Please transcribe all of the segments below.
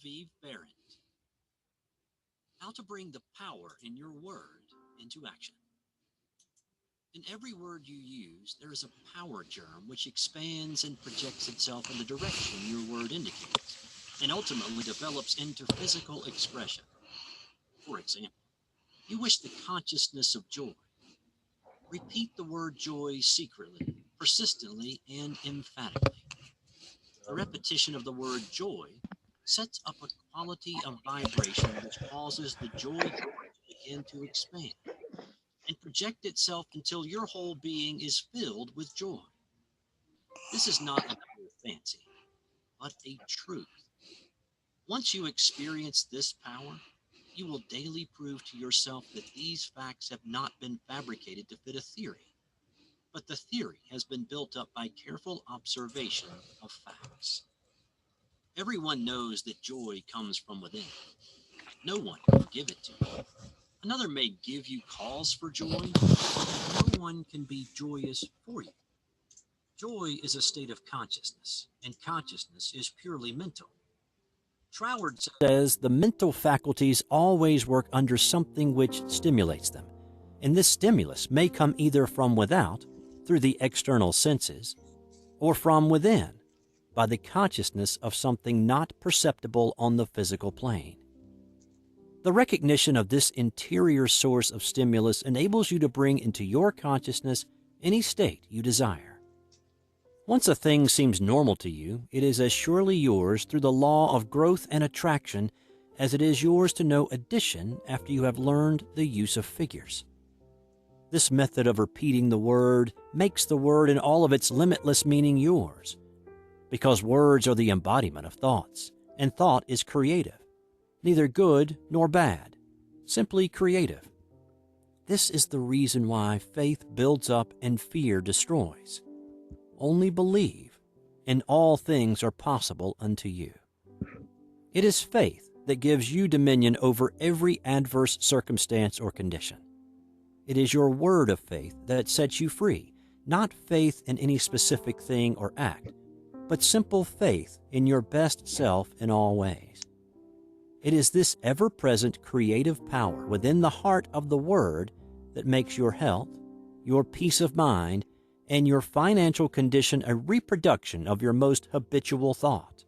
Vive Barrett. How to bring the power in your word into action. In every word you use, there is a power germ which expands and projects itself in the direction your word indicates, and ultimately develops into physical expression. For example, you wish the consciousness of joy. Repeat the word joy secretly, persistently, and emphatically. The repetition of the word joy sets up a quality of vibration which causes the joy to begin to expand and project itself until your whole being is filled with joy. This is not a mere fancy, but a truth. Once you experience this power, you will daily prove to yourself that these facts have not been fabricated to fit a theory, but the theory has been built up by careful observation of facts. Everyone knows that joy comes from within. No one can give it to you. Another may give you cause for joy, but no one can be joyous for you. Joy is a state of consciousness, and consciousness is purely mental. Troward says the mental faculties always work under something which stimulates them, and this stimulus may come either from without, through the external senses, or from within, by the consciousness of something not perceptible on the physical plane. The recognition of this interior source of stimulus enables you to bring into your consciousness any state you desire. Once a thing seems normal to you, it is as surely yours through the law of growth and attraction as it is yours to know addition after you have learned the use of figures. This method of repeating the word makes the word in all of its limitless meaning yours, because words are the embodiment of thoughts, and thought is creative, neither good nor bad, simply creative. This is the reason why faith builds up and fear destroys. Only believe, and all things are possible unto you. It is faith that gives you dominion over every adverse circumstance or condition. It is your word of faith that sets you free, not faith in any specific thing or act, but simple faith in your best self in all ways. It is this ever-present creative power within the heart of the Word that makes your health, your peace of mind, and your financial condition a reproduction of your most habitual thought.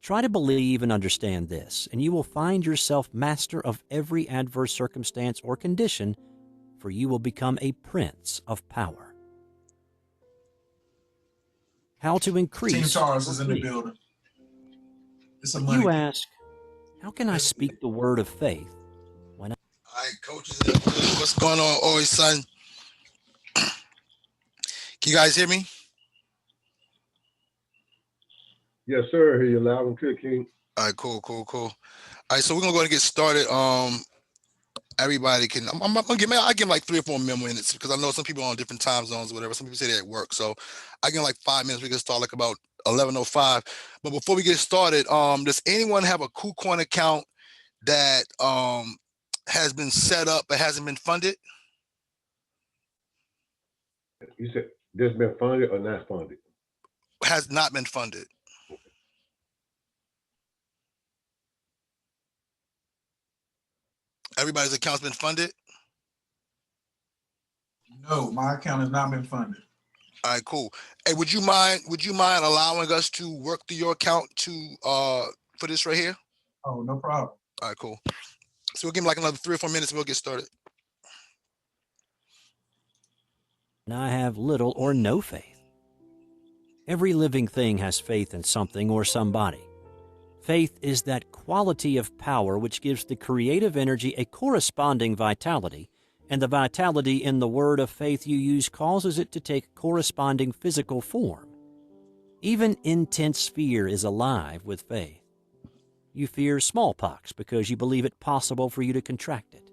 Try to believe and understand this, and you will find yourself master of every adverse circumstance or condition, for you will become a prince of power. How to increase Team Charles your is in the faith. building. It's a But money you game. ask, how can I speak the word of faith when All right, coaches, what's going on, always son? Can you guys hear me? Yes, sir. Hear you loud and clear, King. All right, cool. All right, so we're gonna go and get started. Everybody can. I give like 3 or 4 minutes because I know some people are on different time zones or whatever. Some people say they're at work, so I give like 5 minutes. We can start like about 11:05. But before we get started, does anyone have a Kucoin account that has been set up but hasn't been funded? You said this been funded or not funded? Has not been funded. Everybody's account's been funded. No, my account has not been funded. All right, cool. Hey, would you mind allowing us to work through your account to for this right here? Oh, no problem. All right, cool. So we'll give him like another 3 or 4 minutes and we'll get started. I have little or no faith? Every living thing has faith in something or somebody. Faith is that quality of power which gives the creative energy a corresponding vitality, and the vitality in the word of faith you use causes it to take corresponding physical form. Even intense fear is alive with faith. You fear smallpox because you believe it possible for you to contract it.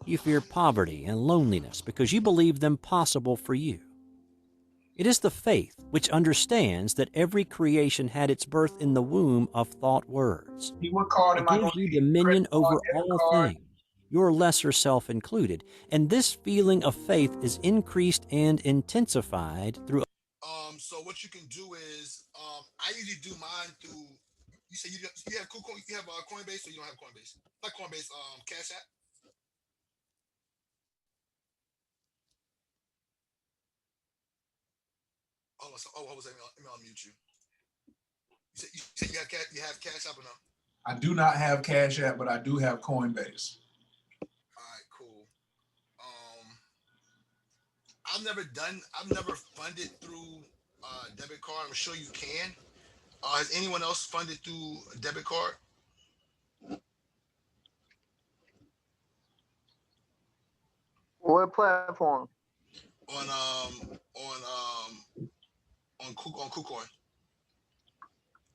You fear poverty and loneliness because you believe them possible for you. It is the faith which understands that every creation had its birth in the womb of thought words. What card It am I gives going to you need? dominion Credit card, over debit all card? things, your lesser self included, and this feeling of faith is increased and intensified through. So what you can do is, I usually do mine through You say you have Kucoin, you have Coinbase, or you don't have Coinbase? Not Coinbase, Cash App. Oh, so, what was that? Let me unmute you. You said you have Cash App or no? I do not have Cash App, but I do have Coinbase. All right, cool. I've never funded through debit card. I'm sure you can. Has anyone else funded through a debit card? What platform? On KuCoin.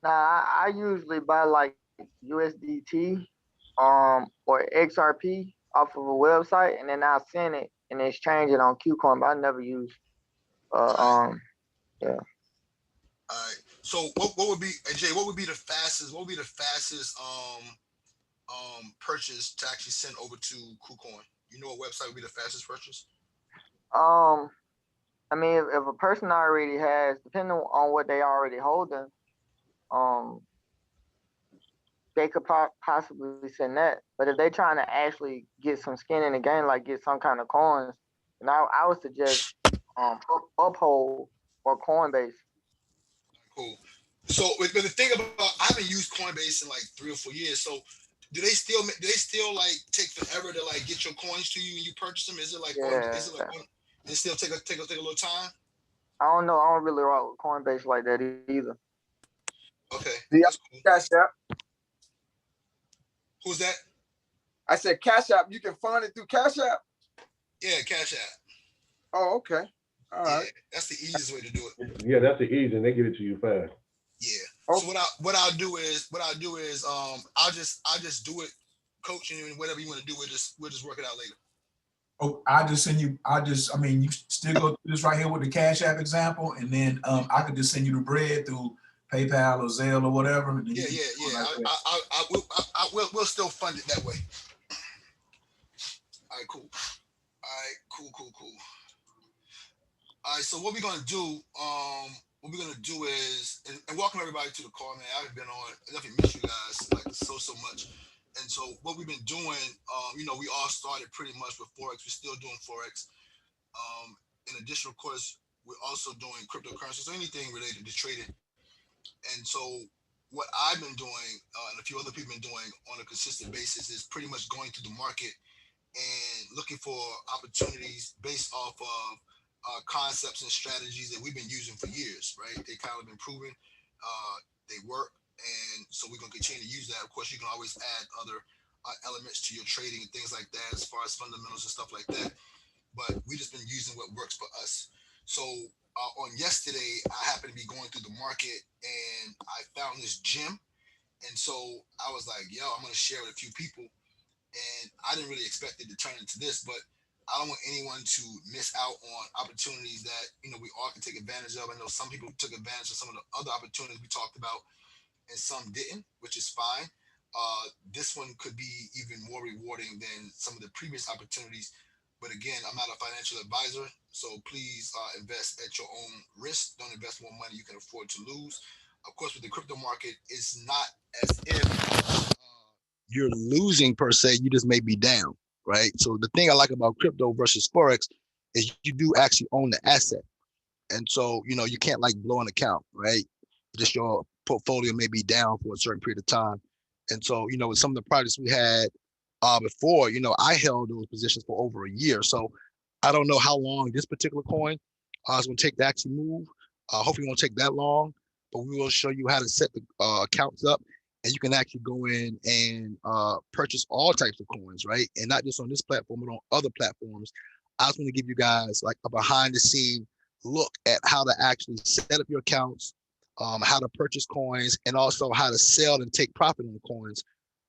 Nah, I usually buy like USDT or XRP off of a website, and then I'll send it and exchange it on Kucoin. But I never use yeah. All right. So what would be, Jay? What would be the fastest? What would be the fastest purchase to actually send over to KuCoin? You know, what website would be the fastest purchase? I mean, if a person already has, depending on what they already holding, they could possibly send that. But if they're trying to actually get some skin in the game, like get some kind of coins, then I would suggest Uphold or Coinbase. Cool. So, but the thing about, I haven't used Coinbase in like 3 or 4 years. So, do they still like take forever to like get your coins to you when you purchase them? Is it like they still take a little time? I don't know. I don't really rock with Coinbase like that either. Okay, Yeah, that's cool. Cash App. Who's that? I said Cash App. You can fund it through Cash App. Yeah, Cash App. Oh, okay. All right. That's the easiest way to do it. Yeah, that's the easy, and they give it to you fast. Yeah. Oh. So what I'll do is I'll just do it, coach, and whatever you want to do, we'll just work it out later. Oh, I just send you. I mean, you still go through this right here with the Cash App example, and then I could just send you the bread through PayPal or Zelle or whatever. And Yeah. We'll still fund it that way. All right, cool. All right, so what we're gonna do, is, and welcome everybody to the call, man. I haven't been on, I definitely miss you guys like so much. And so what we've been doing, we all started pretty much with Forex. We're still doing Forex. In addition, of course, we're also doing cryptocurrency, so anything related to trading. And so what I've been doing, and a few other people have been doing on a consistent basis, is pretty much going through the market and looking for opportunities based off of concepts and strategies that we've been using for years, right? They kind of been proven, they work, and so we're going to continue to use that. Of course, you can always add other elements to your trading and things like that, as far as fundamentals and stuff like that. But we just been using what works for us. So on yesterday, I happened to be going through the market and I found this gem. And so I was like, yo, I'm going to share with a few people. And I didn't really expect it to turn into this, but I don't want anyone to miss out on opportunities that, we all can take advantage of. I know some people took advantage of some of the other opportunities we talked about and some didn't, which is fine. This one could be even more rewarding than some of the previous opportunities. But again, I'm not a financial advisor, so please invest at your own risk. Don't invest more money you can afford to lose. Of course, with the crypto market, it's not as if you're losing per se, you just may be down, right? So the thing I like about crypto versus Forex is you do actually own the asset. And so, you can't like blow an account, right? Just your portfolio may be down for a certain period of time. And so, with some of the projects we had before, I held those positions for over a year. So I don't know how long this particular coin is going to take to actually move. Hopefully it won't take that long, but we will show you how to set the accounts up. And you can actually go in and purchase all types of coins, right? And not just on this platform, but on other platforms. I was going to give you guys like a behind the scene look at how to actually set up your accounts, how to purchase coins, and also how to sell and take profit on the coins,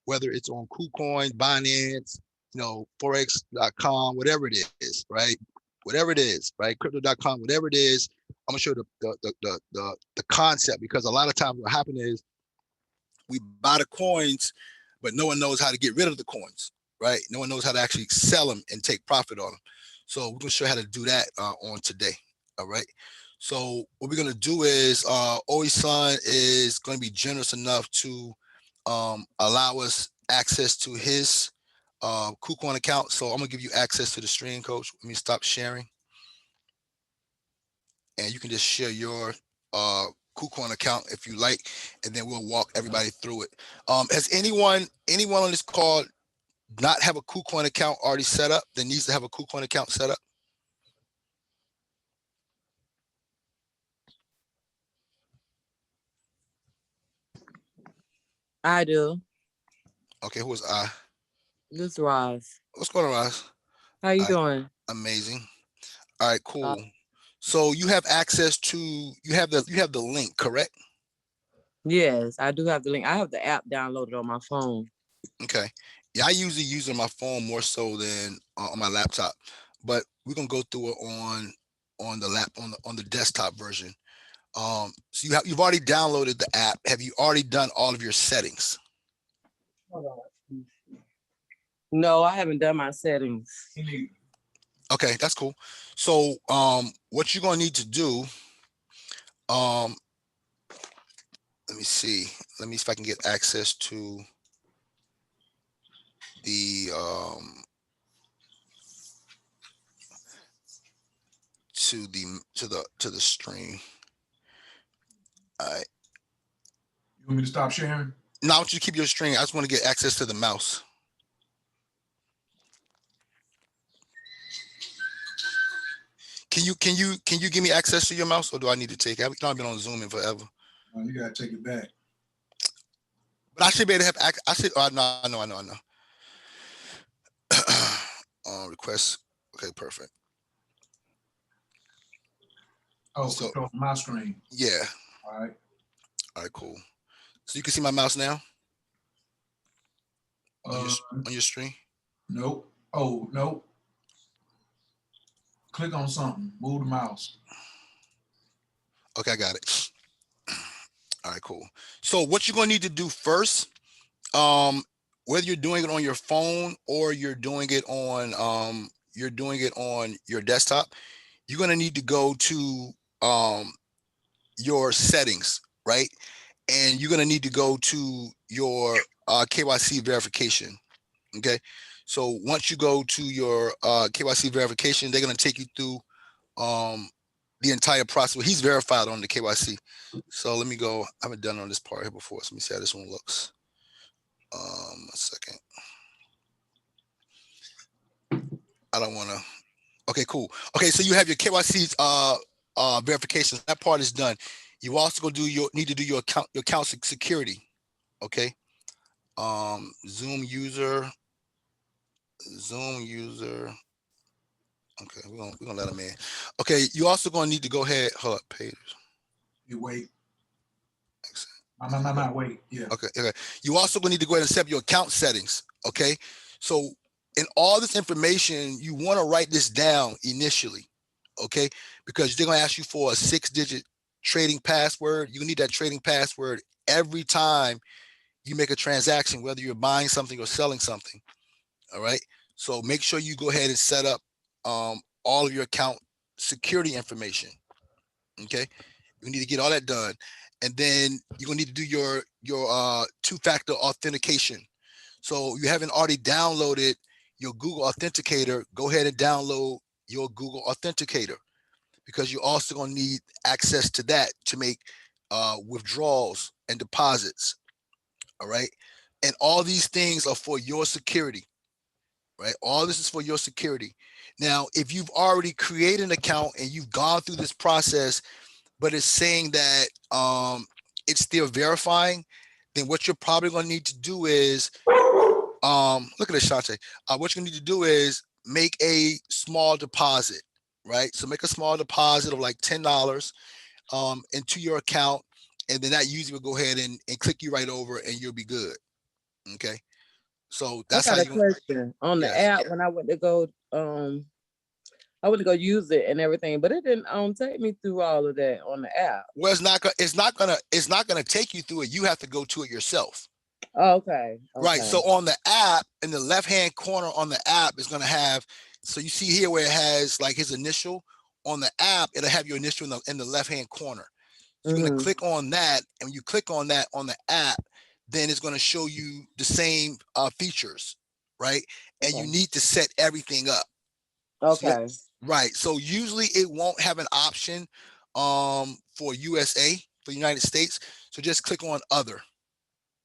whether it's on KuCoin, Binance, Forex.com, whatever it is, right? Whatever it is, right? Crypto.com, whatever it is, I'm gonna show the concept, because a lot of times what happens is we buy the coins, but no one knows how to get rid of the coins, right? No one knows how to actually sell them and take profit on them. So we're gonna show you how to do that on today. All right. So what we're gonna do is Oisan is gonna be generous enough to allow us access to his Kucoin account. So I'm gonna give you access to the stream, coach. Let me stop sharing. And you can just share your Kucoin account if you like, and then we'll walk everybody through it. Has anyone on this call not have a Kucoin account already set up that needs to have a Kucoin account set up? I do. Okay, who is I? This is Roz. What's going on, Ross? How you All right, doing? amazing. All right, Uh, cool. So you have access to you have the link, correct? yes, I do have the link. I have the app downloaded on my phone. Okay. Yeah, I usually use it on my phone more so than on my laptop, but we're gonna go through it on the desktop version. So you've already downloaded the app. Have you already done all of your settings? Hold on. No, I haven't done my settings. Okay, that's cool. So what you're gonna need to do, let me see. Let me see if I can get access to the to the stream. All right. You want me to stop sharing? Now I want you to keep your stream. I just want to get access to the mouse. Can you give me access to your mouse, or do I need to take it? I've been on Zoom in forever. Oh, you gotta take it back. But I should be able to have access. I should. Oh, no, I know. Request. Okay, perfect. Oh, So- control my screen. Yeah. All right. All right, cool. So you can see my mouse now on your screen. Nope. Oh, nope. Click on something. Move the mouse. Okay, I got it. All right, cool. So what you're gonna need to do first, whether you're doing it on your phone or you're doing it on your desktop, you're gonna need to go to your settings, right? And you're gonna need to go to your KYC verification. Okay. So once you go to your KYC verification, they're gonna take you through the entire process. Well, he's verified on the KYC. So let me go. I haven't done it on this part here before. So let me see how this one looks. A second. I don't want to. Okay, cool. Okay, so you have your KYC verification. That part is done. You also need to do your account security. Okay. Zoom user. Okay, we're gonna let him in. Okay, you also gonna need to go ahead. Hold up, page. You wait. Excellent. Wait. Yeah. Okay. You also gonna need to go ahead and set up your account settings. Okay. So in all this information, you want to write this down initially. Okay, because they're gonna ask you for a 6-digit trading password. You need that trading password every time you make a transaction, whether you're buying something or selling something. All right. So make sure you go ahead and set up all of your account security information. Okay. You need to get all that done. And then you're gonna need to do your two-factor authentication. So you haven't already downloaded your Google Authenticator, go ahead and download your Google Authenticator, because you're also gonna need access to that to make withdrawals and deposits. All right. And all these things are for your security. Right? All this is for your security. Now, if you've already created an account and you've gone through this process, but it's saying that it's still verifying, then what you're probably going to need to do is, look at this, Shante. What you're going to need to do is make a small deposit, right? So make a small deposit of like $10 into your account, and then that user will go ahead and click you right over, and you'll be good. Okay. So that's I how got you. a question on the Yes. app when I went to go use it and everything, but it didn't take me through all of that on the app. Well, it's not gonna take you through it. You have to go to it yourself. Oh, okay. Right. So on the app, in the left-hand corner on the app is gonna have. So you see here where it has like his initial on the app. It'll have your initial in the left-hand corner. So you're gonna click on that, and when you click on that on the app, then it's going to show you the same features, right? And you Okay. need to set everything up. Okay. Right. So usually it won't have an option for USA, for United States. So just click on other.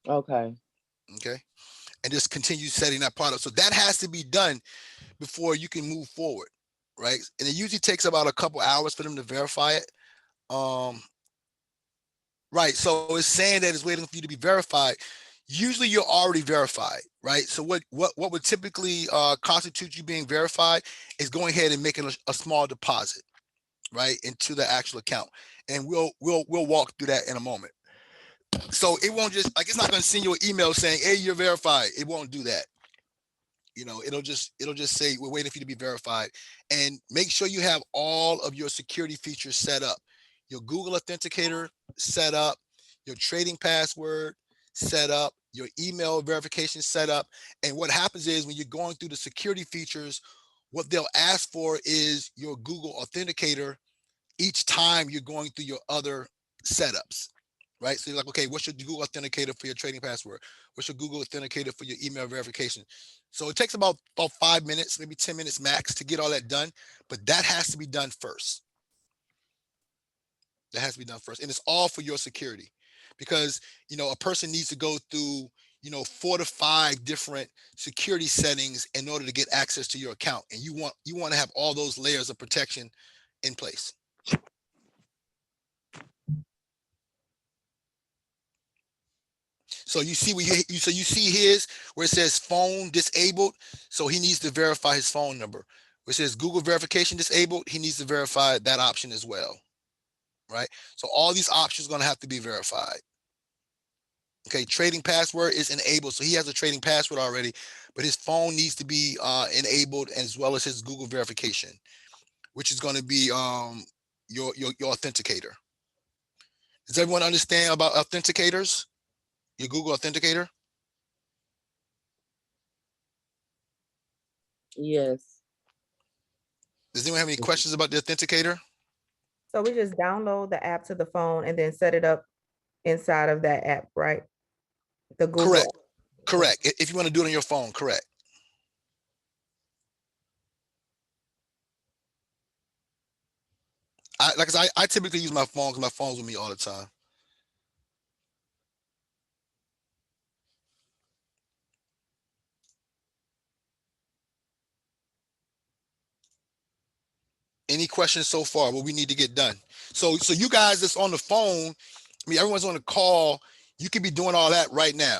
Okay. Okay. And just continue setting that part up. So that has to be done before you can move forward. Right. And it usually takes about a couple hours for them to verify it. Right. So it's saying that it's waiting for you to be verified. Usually you're already verified, right? So what would typically constitute you being verified is going ahead and making a small deposit, right, into the actual account. And we'll walk through that in a moment. So it won't just like, it's not going to send you an email saying, hey, you're verified. It won't do that. It'll just say we're waiting for you to be verified. And make sure you have all of your security features set up. Your Google Authenticator set up, your trading password set up, your email verification set up. And what happens is when you're going through the security features, what they'll ask for is your Google Authenticator each time you're going through your other setups, right? So you're like, okay, what's your Google Authenticator for your trading password? What's your Google Authenticator for your email verification? So it takes about 5 minutes, maybe 10 minutes max to get all that done, but that has to be done first. That has to be done first. And it's all for your security because, a person needs to go through, 4 to 5 different security settings in order to get access to your account. And you want to have all those layers of protection in place. So you see you see his where it says phone disabled. So he needs to verify his phone number. Where it says Google verification disabled, he needs to verify that option as well. Right? So all these options are going to have to be verified. Okay, trading password is enabled. So he has a trading password already, but his phone needs to be enabled as well as his Google verification, which is going to be your authenticator. Does everyone understand about authenticators? Your Google Authenticator? Yes. Does anyone have any questions about the Authenticator? So we just download the app to the phone and then set it up inside of that app, right? The Google. Correct. Correct. If you want to do it on your phone, correct. I typically use my phone because my phone's with me all the time. Any questions so far? What we need to get done? So you guys that's on the phone, everyone's on the call. You could be doing all that right now,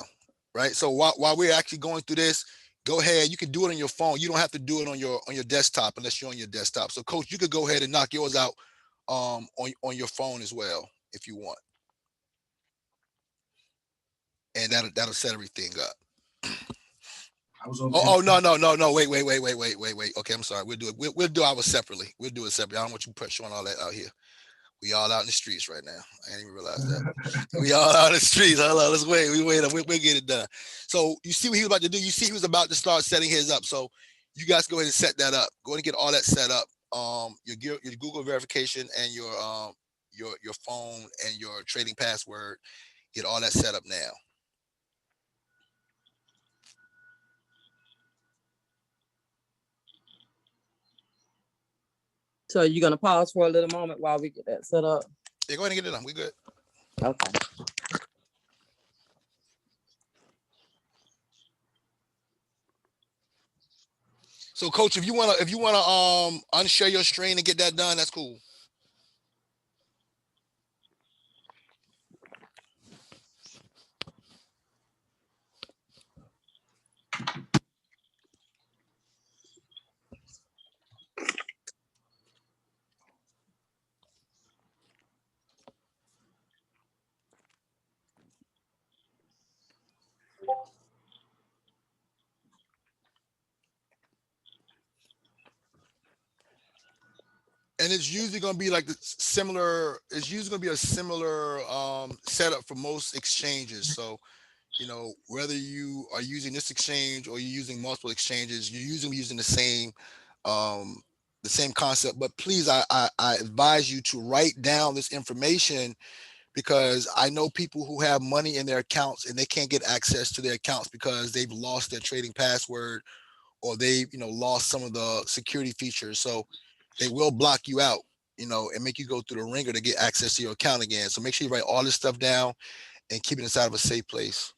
right? So while we're actually going through this, go ahead. You can do it on your phone. You don't have to do it on your desktop unless you're on your desktop. So, Coach, you could go ahead and knock yours out on your phone as well if you want, and that'll set everything up. I was over Oh no! Wait! Okay, I'm sorry. We'll do it. We'll do ours separately. We'll do it separately. I don't want you showing all that out here. We all out in the streets right now. I didn't even realize that. We all out in the streets. Hold on, let's wait. We'll get it done. So you see what he was about to do. You see he was about to start setting his up. So you guys go ahead and set that up. Go ahead and get all that set up. Your Google verification and your phone and your trading password. Get all that set up now. So you're gonna pause for a little moment while we get that set up? Yeah, go ahead and get it done. We good. Okay. So, Coach, if you wanna unshare your screen and get that done, that's cool. And it's usually going to be like similar. It's usually going to be a similar setup for most exchanges. So, whether you are using this exchange or you're using multiple exchanges, you're usually using the same concept. But please, I advise you to write down this information because I know people who have money in their accounts and they can't get access to their accounts because they've lost their trading password, or they, lost some of the security features. So they will block you out, and make you go through the ringer to get access to your account again. So make sure you write all this stuff down and keep it inside of a safe place.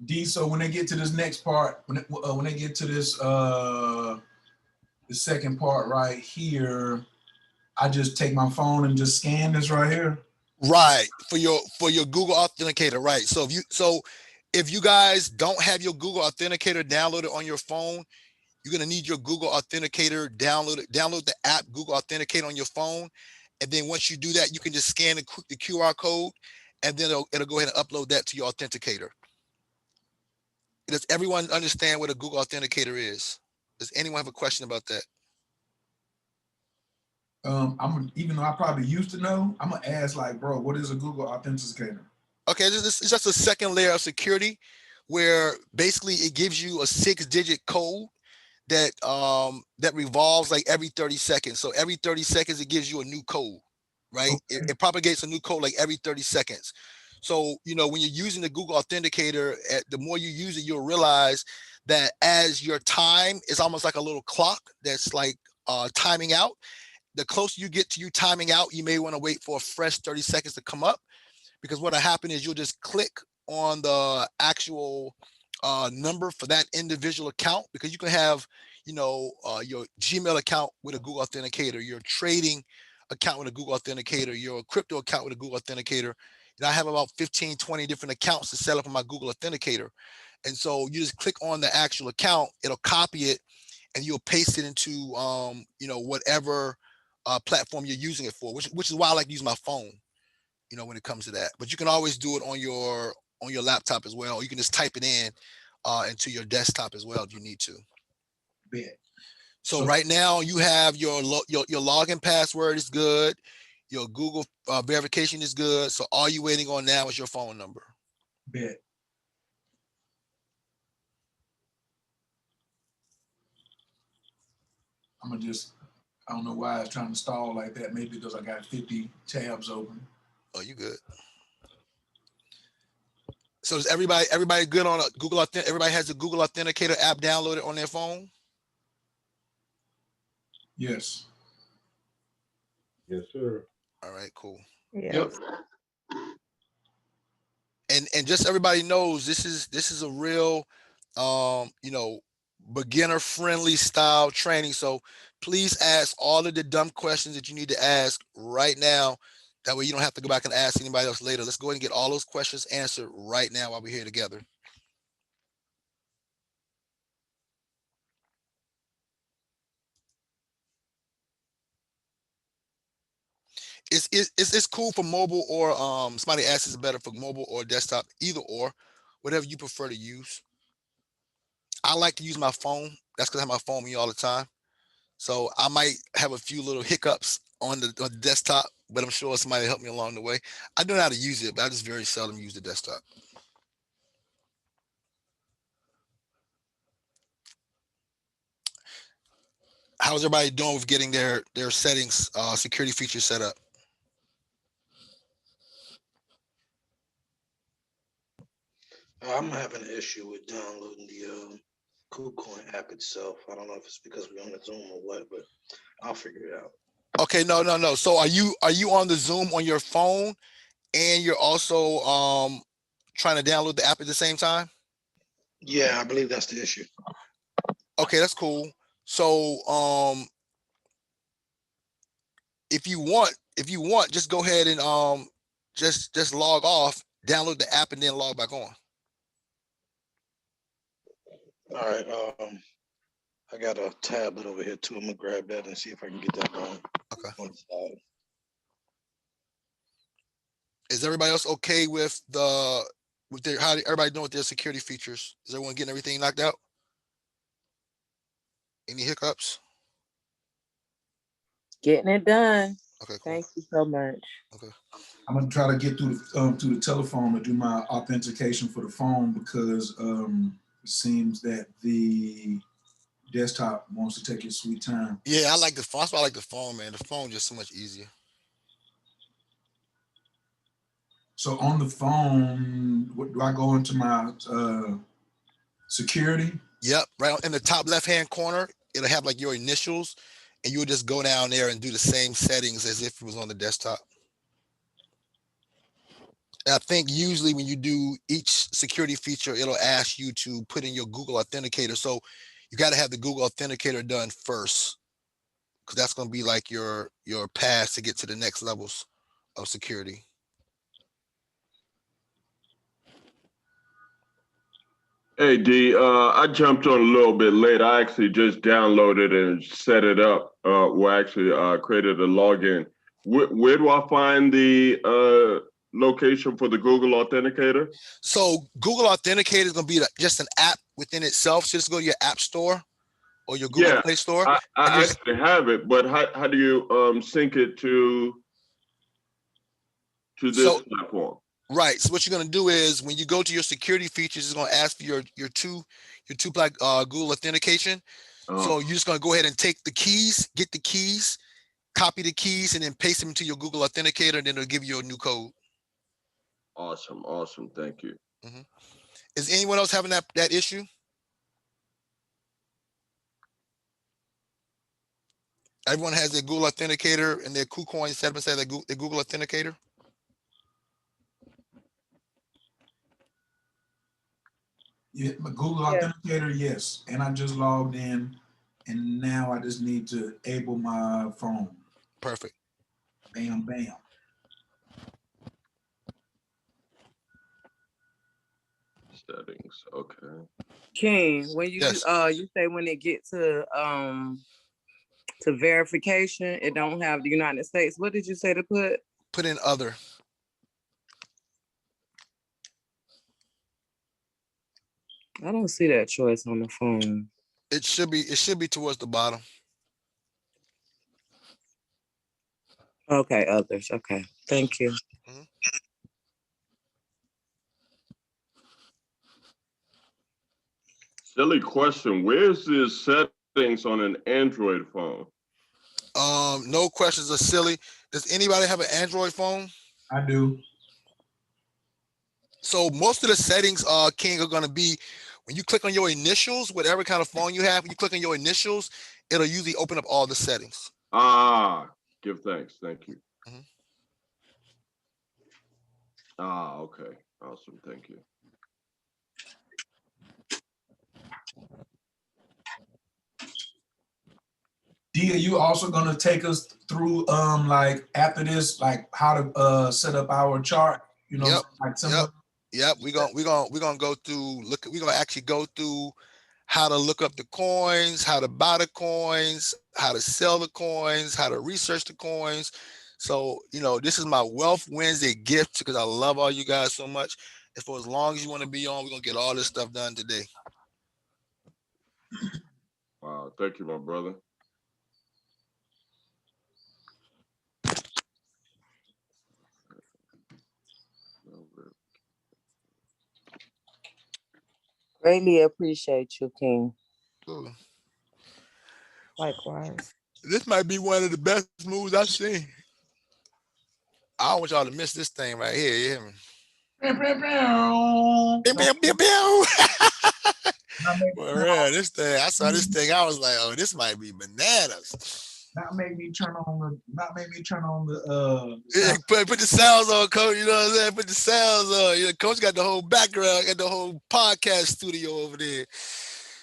D, so when they get to this next part, when they get to this the second part right here, I just take my phone and just scan this right here. Right, for your Google Authenticator, right? So if you guys don't have your Google Authenticator downloaded on your phone, you're gonna need your Google Authenticator download the app Google Authenticator on your phone, and then once you do that, you can just scan the QR code, and then it'll go ahead and upload that to your Authenticator. Does everyone understand what a Google Authenticator is? Does anyone have a question about that? Even though I probably used to know, I'm gonna ask like, bro, what is a Google Authenticator? Okay, it's just a second layer of security where basically it gives you a 6-digit code that revolves like every 30 seconds. So every 30 seconds, it gives you a new code, right? Okay. It propagates a new code like every 30 seconds. So, when you're using the Google Authenticator, the more you use it, you'll realize that as your time is almost like a little clock that's like timing out. The closer you get to you timing out, you may want to wait for a fresh 30 seconds to come up, because what'll happen is you'll just click on the actual number for that individual account, because you can have, your Gmail account with a Google Authenticator, your trading account with a Google Authenticator, your crypto account with a Google Authenticator. And I have about 15, 20 different accounts to set up on my Google Authenticator. And so you just click on the actual account, it'll copy it, and you'll paste it into, whatever platform you're using it for, which is why I like to use my phone, when it comes to that. But you can always do it on your laptop as well. You can just type it in into your desktop as well if you need to. Yeah. So right now you have your login password is good. Your Google verification is good. So all you're waiting on now is your phone number. Bet. I don't know why it's trying to stall like that. Maybe because I got 50 tabs open. Oh, you good. So is everybody good on a Google Authenticator? Everybody has a Google Authenticator app downloaded on their phone? Yes. Yes, sir. All right, cool. Yeah. And just so everybody knows, this is a real beginner friendly style training. So please ask all of the dumb questions that you need to ask right now. That way you don't have to go back and ask anybody else later. Let's go ahead and get all those questions answered right now while we're here together. It's cool for mobile, or somebody asks is it better for mobile or desktop, either or, whatever you prefer to use. I like to use my phone. That's because I have my phone with me all the time. So I might have a few little hiccups on the desktop, but I'm sure somebody helped me along the way. I know how to use it, but I just very seldom use the desktop. How's everybody doing with getting their settings, security features set up? I'm having an issue with downloading the KuCoin app itself. I don't know if it's because we're on the Zoom or what, but I'll figure it out. Okay, no. So are you on the Zoom on your phone, and you're also trying to download the app at the same time? Yeah, I believe that's the issue. Okay, that's cool. So if you want, just go ahead and just log off, download the app, and then log back on. All right. I got a tablet over here too. I'm gonna grab that and see if I can get that going. Okay. On the side. Is everybody else okay with how everybody doing with their security features? Is everyone getting everything knocked out? Any hiccups? Getting it done. Okay, cool. Thank you so much. Okay. I'm gonna try to get through the telephone to do my authentication for the phone because it seems that the desktop wants to take its sweet time. Yeah, I like the phone. That's why I like the phone, man. The phone just so much easier. So on the phone, what, do I go into my security? Yep, right in the top left-hand corner, it'll have like your initials, and you'll just go down there and do the same settings as if it was on the desktop. And I think usually when you do each security feature, it'll ask you to put in your Google Authenticator. So you got to have the Google Authenticator done first, because that's going to be like your pass to get to the next levels of security. Hey D, I jumped on a little bit late. I actually just downloaded and set it up. Created a login. Where do I find the location for the Google Authenticator? So Google Authenticator is going to be just an app within itself. So just go to your App Store or your Google Play Store. I actually have it, but how do you sync it to this platform? Right. So what you're going to do is when you go to your security features, it's going to ask for your two-ply Google authentication. So you're just going to go ahead and take the keys, get the keys, copy the keys, and then paste them into your Google Authenticator, and then it'll give you a new code. Awesome. Thank you. Mm-hmm. Is anyone else having that issue? Everyone has their Google Authenticator and their Kucoin set up inside their Google Authenticator? Yeah, my Google Authenticator, yes. And I just logged in, and now I just need to enable my phone. Perfect. Bam, bam. Settings, okay. King, when you you say when it get to verification, it don't have the United States. What did you say to put? Put in other. I don't see that choice on the phone. It should be towards the bottom. Okay, others. Okay, thank you. Mm-hmm. Silly question. Where's the settings on an Android phone? No questions are silly. Does anybody have an Android phone? I do. So most of the settings, King, are going to be when you click on your initials, whatever kind of phone you have, when you click on your initials, it'll usually open up all the settings. Give thanks. Thank you. Mm-hmm. Okay. Awesome. Thank you. D, are you also gonna take us through like after this, like how to set up our chart? You know, Yep. like similar. Yep. We're gonna go through we're gonna actually go through how to look up the coins, how to buy the coins, how to sell the coins, how to research the coins. So, this is my Wealth Wednesday gift because I love all you guys so much. And for as long as you want to be on, we're gonna get all this stuff done today. Wow, thank you, my brother. Greatly appreciate you, King. Ooh. Likewise. This might be one of the best moves I've seen. I don't want y'all to miss this thing right here. You hear me? For real, this thing, I saw this thing, I was like, oh, this might be bananas. Not make me turn on the Yeah, put the sounds on, Coach. You know what I'm saying? Put the sounds on. Coach got the whole background, got the whole podcast studio over there.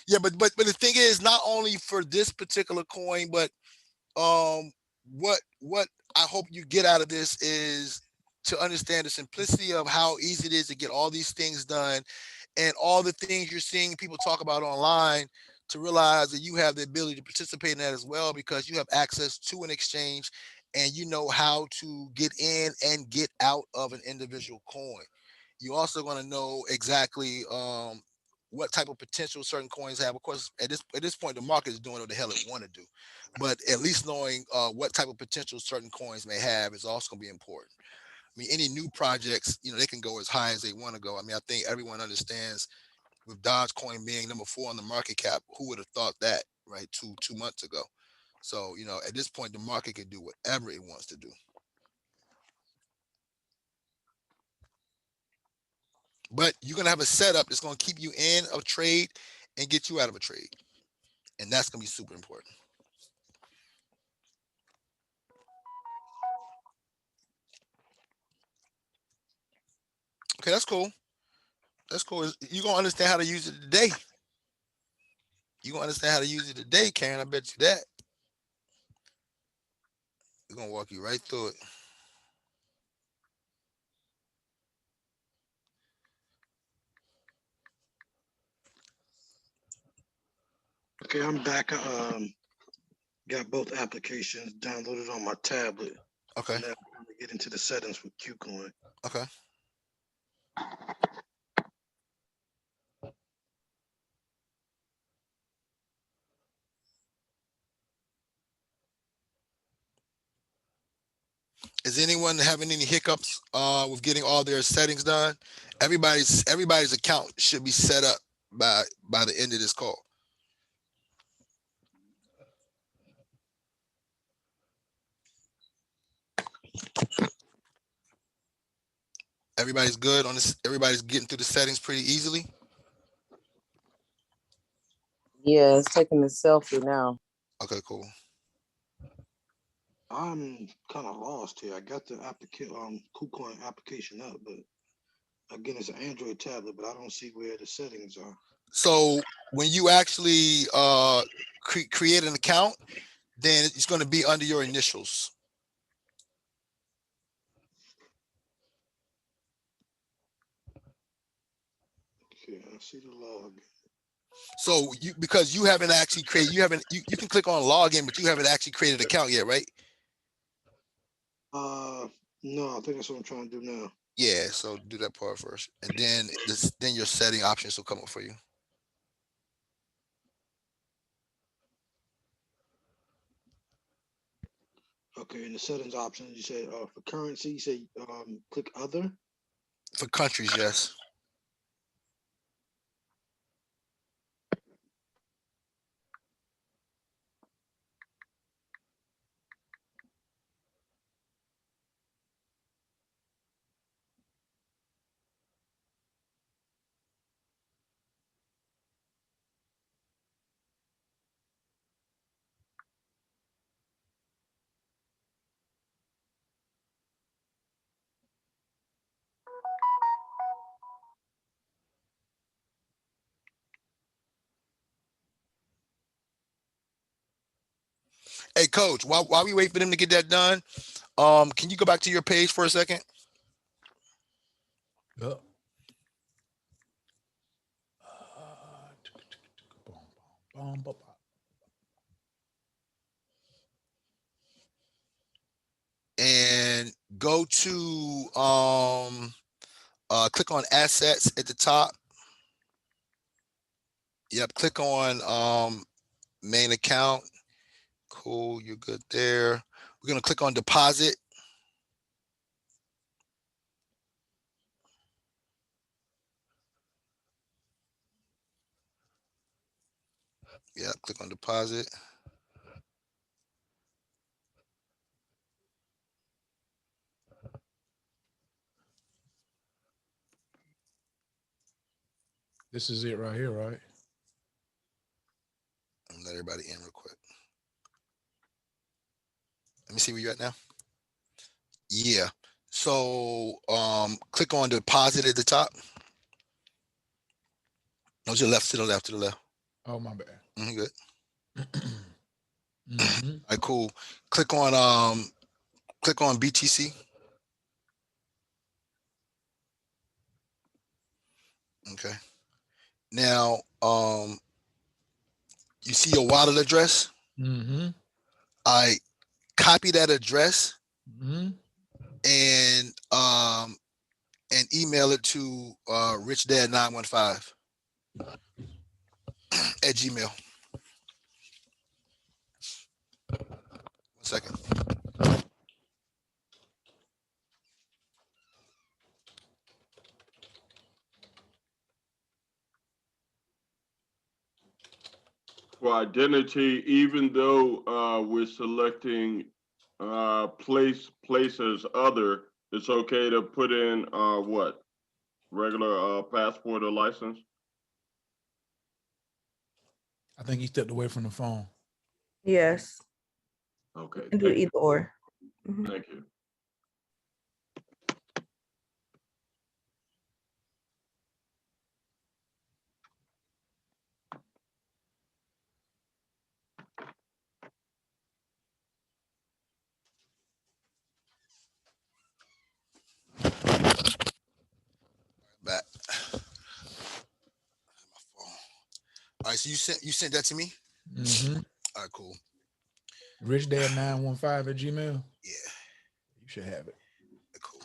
Yeah, but the thing is, not only for this particular coin, but what I hope you get out of this is to understand the simplicity of how easy it is to get all these things done, and all the things you're seeing people talk about online, to realize that you have the ability to participate in that as well, because you have access to an exchange and you know how to get in and get out of an individual coin. You also going to know exactly what type of potential certain coins have. Of course, at this point, the market is doing what the hell it want to do, but at least knowing what type of potential certain coins may have is also going to be important. I mean, any new projects, they can go as high as they want to go. I mean, I think everyone understands with Dogecoin being number 4 on the market cap, who would have thought that, right? Two months ago. So, at this point, the market can do whatever it wants to do. But you're going to have a setup that's going to keep you in a trade and get you out of a trade. And that's going to be super important. Okay, that's cool. That's cool. You're going to understand how to use it today. You're going to understand how to use it today, Karen. I bet you that. We're going to walk you right through it. Okay, I'm back. Got both applications downloaded on my tablet. Okay. Now I'm going to get into the settings with Kucoin. Okay. Is anyone having any hiccups with getting all their settings done? Everybody's account should be set up by the end of this call. Everybody's good on this. Everybody's getting through the settings pretty easily. Yeah, it's taking the selfie now. Okay, cool. I'm kind of lost here. I got the Kucoin application up, but again, it's an Android tablet, but I don't see where the settings are. So when you actually create an account, then it's going to be under your initials. Okay, I see the log. So because you haven't actually created, you can click on login, but you haven't actually created an account yet, right? No, I think that's what I'm trying to do now. Yeah, so do that part first, and then then your setting options will come up for you. Okay, in the settings options, you said for currency, you say click other. For countries, yes. Hey, Coach, while we wait for them to get that done, can you go back to your page for a second? Yep. And go to click on assets at the top. Yep, click on main account. Cool, you're good there. We're gonna click on deposit. Yeah, click on deposit. This is it right here, right? Let everybody in real quick. Let me see where you're at now. Yeah. So click on deposit at the top. No, to the left, to the left, to the left. Oh, my bad. Good. Mm-hmm. All right, cool. Click on BTC. Okay. Now you see your wallet address? Mm-hmm. I copy that address Mm-hmm. and email it to RichDad915. at Gmail. 1 second. For identity, even though we're selecting place as other, it's okay to put in what? Regular passport or license? I think he stepped away from the phone. Yes. Okay. You can do either or. Mhm. Thank you. Back. All right, so you sent that to me? Mm-hmm. All right, cool. RichDad915 at Gmail. Yeah. You should have it. Cool.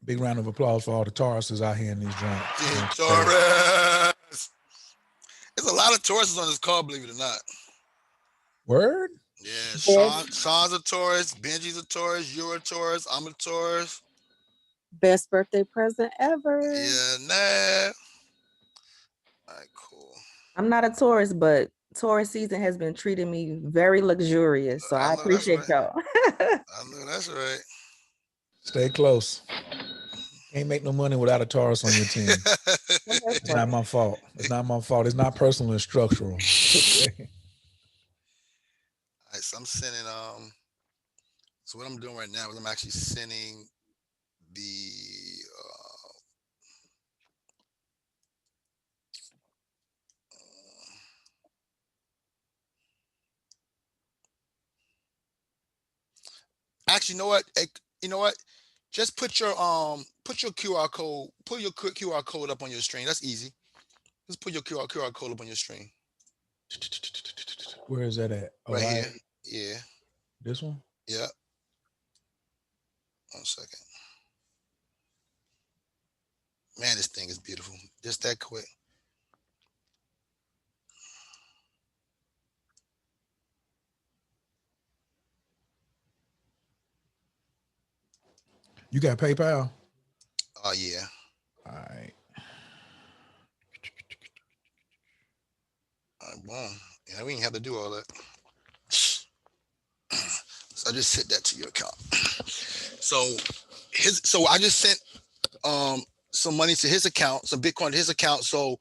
Big round of applause for all the Tauruses out here in these joints. Taurus. There's a lot of Tauruses on this call, believe it or not. Word? Yeah, Sean's a Taurus, Benji's a Taurus, you're a Taurus, I'm a Taurus. Best birthday present ever. Yeah, nah. All right, cool. I'm not a Taurus, but Taurus season has been treating me very luxurious. So I appreciate y'all. I know that's right. Stay close. Can't make no money without a Taurus on your team. It's not my fault. It's not my fault. It's not personal, it's structural. Okay. All right, so I'm sending so what I'm doing right now is I'm actually sending the actually, you know what? Just put your QR code, put your QR code up on your screen. That's easy. Just put your QR code up on your screen. Where is that at? Right here. Yeah. This one? Yeah. 1 second. Man, this thing is beautiful. Just that quick. You got PayPal? Oh, yeah. All right. All right, boom. Yeah, we didn't have to do all that. So I just sent that to your account. So I just sent some money to his account, some Bitcoin to his account. So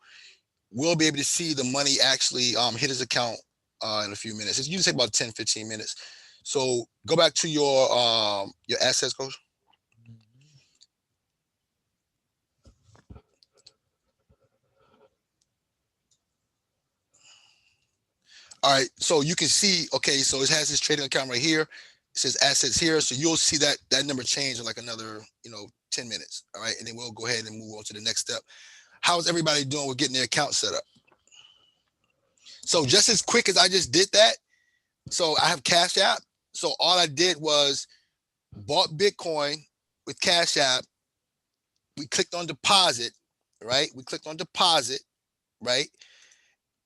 we'll be able to see the money actually hit his account in a few minutes. It's usually take about 10, 15 minutes. So go back to your assets, coach. All right, so you can see, okay, so it has this trading account right here. It says assets here. So you'll see that number change in like another, 10 minutes. All right, and then we'll go ahead and move on to the next step. How's everybody doing with getting their account set up? So just as quick as I just did that, so I have Cash App. So all I did was bought Bitcoin with Cash App. We clicked on deposit, right? We clicked on deposit, right?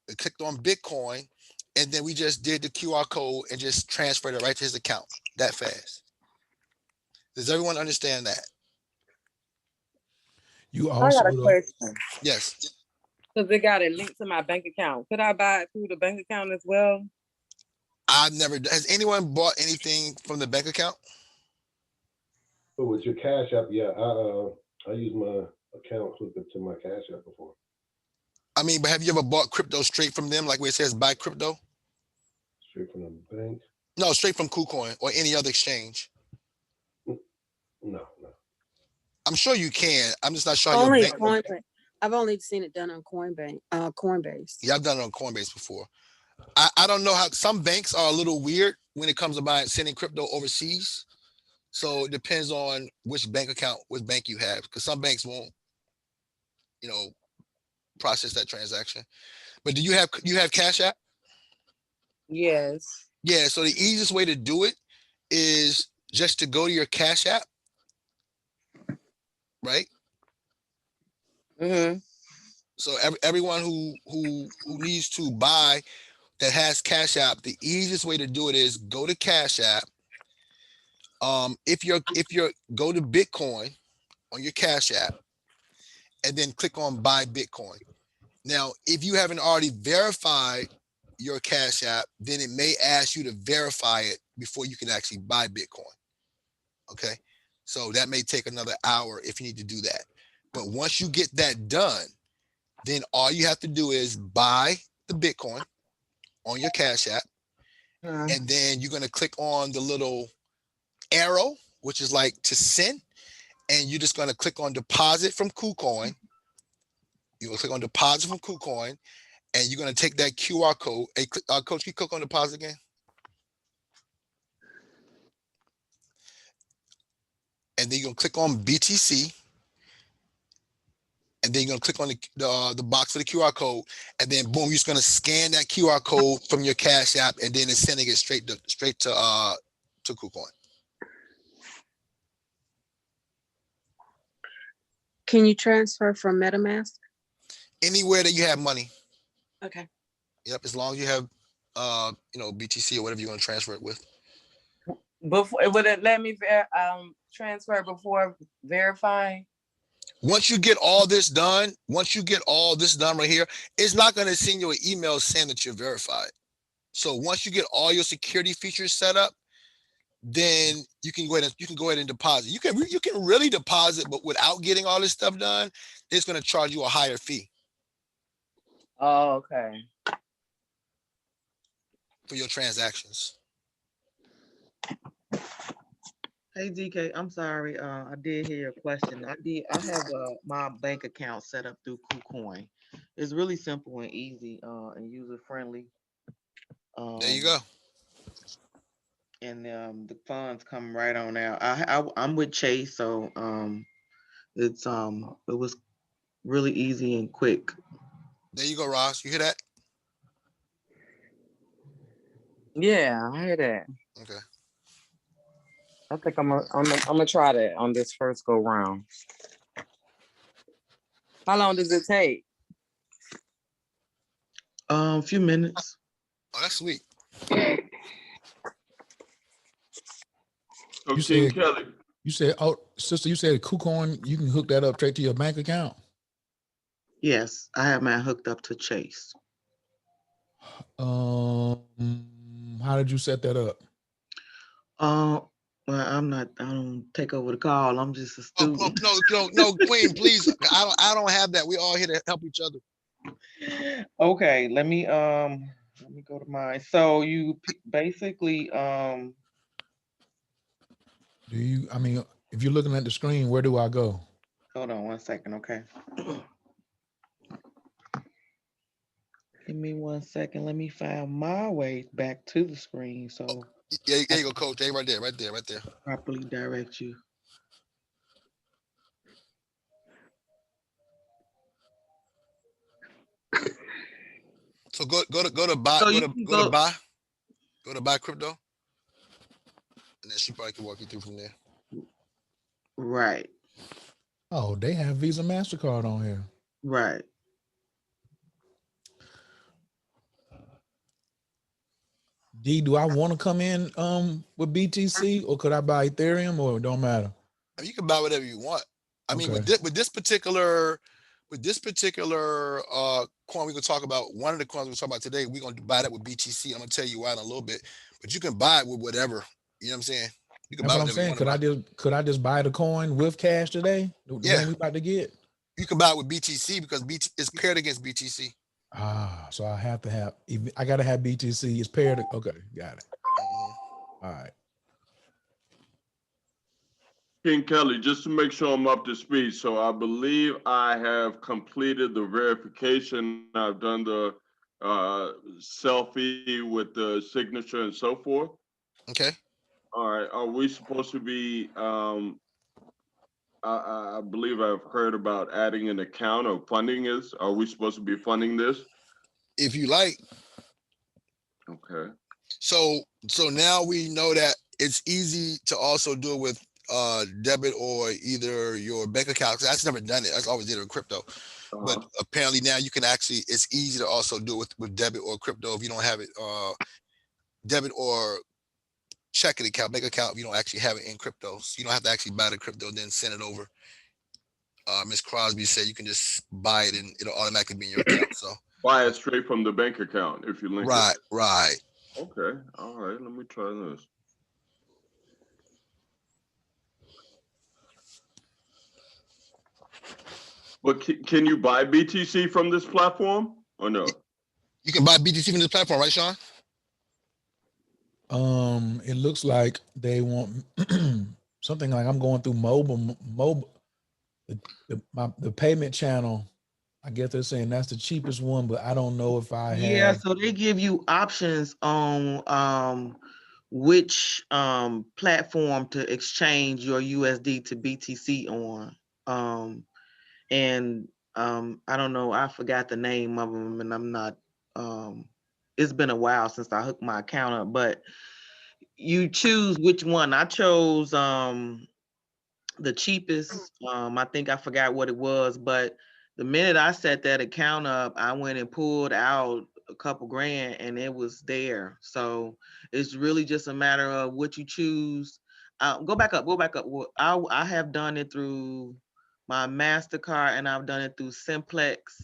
We clicked on Bitcoin, and then we just did the QR code and just transferred it right to his account that fast. Does everyone understand that? You I got a question. Yes. Because it got a link to my bank account. Could I buy it through the bank account as well? I've never. Has anyone bought anything from the bank account? But with your Cash App, yeah, I use my account hooked up to my Cash App before. I mean, but have you ever bought crypto straight from them, like where it says buy crypto? Straight from the bank? No, straight from Kucoin or any other exchange. No. I'm sure you can. I'm just not sure. Only Coinbase. I've only seen it done on Coinbase. Yeah, I've done it on Coinbase before. I don't know how some banks are a little weird when it comes to buying sending crypto overseas. So it depends on which bank you have, because some banks won't, process that transaction. But do you have Cash App? Yes. Yeah. So the easiest way to do it is just to go to your Cash App, right? Mm-hmm. So everyone who needs to buy that has Cash App, the easiest way to do it is go to Cash App. If you're go to Bitcoin on your Cash App, and then click on Buy Bitcoin. Now, if you haven't already verified your Cash App, then it may ask you to verify it before you can actually buy Bitcoin. Okay, so that may take another hour if you need to do that. But once you get that done, then all you have to do is buy the Bitcoin on your Cash App, and then you're going to click on the little arrow, which is like to send, and you're just going to click on deposit from Kucoin. You're going to click on deposit from Kucoin, and you're going to take that QR code. Hey, Coach, can you click on deposit again? And then you're going to click on BTC, and then you're going to click on the box for the QR code, and then boom, you're just going to scan that QR code from your Cash App, and then it's sending it straight to Kucoin. Can you transfer from MetaMask? Anywhere that you have money. Okay. Yep, as long as you have BTC or whatever you're going to transfer it with. Before, would it let me transfer before verifying? Once you get all this done right here, it's not going to send you an email saying that you're verified. So once you get all your security features set up, then you can go ahead and deposit. You can really deposit, but without getting all this stuff done, it's going to charge you a higher fee. Oh, okay. For your transactions. Hey DK, I'm sorry. I did hear your question. I have my bank account set up through Kucoin. It's really simple and easy and user friendly. There you go. And the funds come right on out. I'm with Chase, so it was really easy and quick. There you go, Ross. You hear that? Yeah, I hear that. Okay. I think I'm gonna try that on this first go round. How long does it take? A few minutes. Oh, that's sweet. Okay, Kelly. You said, oh, sister, you said Kucoin, you can hook that up straight to your bank account? Yes, I have mine hooked up to Chase. How did you set that up? Well, I don't take over the call. I'm just a student. No, Queen, please. I don't have that. We all here to help each other. Okay, let me go to mine. So you basically if you're looking at the screen, where do I go? hold on 1 second, okay. Give me 1 second. Let me find my way back to the screen. So yeah, there you go, Coach. Hey, right there. Properly direct you. So go to buy. So Go to buy crypto, and then she probably can walk you through from there. Right. Oh, they have Visa, MasterCard on here. Right. D, do I want to come in with BTC, or could I buy Ethereum, or it don't matter? I mean, you can buy whatever you want. I mean, with this particular coin we're gonna talk about, one of the coins we're talking about today, we're gonna buy that with BTC. I'm gonna tell you why in a little bit, but you can buy it with whatever. You know what I'm saying? You can That's buy what I'm saying. Could I just buy the coin with cash today? The one we about to get? You can buy it with BTC because it's paired against BTC. So I gotta have BTC. It's paired. Okay, got it. All right. King Kelly, just to make sure I'm up to speed. So I believe I have completed the verification. I've done the selfie with the signature and so forth. Okay. All right. Are we supposed to be I believe I've heard about adding an account or funding this. Are we supposed to be funding this? If you like. Okay. So now we know that it's easy to also do it with debit or either your bank account. I've never done it. I always did it with crypto. But apparently now you can actually, it's easy to also do it with debit or crypto if you don't have it, debit or checking account, bank account, if you don't actually have it in crypto. So you don't have to actually buy the crypto, then send it over. Ms. Crosby said you can just buy it and it'll automatically be in your account. So buy it straight from the bank account if you link right, it. Right. Okay. All right. Let me try this. But can you buy BTC from this platform or no? You can buy BTC from this platform, right, Sean? It looks like they want something like I'm going through mobile, the payment channel. I guess they're saying that's the cheapest one, but I don't know if I Yeah, have. so they give you options on which platform to exchange your USD to BTC on. And I don't know, I forgot the name of them, and I'm not it's been a while since I hooked my account up, but you choose which one. I chose the cheapest. I think I forgot what it was, but the minute I set that account up, I went and pulled out a couple grand and it was there. So it's really just a matter of what you choose. Go back up. Well, I have done it through my MasterCard and I've done it through Simplex.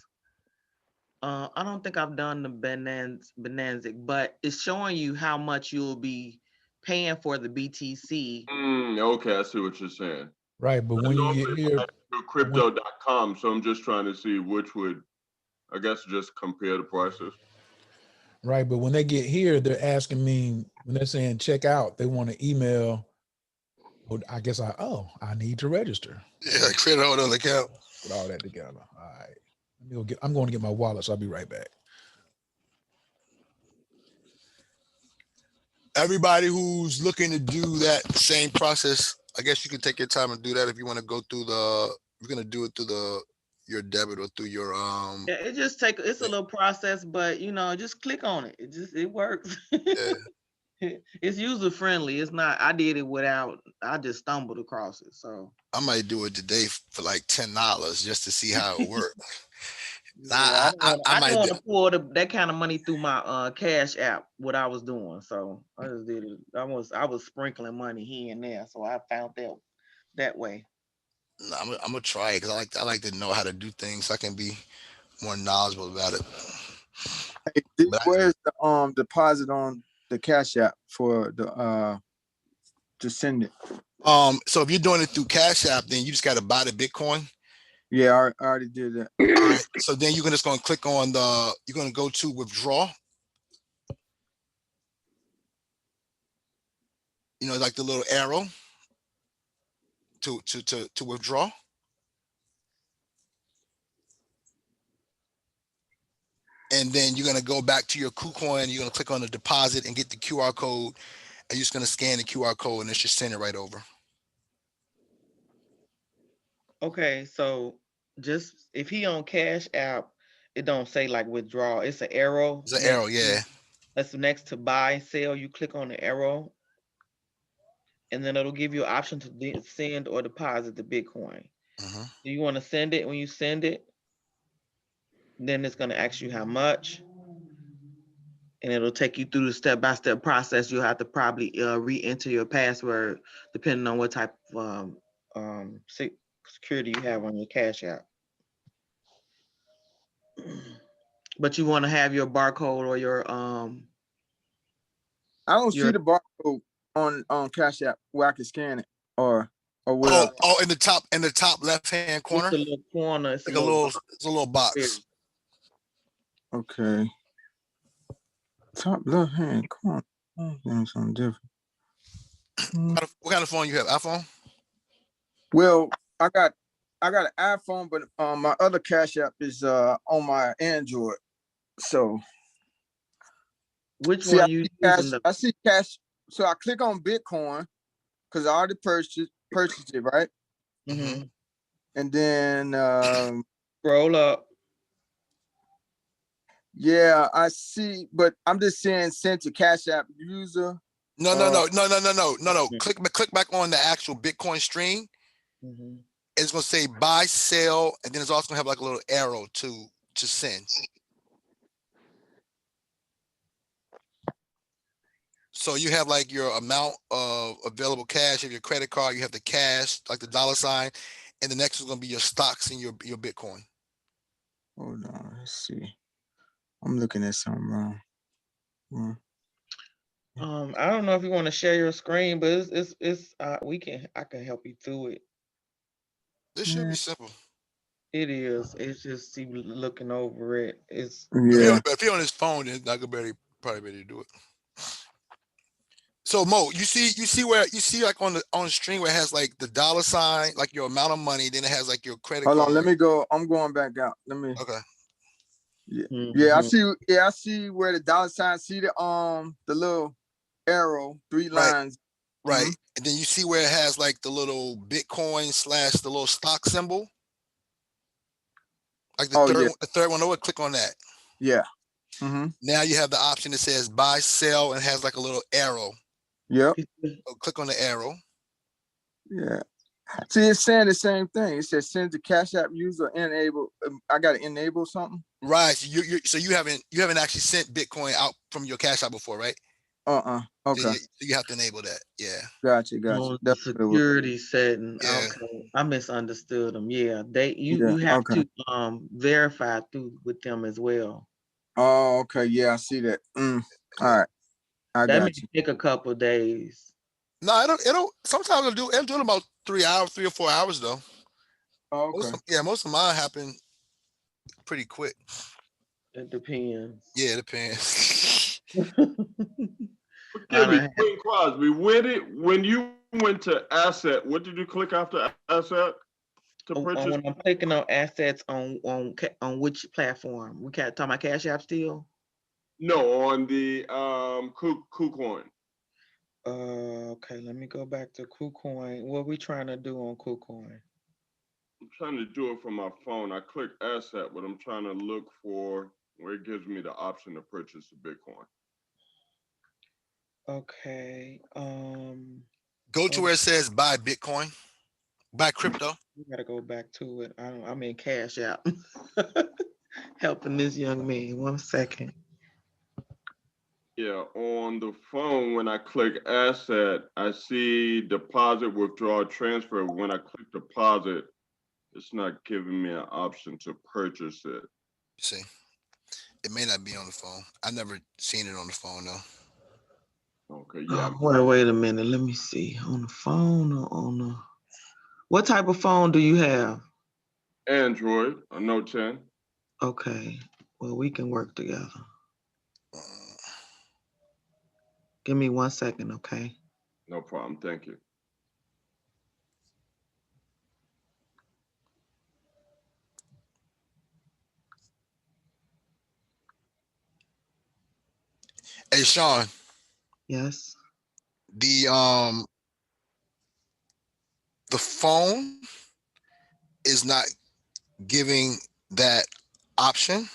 I don't think I've done the Bonanza, but it's showing you how much you'll be paying for the BTC. Okay, I see what you're saying. Right, but when you get here, crypto.com, so I'm just trying to see which would, I guess, just compare the prices. Right, but when they get here, they're asking me, when they're saying check out, they want to email. I guess I need to register. Yeah, create a whole other account. Put all that together. All right. I'm going to get my wallet, so I'll be right back. Everybody who's looking to do that same process, I guess you can take your time and do that if you want to go through you're going to do it through your debit or through your Yeah, it's a little process, but just click on it. It works. Yeah. It's user friendly. It's not, I did it without, I just stumbled across it. So I might do it today for like $10 just to see how it works. yeah, I don't want to pull that kind of money through my Cash App, what I was doing. So I just did it. I was sprinkling money here and there. So I found that way. No, I'm gonna try it because I like to know how to do things so I can be more knowledgeable about it. Hey, where's the deposit on the Cash App for the to send it? So if you're doing it through Cash App, then you just got to buy the Bitcoin. Yeah, I already did that. All right. So then you're just going to click on you're going to go to withdraw. Like the little arrow to withdraw. And then you're going to go back to your Kucoin. You're going to click on the deposit and get the QR code. And you're just going to scan the QR code and it's just send it right over. Okay, so just if he on Cash App, it don't say like withdraw. It's an arrow. It's an arrow, yeah. That's next to buy, sell. You click on the arrow, and then it'll give you an option to send or deposit the Bitcoin. Uh-huh. Do you want to send it? When you send it, then it's going to ask you how much, and it'll take you through the step-by-step process. You'll have to probably re-enter your password depending on what type of security you have on your Cash App. But you want to have your barcode or your I don't see the barcode on Cash App where I can scan it or where. In the top left-hand corner. It's a little corner. It's like it's a little box. Okay. Top left-hand corner. Something different. What kind of phone you have? iPhone? Well, I got an iPhone, but my other Cash App is on my Android. So which one you using? I see cash. So I click on Bitcoin because I already purchased it, right? Mhm. And then Scroll up. yeah, I see, but I'm just saying send to Cash App user. No. Mhm. Click back on the actual Bitcoin stream. Mhm. It's gonna say buy, sell, and then it's also gonna have like a little arrow to send. So you have like your amount of available cash. You have your credit card, you have the cash, like the $sign, and the next is gonna be your stocks and your Bitcoin. Hold on, let's see. I'm looking at something wrong. I don't know if you want to share your screen, but it's I can help you through it. This should be simple. It is. It's just see looking over it. It's Yeah. If you're on his phone, then I could probably better do it. So Mo, you see where you see like on the string where it has like the $sign, like your amount of money, then it has like your credit Hold card. on, let me go. I'm going back out. Let me. Okay. Yeah, Mhm. I see. Yeah, I see where the $sign. See the little arrow, 3 lines. Right. And then you see where it has like the little Bitcoin / the little stock symbol. Like the third one over, click on that. Yeah. Now you have the option that says buy, sell, and has like a little arrow. Yep. So click on the arrow. Yeah. See, it's saying the same thing. It says send to Cash App user enable. I got to enable something. Right. So you haven't actually sent Bitcoin out from your Cash App before, right? Okay. So you have to enable that. Yeah. Gotcha. On That's security setting. Yeah. Okay. I misunderstood them. Yeah. You Yeah, have okay. to verify through with them as well. Oh, okay. Yeah, I see that. All right. I That may got you. take a couple of days. No, it'll sometimes it'll do it about 3 hours, 3 or 4 hours though. Oh, okay. Most of mine happen pretty quick. It depends. Yeah, it depends. Forgive me, Queen Crosby. When you went to asset, what did you click after asset to purchase? When I'm clicking on assets on which platform? We can't talk about Cash App still? No, on the KuCoin. Okay, let me go back to KuCoin. What are we trying to do on KuCoin? I'm trying to do it from my phone. I click asset, but I'm trying to look for where it gives me the option to purchase a Bitcoin. Okay. Go to where it says buy Bitcoin, buy crypto. We gotta go back to it. I'm in Cash App. Helping this young man. 1 second. Yeah, on the phone, when I click asset, I see deposit, withdraw, transfer. When I click deposit, it's not giving me an option to purchase it. See, it may not be on the phone. I've never seen it on the phone though. Okay, yeah. Wait a minute. Let me see. On the phone or on the... What type of phone do you have? Android, a Note 10. Okay. Well, we can work together. Give me 1 second, okay? No problem. Thank you. Hey Sean. Yes. The phone is not giving that option.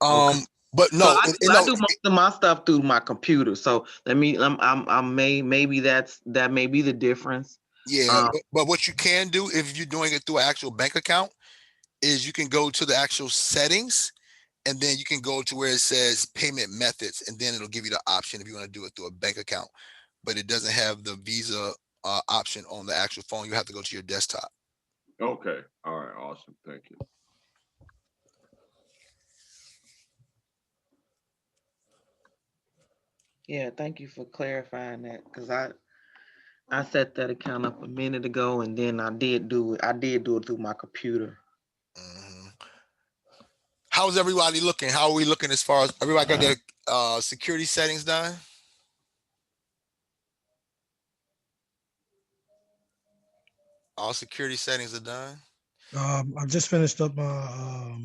Okay. But no, so I do most of my stuff through my computer. So let me. Maybe that may be the difference. Yeah, but what you can do if you're doing it through an actual bank account is you can go to the actual settings, and then you can go to where it says payment methods, and then it'll give you the option if you want to do it through a bank account. But it doesn't have the Visa option on the actual phone. You have to go to your desktop. Okay. All right. Awesome. Thank you. Yeah, thank you for clarifying that, because I set that account up a minute ago, and then I did do it through my computer. How's everybody looking? How are we looking as far as everybody got their security settings done? All security settings are done. I just finished up my I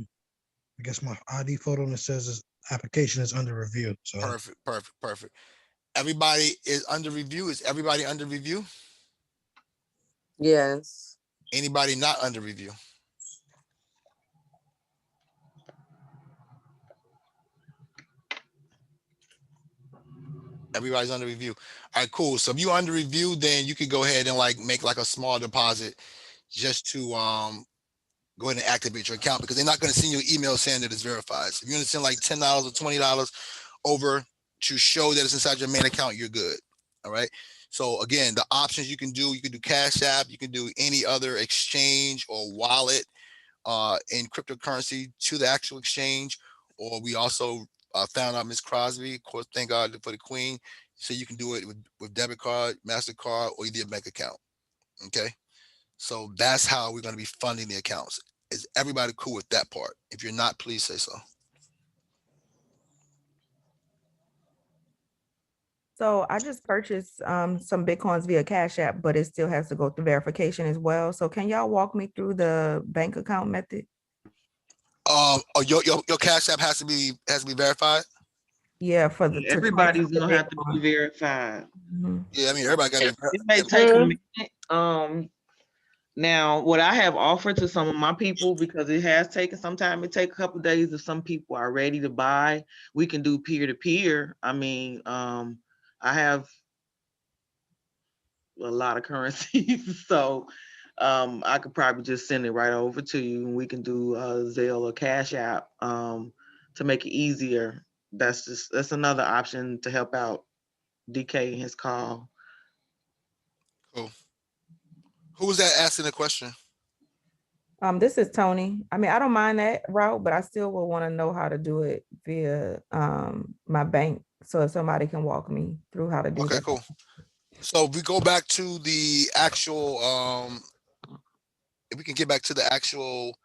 guess my ID photo, and it says this application is under review. So Perfect. Everybody is under review. Is everybody under review? Yes. Anybody not under review? Everybody's under review. All right, cool. So if you're under review, then you could go ahead and like make like a small deposit just to go ahead and activate your account, because they're not going to send you an email saying that it's verified. So if you're going to send like $10 or $20 over to show that it's inside your main account, you're good. All right. So again, the options you can do Cash App, you can do any other exchange or wallet in cryptocurrency to the actual exchange. Or we also found out Miss Crosby, of course, thank God for the Queen. So you can do it with debit card, MasterCard, or either a bank account. Okay. So that's how we're going to be funding the accounts. Is everybody cool with that part? If you're not, please say so. So I just purchased some Bitcoins via Cash App, but it still has to go through verification as well. So can y'all walk me through the bank account method? Your Cash App has to be verified. Yeah, for the everybody's gonna have to be verified. Yeah, I mean everybody got to. It may take a minute. Now, what I have offered to some of my people, because it has taken some time, it take a couple of days if some people are ready to buy, we can do peer-to-peer. I mean, I have a lot of currencies, so I could probably just send it right over to you, and we can do Zelle or Cash App to make it easier. That's another option to help out DK in his call. Cool. Who was that asking the question? This is Tony. I mean, I don't mind that route, but I still will want to know how to do it via my bank. So if somebody can walk me through how to do that. Okay, cool. So if we go back to the actual, if we can get back to the actual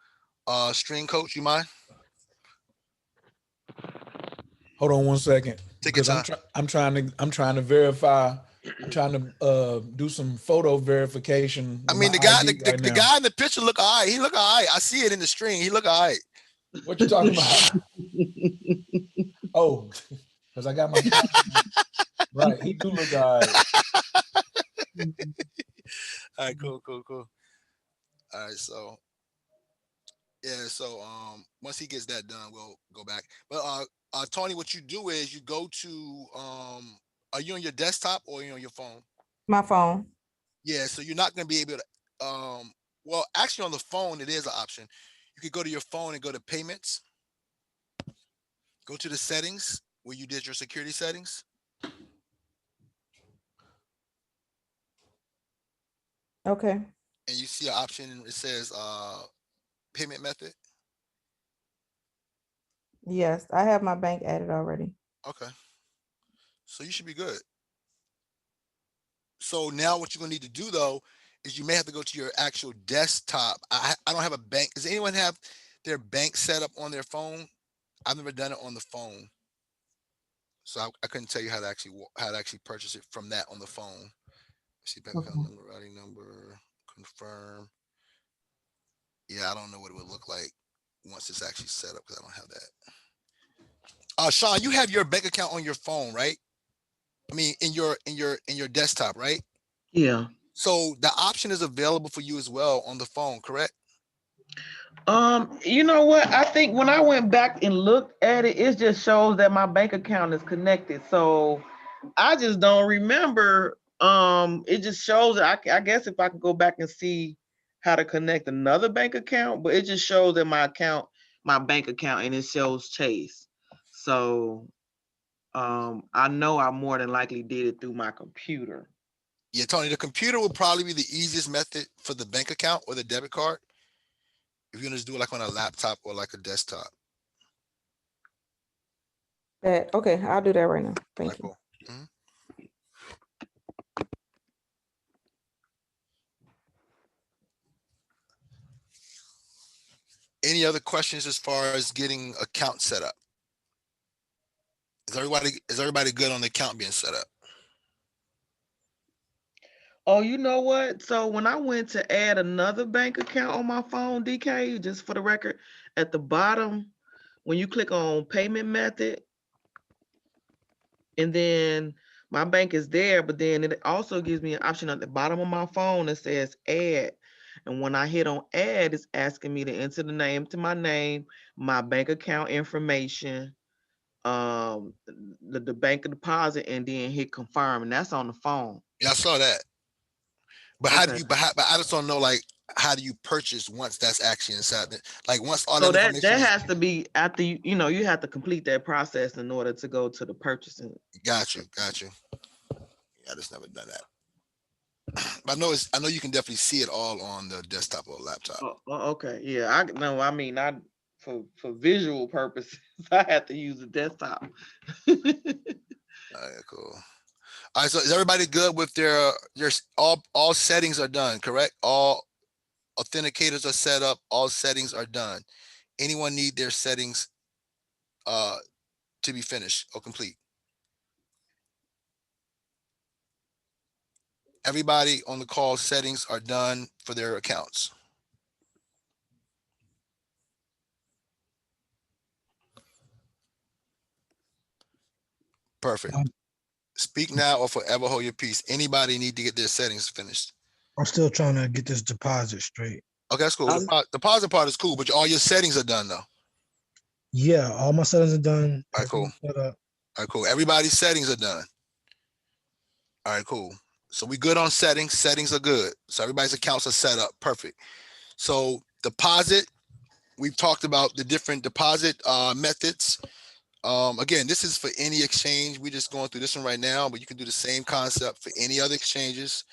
stream, Coach, you mind? Hold on 1 second. Take your Because time. I'm trying to verify. I'm trying to do some photo verification. I mean, the guy in the picture look all right. He look all right. I see it in the stream. He look all right. What you talking about? Oh, because I got my right. He do look all right. All right, cool. All right, so yeah, so once he gets that done, we'll go back. But Tony, what you do is you go to are you on your desktop or are you on your phone? My phone. Yeah, so you're not going to be able to well, actually on the phone it is an option. You could go to your phone and go to payments. Go to the settings where you did your security settings. Okay. And you see an option, it says payment method. Yes, I have my bank added already. Okay. So you should be good. So now what you're gonna need to do though is you may have to go to your actual desktop. I don't have a bank. Does anyone have their bank set up on their phone? I've never done it on the phone. So I couldn't tell you how to actually purchase it from that on the phone. See bank account number, routing number, confirm. Yeah, I don't know what it would look like once it's actually set up because I don't have that. Sean, you have your bank account on your phone, right? I mean, in your desktop, right? Yeah. So the option is available for you as well on the phone, correct? You know what? I think when I went back and looked at it, it just shows that my bank account is connected. So I just don't remember. It just shows that I guess if I could go back and see how to connect another bank account, but it just shows that my bank account, and it shows Chase. So I know I more than likely did it through my computer. Yeah, Tony, the computer will probably be the easiest method for the bank account or the debit card. If you're gonna just do it like on a laptop or like a desktop. Okay, I'll do that right now. Thank you. Cool. Mm-hmm. Any other questions as far as getting account set up? Is everybody good on the account being set up? Oh, you know what? So when I went to add another bank account on my phone, DK, just for the record, at the bottom, when you click on payment method, and then My bank is there, but then it also gives me an option at the bottom of my phone that says add. And when I hit on add, it's asking me to enter the name to my name, my bank account information, the bank deposit, and then hit confirm. And that's on the phone. Yeah, I saw that. But how do Okay. you? But I just don't know. Like, how do you purchase once that's actually inside? Like, once all So that that information is, has to be after you have to complete that process in order to go to the purchasing. got you. Yeah, I just never done that. But I know you can definitely see it all on the desktop or laptop. Okay. Yeah, I know. I mean, I for visual purposes, I have to use the desktop. All right, cool. All right, so is everybody good with their all settings are done, correct? All authenticators are set up, all settings are done. Anyone need their settings to be finished or complete? Everybody on the call settings are done for their accounts. Perfect. Speak now or forever hold your peace. Anybody need to get their settings finished? I'm still trying to get this deposit straight. Okay, that's cool. The deposit part is cool, but all your settings are done though. Yeah, all my settings are done. All right, cool. Set up. All right, cool. Everybody's settings are done. All right, cool. So we good on settings. Settings are good. So everybody's accounts are set up. Perfect. So deposit, we've talked about the different deposit methods. Again, this is for any exchange. We're just going through this one right now, but you can do the same concept for any other exchanges.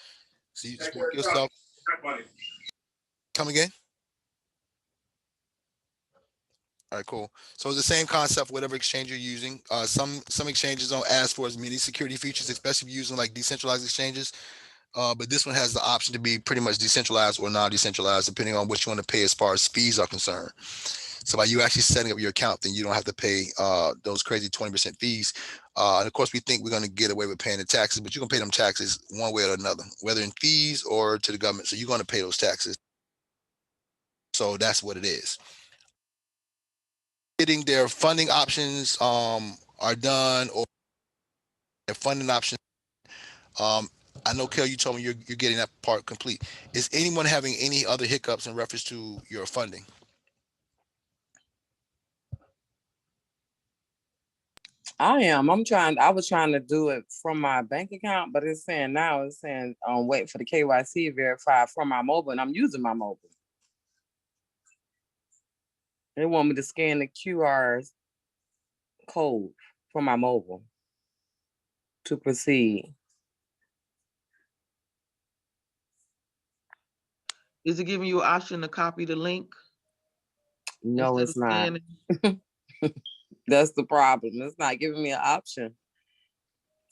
So you just work yourself. Come again? All right, cool. So it's the same concept, whatever exchange you're using. Some exchanges don't ask for as many security features, especially if you're using like decentralized exchanges. But this one has the option to be pretty much decentralized or non-decentralized, depending on what you want to pay as far as fees are concerned. So by you actually setting up your account, then you don't have to pay those crazy 20% fees. And of course, we think we're going to get away with paying the taxes, but you're going to pay them taxes one way or another, whether in fees or to the government. So you're going to pay those taxes. So that's what it is. Getting their funding options are done, or their funding options. I know, Kel, you told me you're getting that part complete. Is anyone having any other hiccups in reference to your funding? I was trying to do it from my bank account, but it's saying wait for the KYC verify from my mobile, and I'm using my mobile. They want me to scan the QR code from my mobile to proceed. Is it giving you an option to copy the link? No, it's not. That's the problem. It's not giving me an option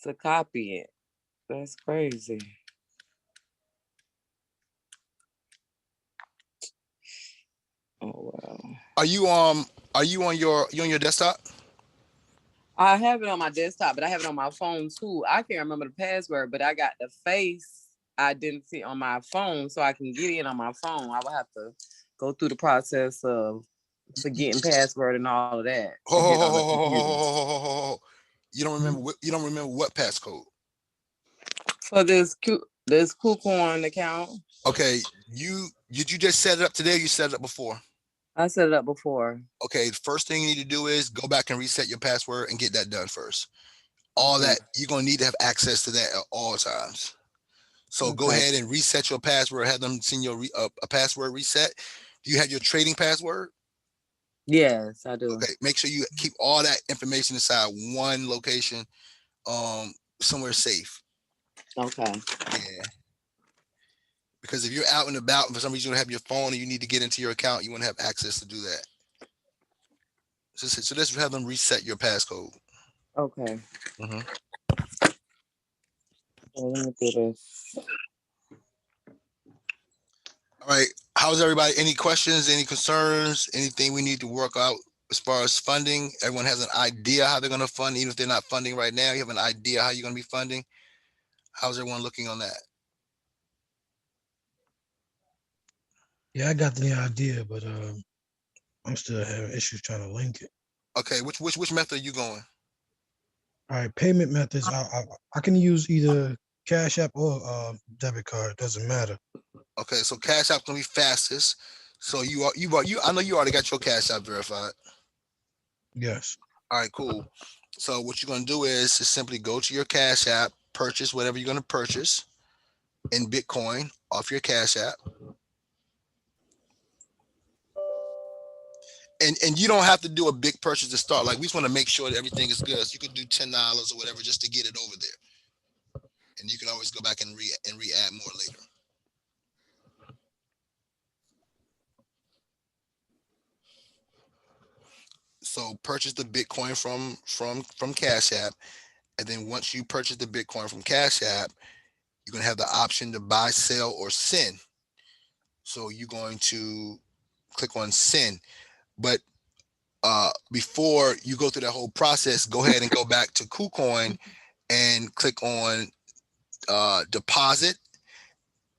to copy it. That's crazy. Oh well. Are you on your desktop? I have it on my desktop, but I have it on my phone too. I can't remember the password, but I got the face identity on my phone, so I can get in on my phone. I would have to go through the process of forgetting password and all of that. You don't remember what passcode? For this Kucoin account. Okay, did you just set it up today? Or you set it up before? I set it up before. Okay, the first thing you need to do is go back and reset your password and get that done first. All that you're gonna need to have access to that at all times. So go ahead and reset your password. Have them send you a password reset. Do you have your trading password? Yes, I do. Okay, make sure you keep all that information inside one location, somewhere safe. Okay. Yeah. Because if you're out and about and for some reason you don't have your phone and you need to get into your account, you want to have access to do that. So let's have them reset your passcode. Okay. So let me do this. All right. How's everybody? Any questions, any concerns, anything we need to work out as far as funding? Everyone has an idea how they're going to fund, even if they're not funding right now. You have an idea how you're going to be funding. How's everyone looking on that? Yeah, I got the idea, but I'm still having issues trying to link it. Okay, which method are you going? All right, payment methods. I can use either Cash App or debit card. Doesn't matter. Okay, so Cash App's gonna be fastest. So you I know you already got your Cash App verified. Yes. All right, cool. So what you're gonna do is just simply go to your Cash App, purchase whatever you're gonna purchase in Bitcoin off your Cash App. And you don't have to do a big purchase to start. Like we just want to make sure that everything is good. So you could do $10 or whatever just to get it over there. And you can always go back and re-add more later. So purchase the Bitcoin from Cash App. And then once you purchase the Bitcoin from Cash App, you're gonna have the option to buy, sell, or send. So you're going to click on send. But before you go through that whole process, go ahead and go back to Kucoin and click on deposit,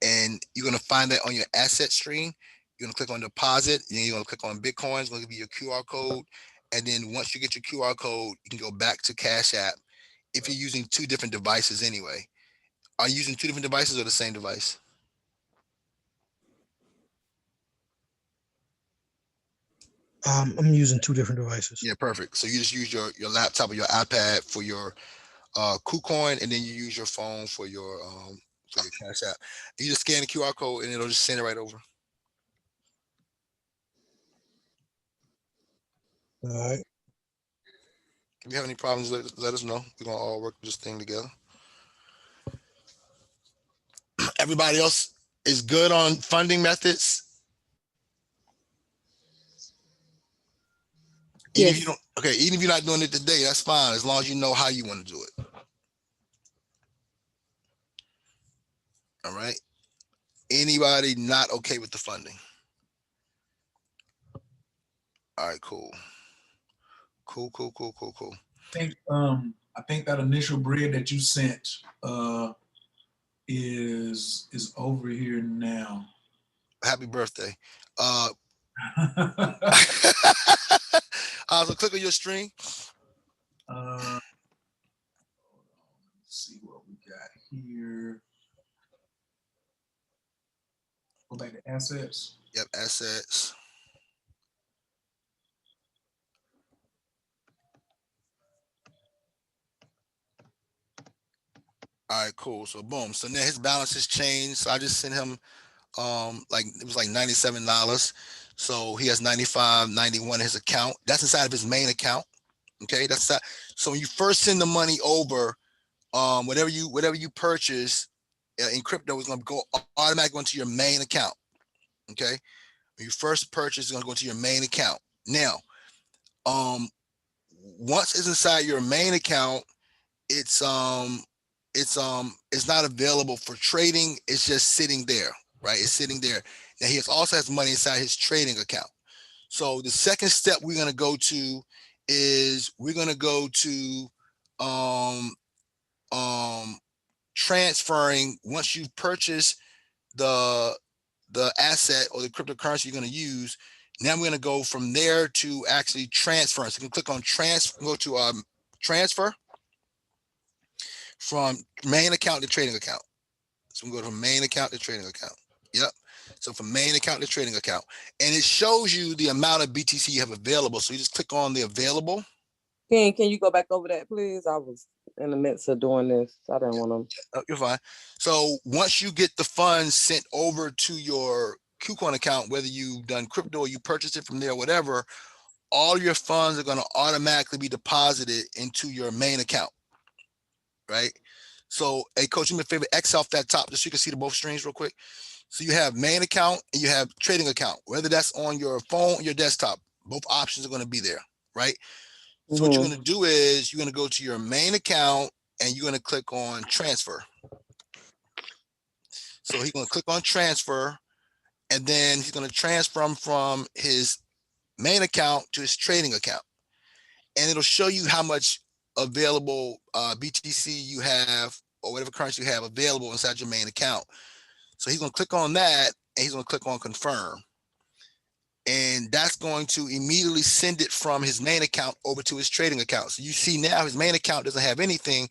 and you're going to find that on your asset screen. You're going to click on deposit, and then you're going to click on Bitcoin. It's going to give you your QR code, and then once you get your QR code, you can go back to Cash App if you're using two different devices anyway. Are you using two different devices or the same device? I'm using two different devices. Yeah, perfect. So you just use your laptop or your iPad for your KuCoin, and then you use your phone for your Cash App. You just scan the QR code and it'll just send it right over. All right. If you have any problems, let us know. We're gonna all work this thing together. Everybody else is good on funding methods. Even if you don't, okay, even if you're not doing it today, that's fine, as long as you know how you want to do it. All right. Anybody not okay with the funding? All right, cool. Cool. I think that initial bid that you sent is over here now. Happy birthday. So click on your string. Let's see what we got here. Go back to assets. Yep, assets. All right, cool. So boom. So now his balance has changed. So I just sent him like it was like $97. So he has 95.91 in his account. That's inside of his main account. Okay, that's that. So when you first send the money over, whatever you purchase in crypto is going to go automatically into your main account. Okay, when you first purchase, it's going to go to your main account. Now, once it's inside your main account, it's not available for trading. It's just sitting there, right? It's sitting there. Now he also has money inside his trading account. So the second step we're going to go to is we're going to go to transferring. Once you've purchased the asset or the cryptocurrency you're going to use, now we're going to go from there to actually transfer. So you can click on transfer, go to transfer from main account to trading account. So we go from main account to trading account. Yep. So from main account to trading account, and it shows you the amount of BTC you have available. So you just click on the available. Can you go back over that, please? I was in the midst of doing this. I didn't want to. Oh, you're fine. So once you get the funds sent over to your Kucoin account, whether you've done crypto or you purchased it from there, whatever, all your funds are going to automatically be deposited into your main account, right? So, hey, coach, do me a favor, X off that top just so you can see the both screens real quick. So you have main account and you have trading account, whether that's on your phone or your desktop, both options are going to be there, right? So what you're going to do is you're going to go to your main account and you're going to click on transfer. So he's going to click on transfer, and then he's going to transfer from his main account to his trading account. And it'll show you how much available BTC you have or whatever currency you have available inside your main account. So he's going to click on that and he's going to click on confirm. and that's going to immediately send it from his main account over to his trading account. So you see now his main account doesn't have anything,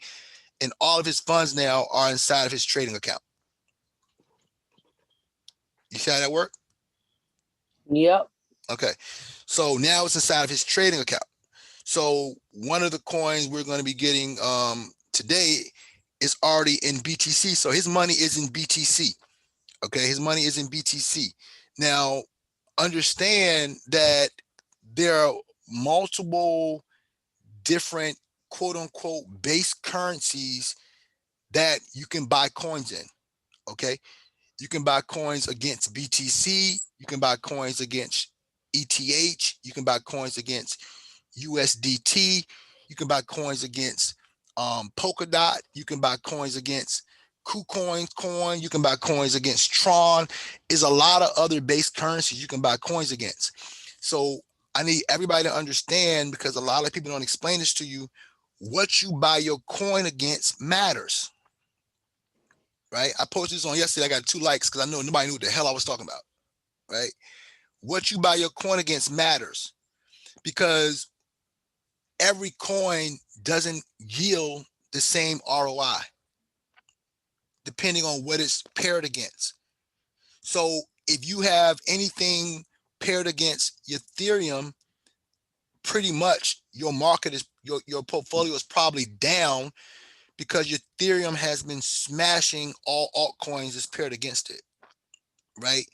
and all of his funds now are inside of his trading account. You see how that works? Yep. Okay. So now it's inside of his trading account. So one of the coins we're going to be getting today is already in BTC. So his money is in BTC. Okay. His money is in BTC. Now, understand that there are multiple different quote unquote base currencies that you can buy coins in. Okay. You can buy coins against BTC. You can buy coins against ETH. You can buy coins against USDT. You can buy coins against Polkadot. You can buy coins against Kucoin coin. You can buy coins against Tron. Is a lot of other base currencies you can buy coins against. So I need everybody to understand, because a lot of people don't explain this to you. What you buy your coin against matters. Right? I posted this on yesterday. I got 2 likes because I know nobody knew what the hell I was talking about. Right? What you buy your coin against matters, because every coin doesn't yield the same ROI depending on what it's paired against. So if you have anything paired against Ethereum, pretty much your market is your portfolio is probably down, because Ethereum has been smashing all altcoins that's paired against it, right?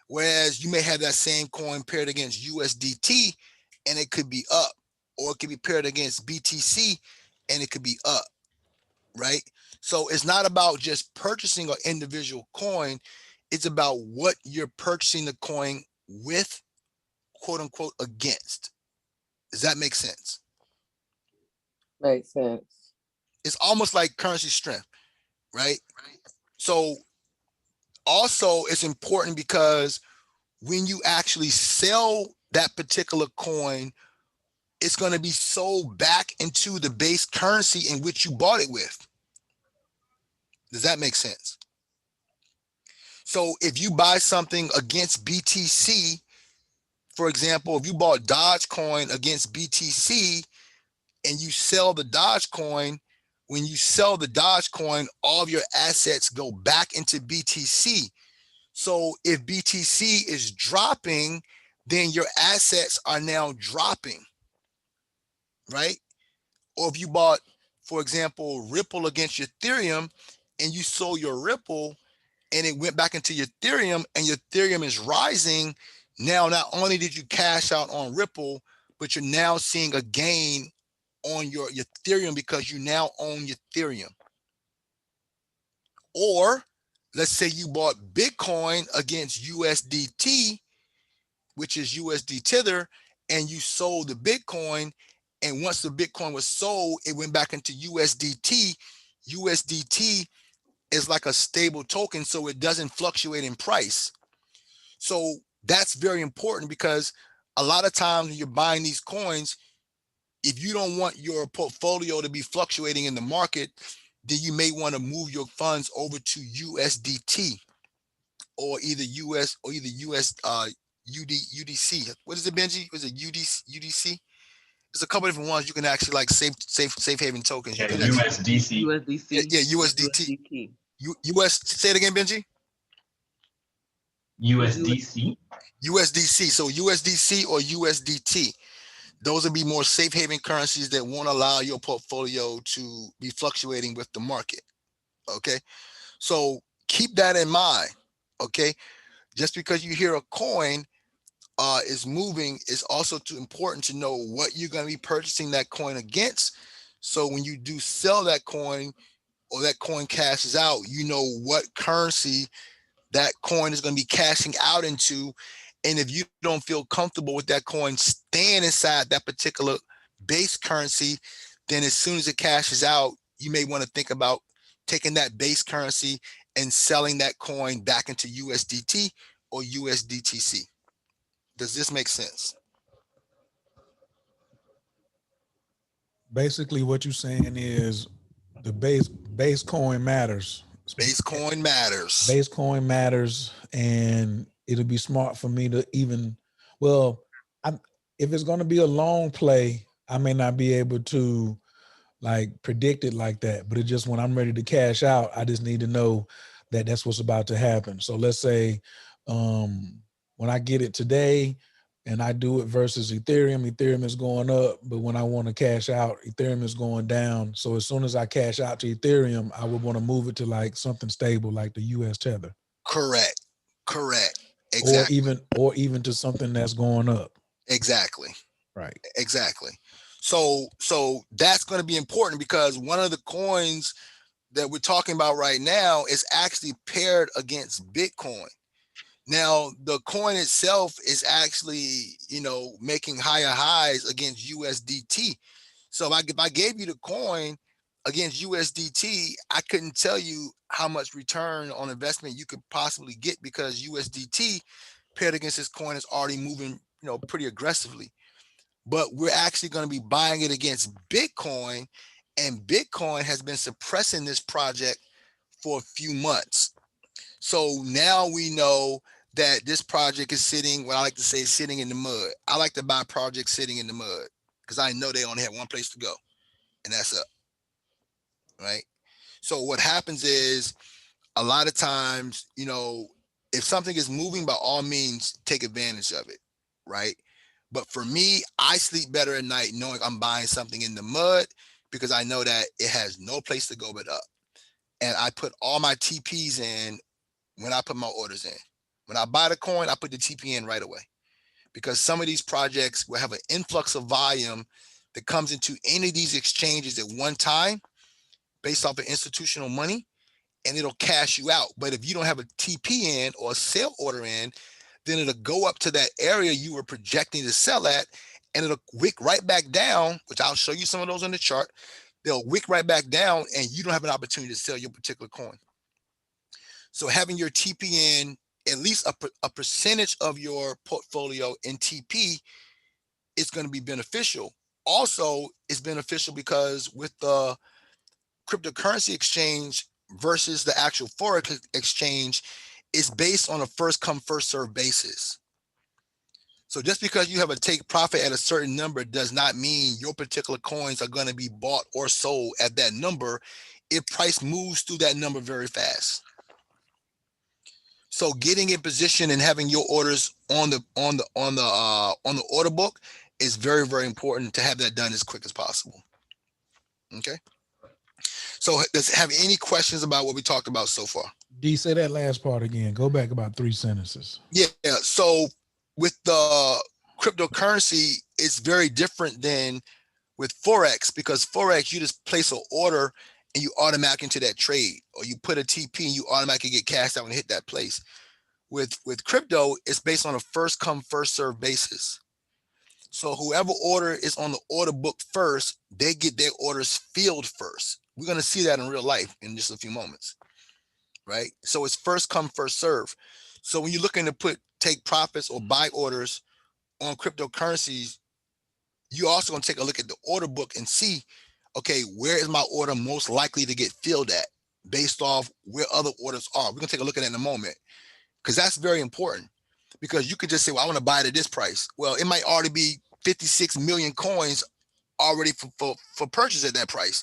Whereas you may have that same coin paired against USDT and it could be up, or it could be paired against BTC and it could be up, right? So it's not about just purchasing an individual coin. It's about what you're purchasing the coin with, quote unquote, against. Does that make sense? Makes sense. It's almost like currency strength, right? So also it's important because when you actually sell that particular coin, it's going to be sold back into the base currency in which you bought it with. Does that make sense? So if you buy something against BTC, for example, if you bought Dogecoin against BTC and you sell the Dogecoin, when you sell the Dogecoin, all of your assets go back into BTC. So if BTC is dropping, then your assets are now dropping, right? Or if you bought, for example, Ripple against Ethereum and you sold your Ripple and it went back into Ethereum and your Ethereum is rising, now not only did you cash out on Ripple, but you're now seeing a gain on your Ethereum because you now own Ethereum. Or let's say you bought Bitcoin against USDT, which is USD Tether, and you sold the Bitcoin, and once the Bitcoin was sold, it went back into USDT. USDT is like a stable token, so it doesn't fluctuate in price. So that's very important, because a lot of times when you're buying these coins, if you don't want your portfolio to be fluctuating in the market, then you may want to move your funds over to USDT, or either US UDC. What is it, Benji? Was it UDC? There's a couple different ones you can actually like safe haven tokens. Yeah, You can actually, USDC. USDC. yeah, USDT. US, say it again, Benji. USDC. USDC. So USDC or USDT. Those would be more safe haven currencies that won't allow your portfolio to be fluctuating with the market. Okay. So keep that in mind. Okay. Just because you hear a coin is moving, is also too important to know what you're going to be purchasing that coin against. So when you do sell that coin, or that coin cashes out, you know what currency that coin is going to be cashing out into. And if you don't feel comfortable with that coin staying inside that particular base currency, then as soon as it cashes out, you may want to think about taking that base currency and selling that coin back into USDT or USDTC. Does this make sense? Basically, what you're saying is the base coin matters. Base coin matters. Base coin matters, and it'll be smart for me to even Well, if it's going to be a long play, I may not be able to like predict it like that. But it just when I'm ready to cash out, I just need to know that that's what's about to happen. So let's say when I get it today and I do it versus Ethereum is going up, but when I want to cash out, Ethereum is going down. So as soon as I cash out to Ethereum, I would want to move it to like something stable like the US Tether. Correct. Exactly. Or even to something that's going up. Exactly. Right. Exactly. So that's going to be important because one of the coins that we're talking about right now is actually paired against Bitcoin. Now, the coin itself is actually, making higher highs against USDT. So if I gave you the coin against USDT, I couldn't tell you how much return on investment you could possibly get because USDT paired against this coin is already moving, pretty aggressively. But we're actually going to be buying it against Bitcoin, and Bitcoin has been suppressing this project for a few months. So now we know that this project is sitting, what I like to say, sitting in the mud. I like to buy projects sitting in the mud because I know they only have one place to go, and that's up, right? So what happens is a lot of times, if something is moving, by all means, take advantage of it, right? But for me, I sleep better at night knowing I'm buying something in the mud because I know that it has no place to go but up. And I put all my TPs in when I put my orders in. When I buy the coin, I put the TP in right away because some of these projects will have an influx of volume that comes into any of these exchanges at one time based off of institutional money, and it'll cash you out. But if you don't have a TP in or a sale order in, then it'll go up to that area you were projecting to sell at, and it'll wick right back down, which I'll show you some of those on the chart. They'll wick right back down, and you don't have an opportunity to sell your particular coin. So having your TP in, at least a percentage of your portfolio in TP, is going to be beneficial. Also, it's beneficial because with the cryptocurrency exchange versus the actual forex exchange, is based on a first come first serve basis. So just because you have a take profit at a certain number does not mean your particular coins are going to be bought or sold at that number. If price moves through that number very fast. So getting in position and having your orders on the order book is very, very important to have that done as quick as possible. Okay. So does it have any questions about what we talked about so far? D, say that last part again. Go back about 3 sentences. Yeah. So with the cryptocurrency, it's very different than with Forex because Forex, you just place an order and you automatically into that trade, or you put a TP and you automatically get cashed out and hit that place. With crypto, it's based on a first come first serve basis. So whoever order is on the order book first, they get their orders filled first. We're going to see that in real life in just a few moments, right? So it's first come first serve. So when you're looking to take profits or buy orders on cryptocurrencies, you also going to take a look at the order book and see, okay, where is my order most likely to get filled at based off where other orders are. We're going to take a look at it in a moment because that's very important, because you could just say, well, I want to buy it at this price. Well, it might already be 56 million coins already for purchase at that price.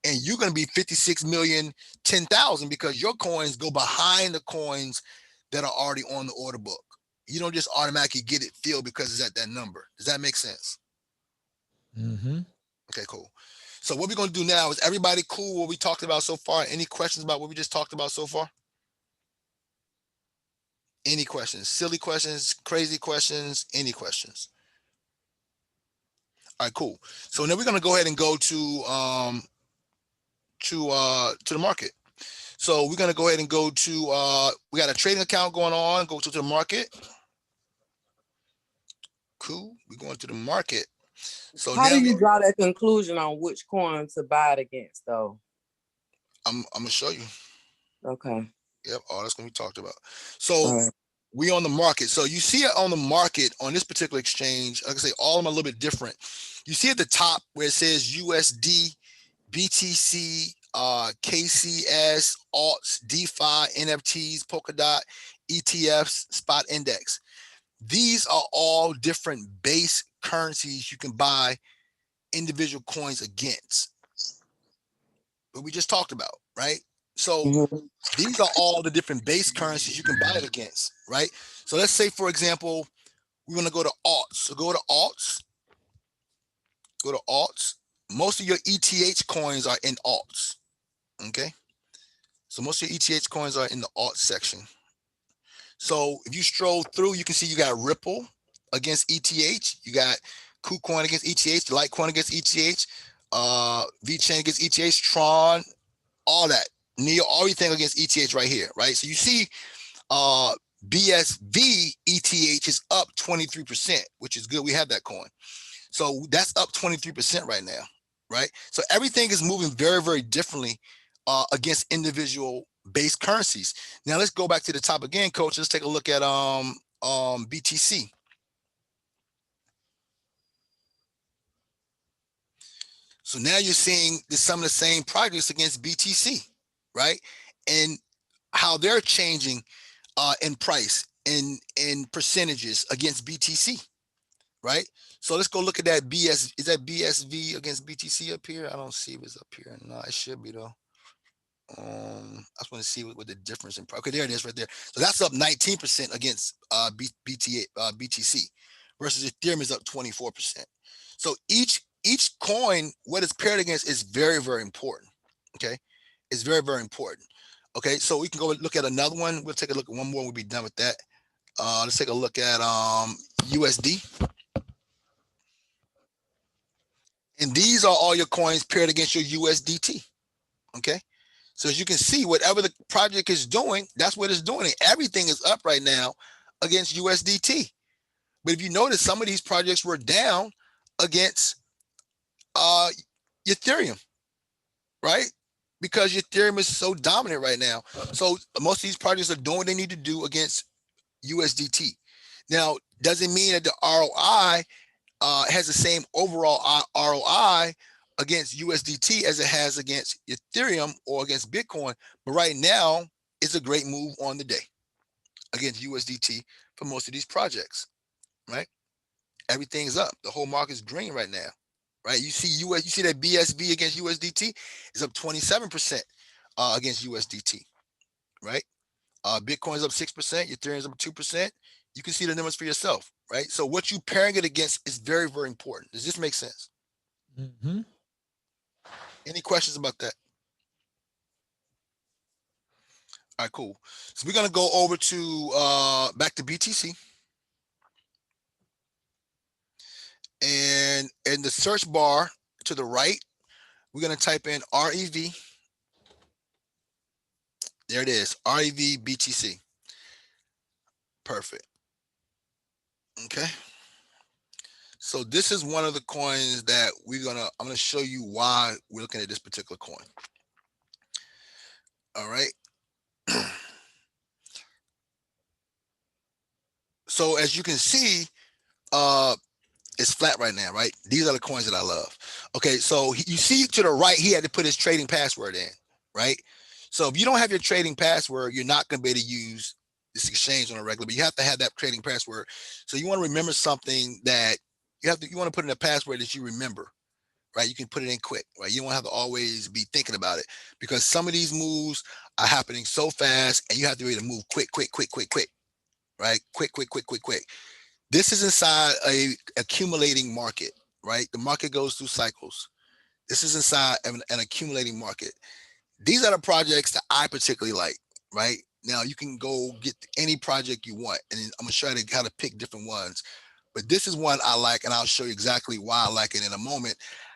And you're going to be 56 million, 10,000 because your coins go behind the coins that are already on the order book. You don't just automatically get it filled because it's at that number. Does that make sense? Mm-hmm. Okay, cool. So what we're going to do now is, everybody cool what we talked about so far? Any questions about what we just talked about so far? Any questions? Silly questions, crazy questions, any questions? All right, cool. So now we're going to go ahead and go to the market. So we're going to go ahead and go to, we got a trading account going on, go to the market. Cool. We're going to the market. So How now do you draw that conclusion on which coin to buy it against, though? I'm going to show you. Okay. Yep. All that's going to be talked about. So we on the market. So you see it on the market on this particular exchange. Like I say, all of them are a little bit different. You see at the top where it says USD, BTC, KCS, alts, DeFi, NFTs, Polkadot, ETFs, spot index. these are all different base currencies you can buy individual coins against. What we just talked about, right? So Mhm. these are all the different base currencies you can buy it against, right? So let's say, for example, we want to go to alts. So go to alts. Go to alts. Most of your ETH coins are in alts. Okay. So most of your ETH coins are in the alt section. So if you stroll through, you can see you got Ripple against ETH. You got KuCoin against ETH, Litecoin against ETH, VeChain against ETH, Tron, all that. Neo, everything against ETH right here, right? So you see BSV ETH is up 23%, which is good. We have that coin. So that's up 23% right now, right? So everything is moving very, very differently against individual base currencies. Now let's go back to the top again, coach. Let's take a look at BTC. So now you're seeing some of the same projects against BTC, right? And how they're changing in price, in percentages against BTC, right? So let's go look at that BS. Is that BSV against BTC up here? I don't see if it's up here. No, it should be though. I just want to see what the difference in price. Okay, there it is right there. So that's up 19% against BTC versus Ethereum is up 24%. So each coin, what it's paired against, is very, very important. Okay, it's very, very important. Okay, so we can go look at another one. We'll take a look at one more. We'll be done with that. Let's take a look at USD. And these are all your coins paired against your USDT. Okay. So as you can see, whatever the project is doing, that's what it's doing. And everything is up right now against USDT. But if you notice, some of these projects were down against Ethereum, right? Because Ethereum is so dominant right now. So most of these projects are doing what they need to do against USDT. Now, doesn't mean that the ROI has the same overall ROI against USDT as it has against Ethereum or against Bitcoin. But right now, it's a great move on the day against USDT for most of these projects, right? Everything's up. The whole market's green right now, right? You see you see that BSV against USDT is up 27% against USDT, right? Bitcoin's up 6%, Ethereum's up 2%. You can see the numbers for yourself, right? So what you pairing it against is very, very important. Does this make sense? Mm-hmm. Any questions about that? All right, cool. So we're gonna go over to back to BTC. And in the search bar to the right, we're gonna type in REV. There it is, REV BTC. Perfect. Okay. So this is one of the coins that I'm gonna show you why we're looking at this particular coin. All right. So as you can see, it's flat right now, right? These are the coins that I love. Okay, so you see to the right, he had to put his trading password in, right? So if you don't have your trading password, you're not going to be able to use this exchange on a regular, but you have to have that trading password. So you want to remember something that you want to put in a password that you remember, right? You can put it in quick, right? You don't have to always be thinking about it because some of these moves are happening so fast and you have to be able to move quick, right? Quick. This is inside a accumulating market, right? The market goes through cycles. This is inside an accumulating market. These are the projects that I particularly like, right? Now you can go get any project you want, and I'm gonna show you how to pick different ones. But this is one I like, and I'll show you exactly why I like it in a moment.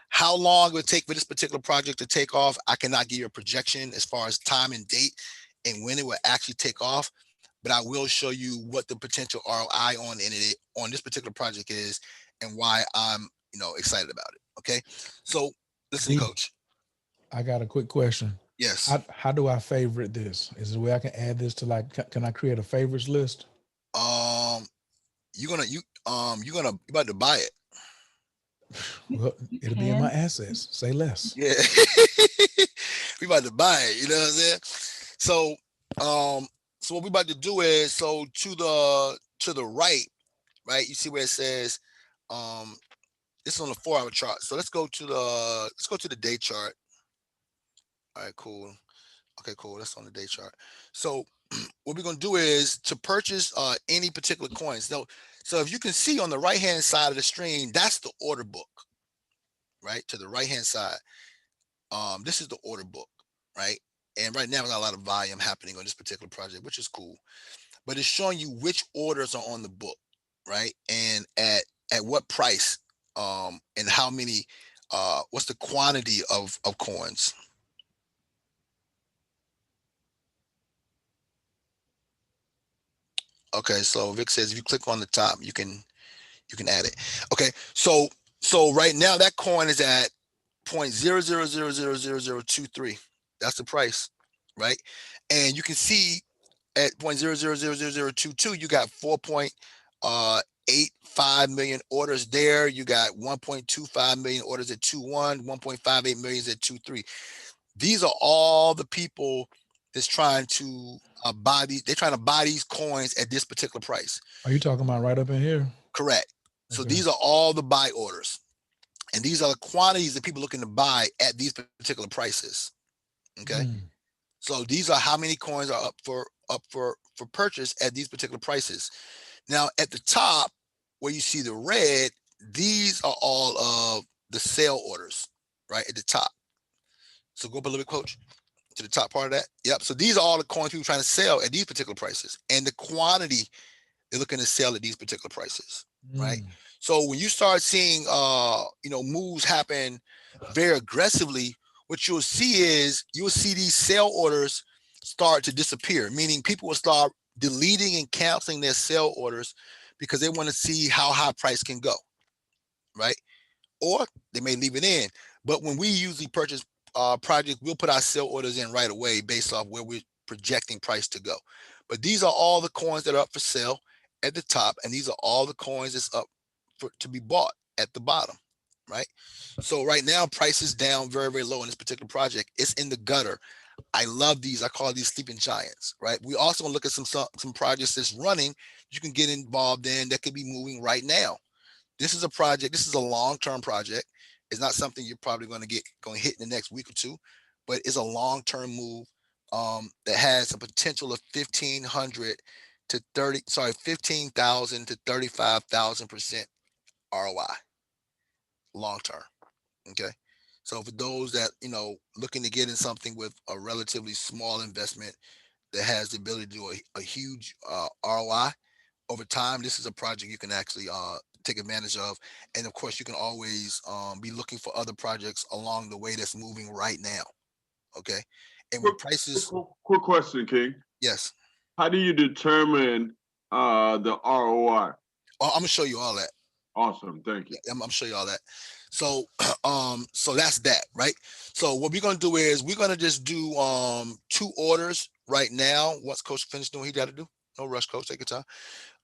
How long it would take for this particular project to take off, I cannot give you a projection as far as time and date and when it will actually take off. But I will show you what the potential ROI on this particular project is and why I'm excited about it. Okay. So listen, coach. I got a quick question. Yes. How do I favorite this? Is there a way I can add this to can I create a favorites list? You're about to buy it. Well, it'll be in my assets. Say less. Yeah. We about to buy it, you know what I'm saying? So what we about to do is, so to the right, right? You see where it says, this is on the 4-hour chart. So let's go to the day chart. All right, cool. Okay, cool. That's on the day chart. So what we're gonna do is to purchase any particular coins. So if you can see on the right hand side of the screen, that's the order book, right? To the right hand side. This is the order book, right? And right now, there's not a lot of volume happening on this particular project, which is cool. But it's showing you which orders are on the book, right? And at what price, and how many, what's the quantity of coins. Okay, so Vic says if you click on the top, you can add it. Okay, so right now that coin is at 0.00000023. That's the price, right? And you can see at 0.00000022, you got 4.85 million orders there. You got 1.25 million orders at 2.1, 1.58 million at 2.3. These are all the people that's trying to buy these. They're trying to buy these coins at this particular price. Are you talking about right up in here? Correct. So Okay. these are all the buy orders. And these are the quantities that people looking to buy at these particular prices. Okay. So these are how many coins are up for purchase at these particular prices. Now at the top where you see the red, these are all of the sale orders, right at the top. So go up a little bit, Coach, to the top part of that. Yep. So these are all the coins people trying to sell at these particular prices, and the quantity they're looking to sell at these particular prices, right? So when you start seeing moves happen very aggressively, what you'll see is these sale orders start to disappear, meaning people will start deleting and canceling their sale orders because they want to see how high price can go, right? Or they may leave it in. But when we usually purchase projects, we'll put our sale orders in right away based off where we're projecting price to go. But these are all the coins that are up for sale at the top, and these are all the coins that's up to be bought at the bottom, right? So right now, price is down very, very low in this particular project. It's in the gutter. I love these. I call these sleeping giants, right? We also look at some projects that's running you can get involved in that could be moving right now. This is a project. This is a long-term project. It's not something you're probably going to hit in the next week or two, but it's a long-term move that has a potential of 15,000 to 35,000% ROI long-term. Okay. So for those that, looking to get in something with a relatively small investment that has the ability to do a huge ROI over time, this is a project you can actually take advantage of. And of course, you can always be looking for other projects along the way that's moving right now. Okay. And when prices. Quick question, King. Yes. How do you determine the ROI? Oh, I'm gonna show you all that. Awesome, thank you. I'm gonna show you all that. So, so that's that, right? So what we're gonna do is we're gonna just do 2 orders right now. Once Coach finished doing what he got to do. No rush, Coach. Take your time.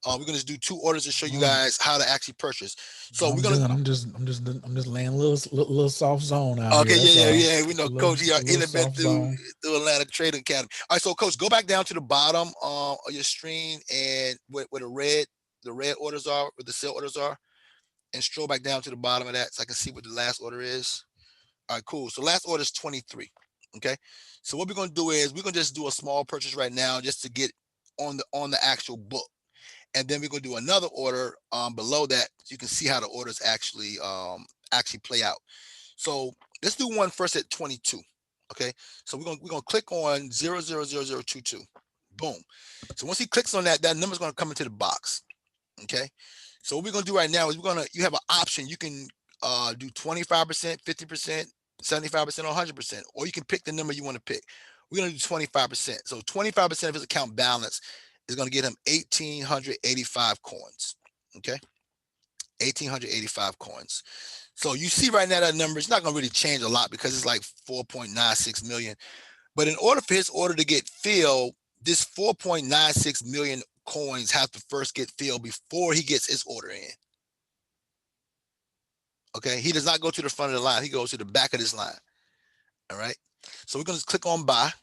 We're gonna just do 2 orders to show you guys how to actually purchase. So I'm just laying a little soft zone out okay, here. yeah. We know, Coach. You are internet through Atlanta Trading Academy. All right, so Coach, go back down to the bottom of your screen and where the red orders are, where the sale orders are, and scroll back down to the bottom of that so I can see what the last order is. All right, cool. So last order is 23. Okay. So what we're gonna do is we're gonna just do a small purchase right now just to get on the actual book. And then we're gonna do another order below that so you can see how the orders actually play out. So let's do one first at 22. Okay, so we're gonna click on 0000022. Boom. So once he clicks on that, that number's gonna come into the box. Okay. So what we're gonna do right now is you have an option. You can do 25%, 50%, 75%, or 100%, or you can pick the number you want to pick. We're gonna do 25%. So 25% of his account balance is going to get him 1,885 coins. Okay. 1,885 coins. So you see right now that number is not going to really change a lot because it's like 4.96 million. But in order for his order to get filled, this 4.96 million coins have to first get filled before he gets his order in. Okay. He does not go to the front of the line. He goes to the back of this line. All right. So we're going to click on buy.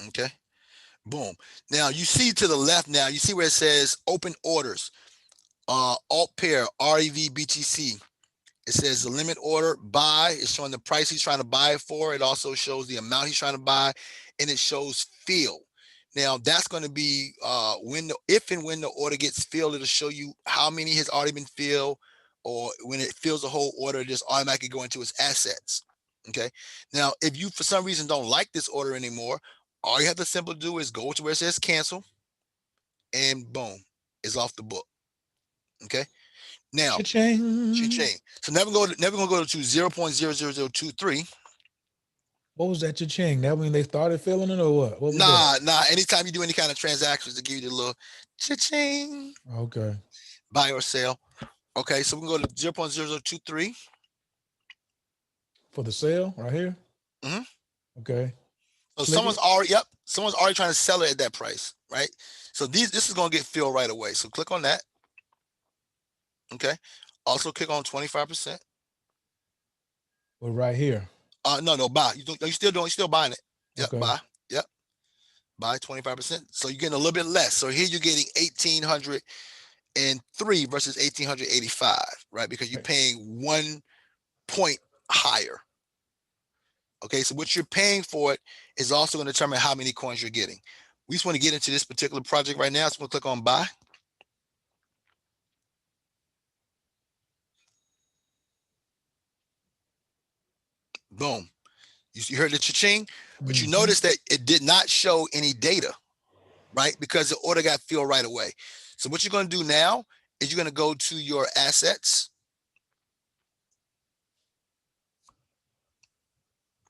Okay. Boom. Now you see to the left now, you see where it says open orders, alt pair, REV BTC. It says the limit order buy. It's showing the price he's trying to buy it for. It also shows the amount he's trying to buy, and it shows fill. Now that's going to be if and when the order gets filled, it'll show you how many has already been filled, or when it fills the whole order, it just automatically go into its assets. Okay. Now, if you for some reason don't like this order anymore, all you have to simply do is go to where it says cancel, and boom, it's off the book. Okay. Now, Cha-ching. so never gonna go to 0.00023. What was that cha-ching? That when they started filling it or what? What was that? Nah. Anytime you do any kind of transactions, to give you the little cha-ching, Okay. buy or sell. Okay, so we can go to 0.0023. For the sale right here? Mhm. Okay. So Click someone's it. already trying to sell it at that price, right? So this is gonna get filled right away. So click on that. Okay. Also click on 25%. Well, right here. No, buy. You still buying it. Yep, Okay. buy. Yep. Buy 25%. So you're getting a little bit less. So here you're getting 1,803 versus 1,885, right? Because you're paying 1 point higher. Okay, so what you're paying for it is also going to determine how many coins you're getting. We just want to get into this particular project right now. So we'll click on buy. Boom. You heard the cha-ching, but you notice that it did not show any data, right? Because the order got filled right away. So what you're going to do now is you're going to go to your assets.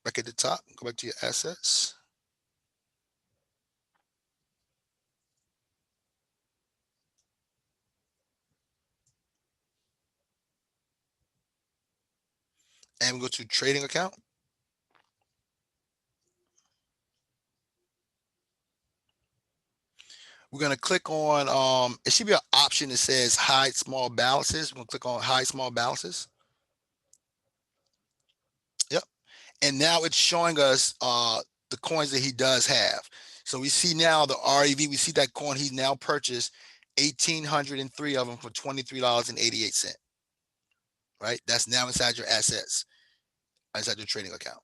Back at the top, go back to your assets. And we go to trading account. We're going to click on, it should be an option that says hide small balances. We're going to click on hide small balances. Yep. And now it's showing us the coins that he does have. So we see now the REV, we see that coin he's now purchased 1,803 of them for $23.88. Right? That's now inside your assets, inside your trading account.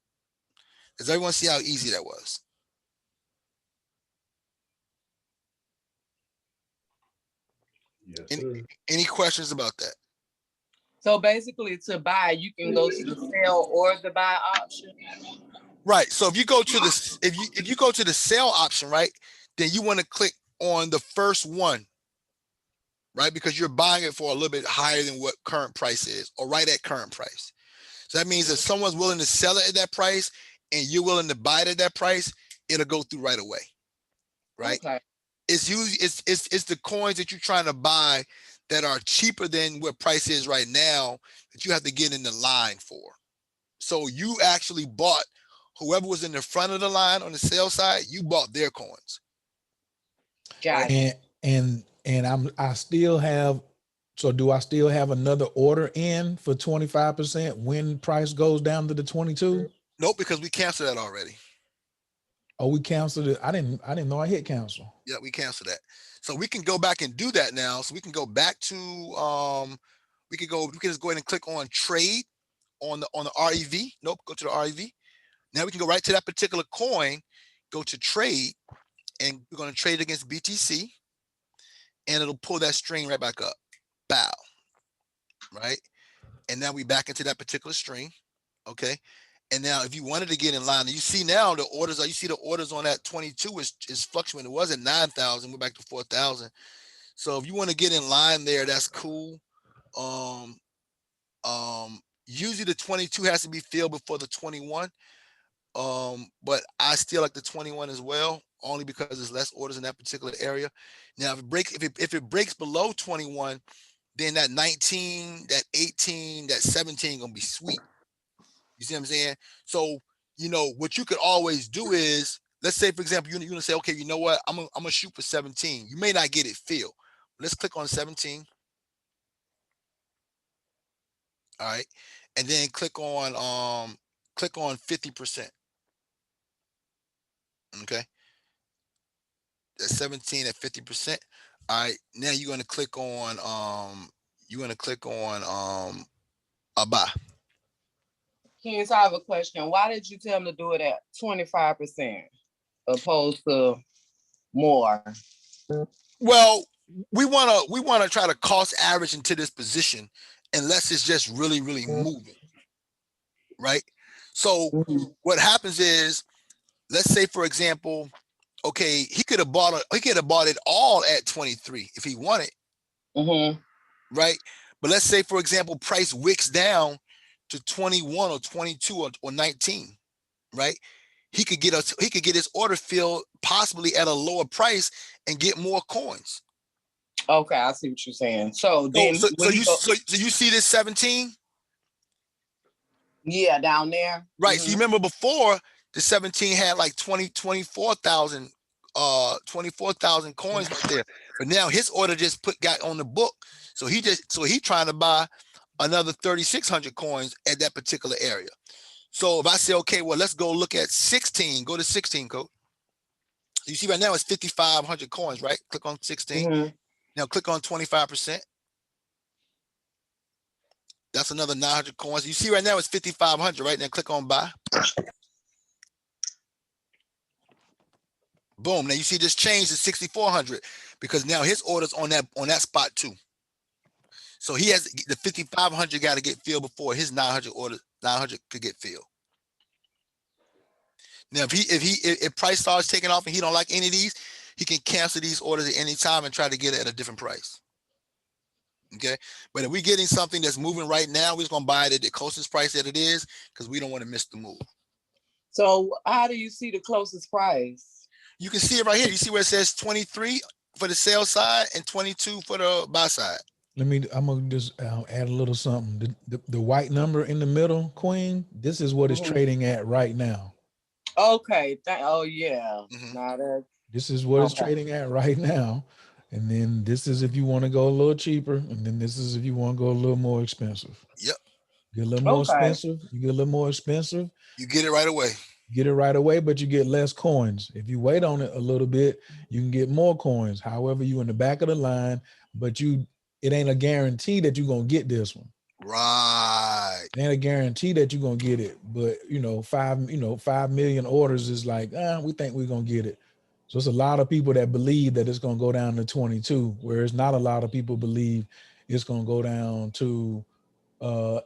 Does everyone see how easy that was? Yes, sir. Any questions about that? So basically, to buy, you can go to the sell or the buy option. Right. So if you go to the if you go to the sell option, right, then you want to click on the first one, right, because you're buying it for a little bit higher than what current price is, or right at current price. So that means if someone's willing to sell it at that price and you're willing to buy it at that price, it'll go through right away. Right. Okay. It's usually it's the coins that you're trying to buy that are cheaper than what price is right now that you have to get in the line for. So you actually bought whoever was in the front of the line on the sales side, you bought their coins. Got it. And I still have, so do I still have another order in for 25% when price goes down to the 22? Nope, because we canceled that already. Oh, we canceled it. I didn't know I hit cancel. Yeah, we canceled that. So we can go back and do that now. So we can go back to we can just go ahead and click on trade on the REV. Nope, go to the REV. Now we can go right to that particular coin, go to trade, and we're going to trade against BTC, and it'll pull that string right back up. Bow. Right? And now we back into that particular string. Okay. And now if you wanted to get in line, you see now the orders, you see the orders on that 22 is fluctuating. It was at 9,000, we're back to 4,000. So if you want to get in line there, that's cool. Usually the 22 has to be filled before the 21. But I still like the 21 as well, only because there's less orders in that particular area. Now, if it breaks below 21, then that 19, that 18, that 17 gonna be sweet. You see what I'm saying? So, what you could always do is, let's say, for example, you're gonna say, okay, you know what? I'm gonna shoot for 17. You may not get it filled. Let's click on 17. All right, and then click on 50%. Okay. That's 17 at 50%. All right, now you're gonna click on a buy. Ken, so I have a question. Why did you tell him to do it at 25% opposed to more? Well, we wanna try to cost average into this position unless it's just really moving, right? So what happens is, let's say for example, okay, he could have bought it all at 23 if he wanted, right? But let's say for example, price wicks down to 21 or 22 or 19, right? He could get his order filled possibly at a lower price and get more coins. Okay, I see what you're saying. So then so you see this 17? Yeah, down there. Right. So you remember before the 17 had like 24,000 coins right there. But now his order just got on the book. So he trying to buy another 3,600 coins at that particular area. So if I say, okay, well, let's go look at 16, go to 16 code. You see right now it's 5,500 coins, right? Click on 16. Now click on 25%. That's another 900 coins. You see right now it's 5,500, right? Now click on buy. Boom. Now you see this change to 6,400 because now his order's on that spot too. So he has the 5,500 got to get filled before his 900 could get filled. Now if price starts taking off and he don't like any of these, he can cancel these orders at any time and try to get it at a different price. Okay, but if we're getting something that's moving right now, we're just gonna buy it at the closest price that it is because we don't want to miss the move. So how do you see the closest price? You can see it right here. You see where it says 23 for the sell side and 22 for the buy side. I'm gonna just add a little something. The white number in the middle, Queen, this is what it's trading at right now. Okay. Oh yeah. This is what it's trading at right now. And then this is if you want to go a little cheaper, and then this is if you want to go a little more expensive. Yep. Get a little more expensive. You get a little more expensive. You get it right away. Get it right away, but you get less coins. If you wait on it a little bit, you can get more coins. However, you in the back of the line, but it ain't a guarantee that you're gonna get this one. Right. It ain't a guarantee that you're gonna get it. But 5 million orders is like, we think we're gonna get it. So it's a lot of people that believe that it's going to go down to 22, whereas not a lot of people believe it's going to go down to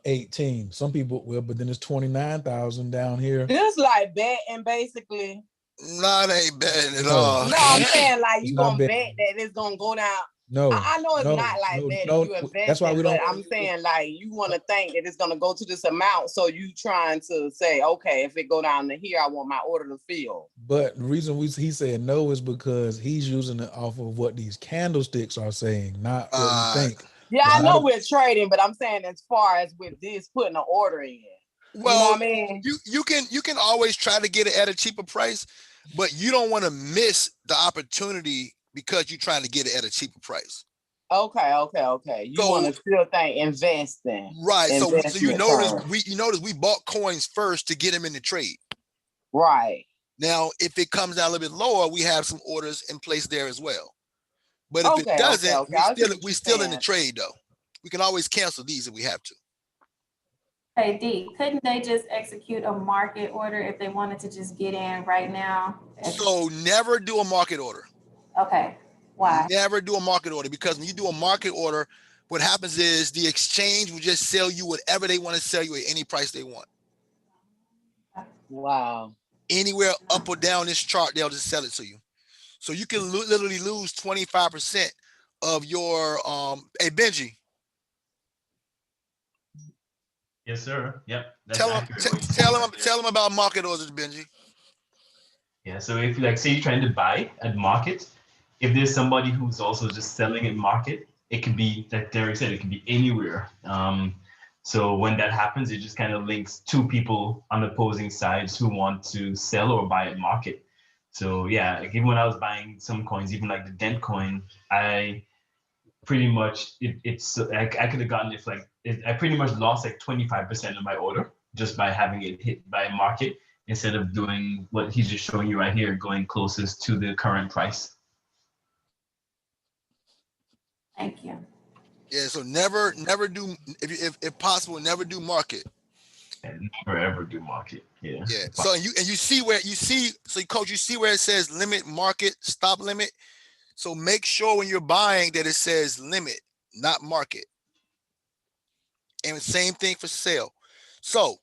18. Some people will, but then it's 29,000 down here. This like betting basically. No, it ain't betting at all. No, I'm saying like you gonna bet that it's gonna go down. No, I know it's not like that. You invest, that's why we don't. But I'm saying like you want to think that it's gonna go to this amount, so you trying to say, okay, if it go down to here, I want my order to fill. But the reason he said no is because he's using it off of what these candlesticks are saying, not what we think. Yeah, I know we're trading, but I'm saying as far as with this putting an order in. Well, you know what I mean? You can always try to get it at a cheaper price, but you don't want to miss the opportunity because you're trying to get it at a cheaper price. Okay. You want to still think investing. Right. So you notice we bought coins first to get them in the trade. Right. Now, if it comes down a little bit lower, we have some orders in place there as well. But if it doesn't, we still in the trade though. We can always cancel these if we have to. Hey D, couldn't they just execute a market order if they wanted to just get in right now? So never do a market order. Okay. Why? Never do a market order, because when you do a market order, what happens is the exchange will just sell you whatever they want to sell you at any price they want. Wow. Anywhere up or down this chart, they'll just sell it to you. So you can literally lose 25% of your hey Benji. Yes, sir. Yep. Tell them about market orders, Benji. Yeah. So if say you're trying to buy at market, if there's somebody who's also just selling at market, it could be, like Derek said, it could be anywhere. So when that happens, it just kind of links two people on opposing sides who want to sell or buy at market. So yeah, like even when I was buying some coins, even like the Dent coin, I pretty much I could have gotten it I pretty much lost like 25% of my order just by having it hit by market instead of doing what he's just showing you right here, going closest to the current price. Thank you. Yeah, so never do, if possible, never do market. And never ever do market. Yeah. Yeah. So you see where coach, you see where it says limit, market, stop limit. So make sure when you're buying that it says limit, not market. And same thing for sale. So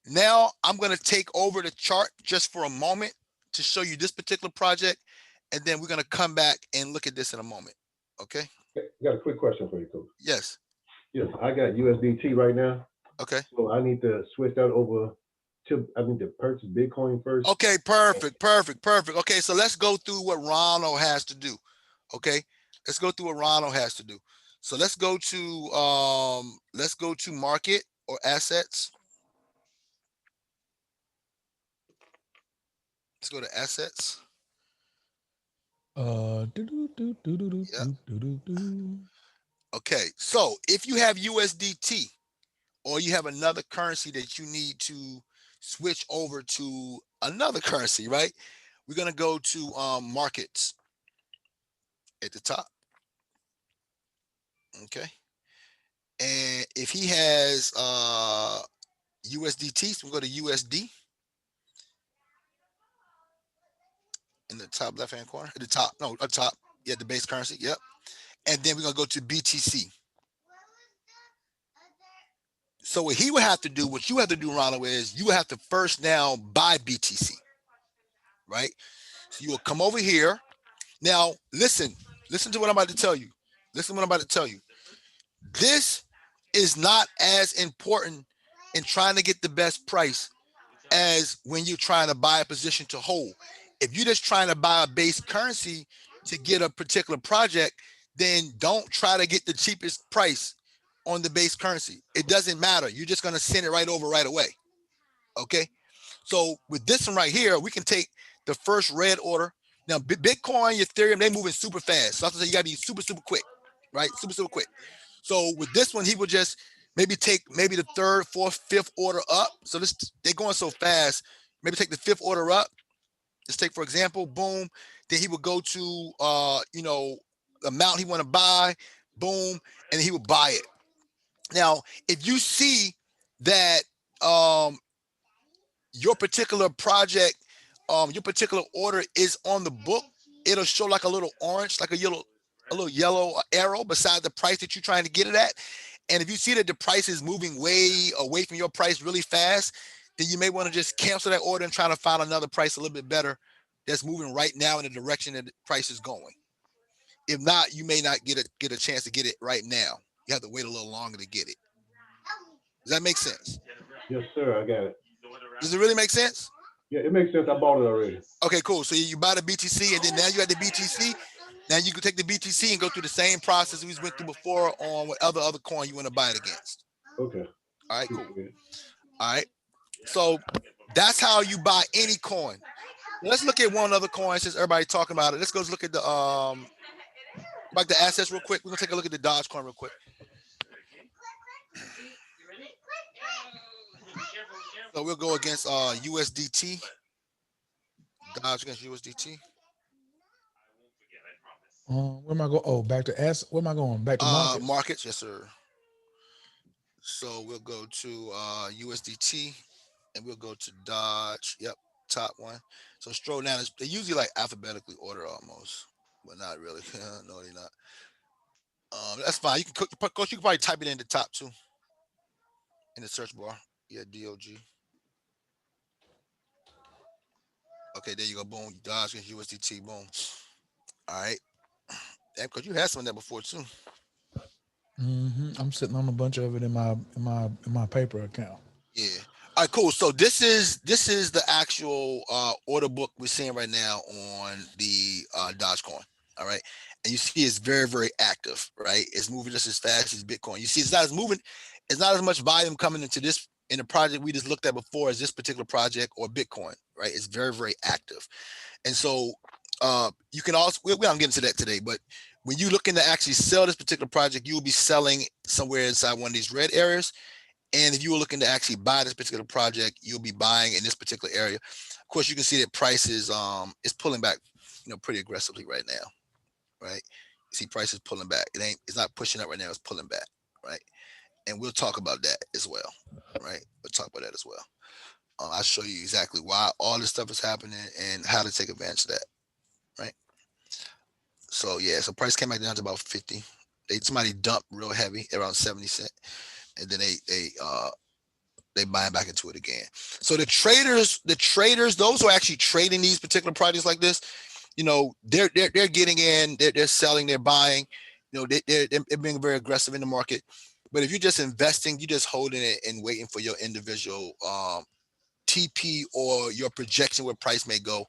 now I'm going to take over the chart just for a moment to show you this particular project, and then we're going to come back and look at this in a moment. Okay. I got a quick question for you, Coach. Yes. Yes, I got USDT right now. Okay. So I need to switch that over to, I need to purchase Bitcoin first. Okay, perfect. Okay, so let's go through what Ronald has to do. Okay, let's go through what Ronald has to do. So let's go to market or assets. Let's go to assets. Okay, so if you have USDT or you have another currency that you need to switch over to another currency, right? We're gonna go to markets at the top. Okay, and if he has USDT, so we'll go to USD in the top left hand corner. At the top, no, up top. Yeah, the base currency. Yep. And then we're gonna go to BTC. So what he would have to do, what you have to do, Ronald, is you have to first now buy BTC, right? So you will come over here. Now, listen to what I'm about to tell you. Listen to what I'm about to tell you. This is not as important in trying to get the best price as when you're trying to buy a position to hold. If you're just trying to buy a base currency to get a particular project, then don't try to get the cheapest price on the base currency. It doesn't matter. You're just going to send it right over right away. Okay. So with this one right here, we can take the first red order. Now, Bitcoin, Ethereum, they're moving super fast. So I have to say you got to be super, super quick, right? Super, super quick. So with this one, he would just maybe take maybe the third, fourth, fifth order up. So they're going so fast. Maybe take the fifth order up. Let's take, for example, boom. Then he would go to, the amount he want to buy, boom, and he would buy it. Now, if you see that your particular project, your particular order is on the book, it'll show like a little orange, like a little yellow arrow beside the price that you're trying to get it at. And if you see that the price is moving way away from your price really fast, then you may want to just cancel that order and try to find another price a little bit better that's moving right now in the direction that the price is going. If not, you may not get a chance to get it right now. You have to wait a little longer to get it. Does that make sense? Yes, sir. I got it. Does it really make sense? Yeah, it makes sense. I bought it already. Okay, cool. So you buy the BTC, and then now you have the BTC. Now you can take the BTC and go through the same process we went through before on what other coin you want to buy it against. Okay. All right, cool. All right. So that's how you buy any coin. Let's look at one other coin since everybody's talking about it. Let's go look at the like the assets real quick. We're gonna take a look at the Dodge coin real quick. So we'll go against USDT. Dodge against USDT. Where am I going? Oh, back to S. Where am I going? Back to markets. Markets, yes, sir. So we'll go to USDT and we'll go to Dodge. Yep, top one. So scroll down. They usually like alphabetically order almost, but not really. No, they're not. That's fine. You can Coach, you can probably type it in the top too. In the search bar. Yeah, DOG. Okay, there you go. Boom. Dodge against USDT. Boom. All right. Yeah, because you had some of that before too. I'm sitting on a bunch of it in my paper account. Yeah. All right, cool. So this is the actual order book we're seeing right now on the Dogecoin. All right. And you see it's very, very active, right? It's moving just as fast as Bitcoin. You see it's not as much volume coming into this in the project we just looked at before as this particular project or Bitcoin, right? It's very, very active. And so you can also, we don't get into that today, but when you looking to actually sell this particular project, you will be selling somewhere inside one of these red areas. And if you were looking to actually buy this particular project, you'll be buying in this particular area. Of course, you can see that price is pulling back, pretty aggressively right now, right? See, price is pulling back. It's not pushing up right now. It's pulling back, right? And we'll talk about that as well, right? We'll talk about that as well. I'll show you exactly why all this stuff is happening and how to take advantage of that, right? So yeah, so price came back down to about 50. Somebody dumped real heavy around 70 cents, and then they buying back into it again. So the traders, those who are actually trading these particular projects like this, they're getting in, they're selling, they're buying, they're being very aggressive in the market. But if you're just investing, you're just holding it and waiting for your individual TP or your projection where price may go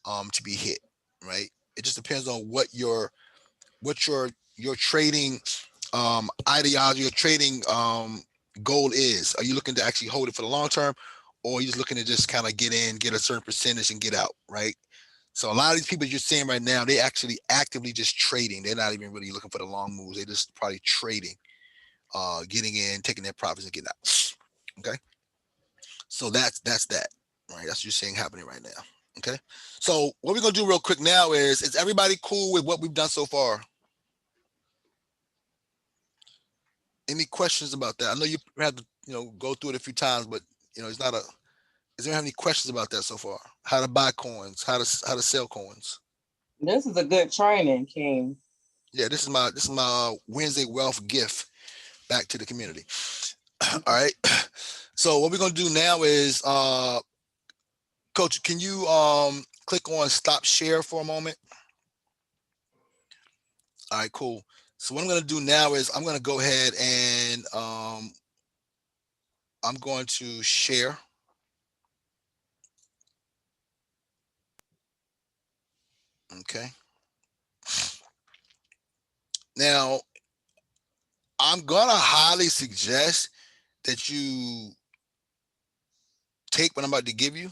to be hit, right? It just depends on what your trading ideology, your trading goal is. Are you looking to actually hold it for the long term, or are you just looking to just kind of get in, get a certain percentage and get out, right? So a lot of these people you're seeing right now, they actually actively just trading. They're not even really looking for the long moves. They're just probably trading, getting in, taking their profits and getting out. Okay. So that's that, right? That's what you're seeing happening right now. Okay. So what we're going to do real quick now is everybody cool with what we've done so far? Any questions about that? I know you had to, go through it a few times, but it's not a. Is there any questions about that so far? How to buy coins? How to sell coins? This is a good training, King. Yeah, this is my Wednesday wealth gift back to the community. All right. So what we're gonna do now is, Coach, can you click on stop share for a moment? All right, cool. So what I'm gonna do now is I'm gonna go ahead and I'm going to share. Okay. Now, I'm gonna highly suggest that you take what I'm about to give you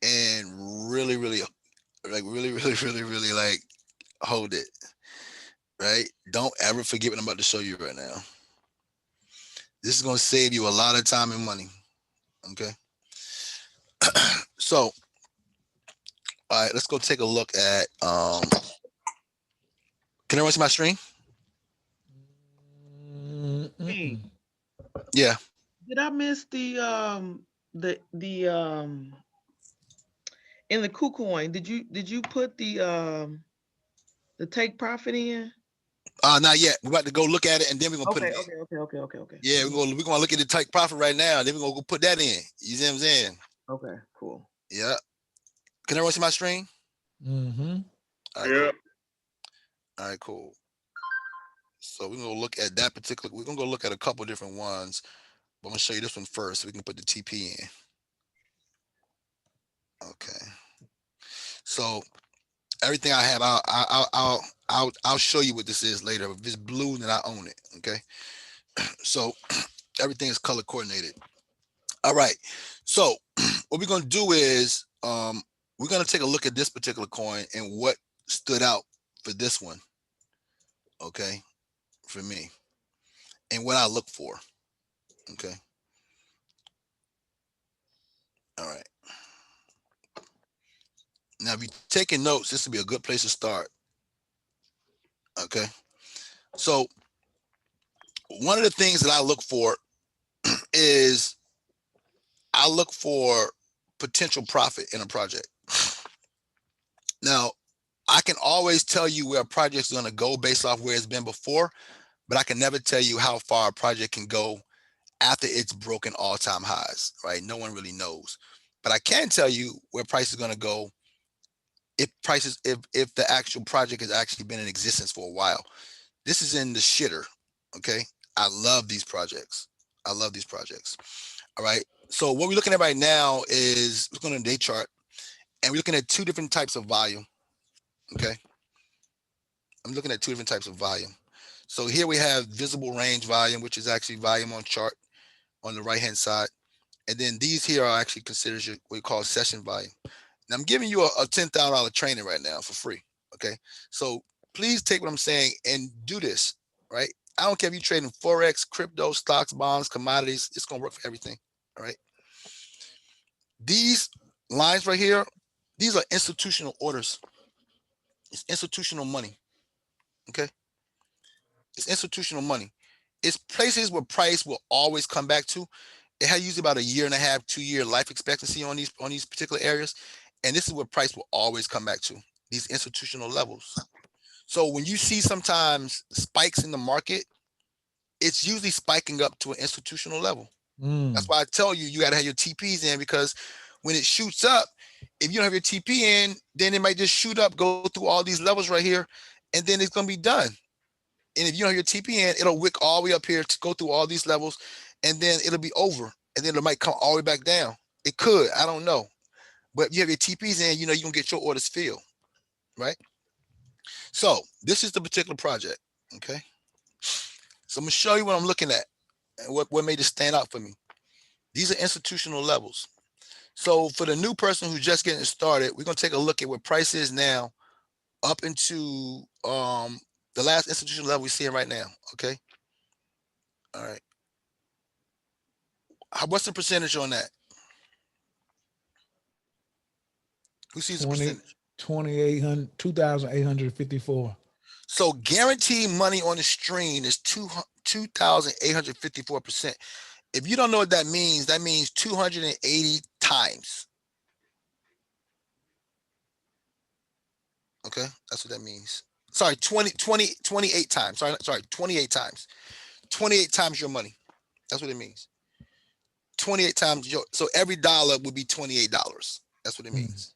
and really, really, like hold it. Right? Don't ever forget what I'm about to show you right now. This is gonna save you a lot of time and money. Okay. So, all right, let's go take a look at can everyone see my screen? Hey, Yeah. did I miss the in the Kucoin? Did you put the take profit in? Not yet. We're about to go look at it and then we're gonna put it in. Okay. Yeah, we're gonna look at the take profit right now. Then we're gonna go put that in. You see what I'm saying? Okay, cool. Yeah. Can everyone see my screen? Mm-hmm. All right, Yeah. cool. All right, cool. So we're gonna look at that particular. We're gonna go look at a couple different ones. But I'm gonna show you this one first, so we can put the TP in. Okay. So everything I have, I'll show you what this is later. If it's blue, then I own it. Okay. So everything is color coordinated. All right. So what we're gonna do is we're gonna take a look at this particular coin and what stood out for this one. Okay, for me, and what I look for. Okay. All right. Now, if you're taking notes, this would be a good place to start. Okay. So one of the things that I look for is I look for potential profit in a project. Now, I can always tell you where a project is going to go based off where it's been before, but I can never tell you how far a project can go after it's broken all-time highs, right? No one really knows. But I can tell you where price is going to go if the actual project has actually been in existence for a while. This is in the shitter, okay? I love these projects. All right. So what we're looking at right now is we're going to day chart, and we're looking at two different types of volume. Okay. I'm looking at two different types of volume. So here we have visible range volume, which is actually volume on chart on the right-hand side. And then these here are actually considered what we call session volume. Now I'm giving you a $10,000 training right now for free. Okay. So please take what I'm saying and do this, right? I don't care if you're trading Forex, crypto, stocks, bonds, commodities, it's going to work for everything. All right. These lines right here, these are institutional orders. It's institutional money. Okay. It's institutional money. It's places where price will always come back to. It has usually about a year and a half, 2 year life expectancy on these particular areas. And this is where price will always come back to, these institutional levels. So when you see sometimes spikes in the market, it's usually spiking up to an institutional level. That's why I tell you, you got to have your TPs in, because when it shoots up, if you don't have your TP in, then it might just shoot up, go through all these levels right here, and then it's going to be done. And if you don't have your TP in, it'll wick all the way up here to go through all these levels, and then it'll be over. And then it might come all the way back down. It could, I don't know. But if you have your TPs in, you know, you're going to get your orders filled, right? So this is the particular project, okay? So I'm going to show you what I'm looking at and what made it stand out for me. These are institutional levels. So for the new person who's just getting started, we're going to take a look at what price is now up into the last institutional level we're seeing right now, okay? All right. What's the percentage on that? Who sees the percentage? 2,854. So guaranteed money on the stream is 2,854%. If you don't know what that means 280 times. Okay, that's what that means. Sorry, 28 times. Sorry, 28 times. 28 times your money. That's what it means. 28 times your, so every dollar would be $28. That's what it means.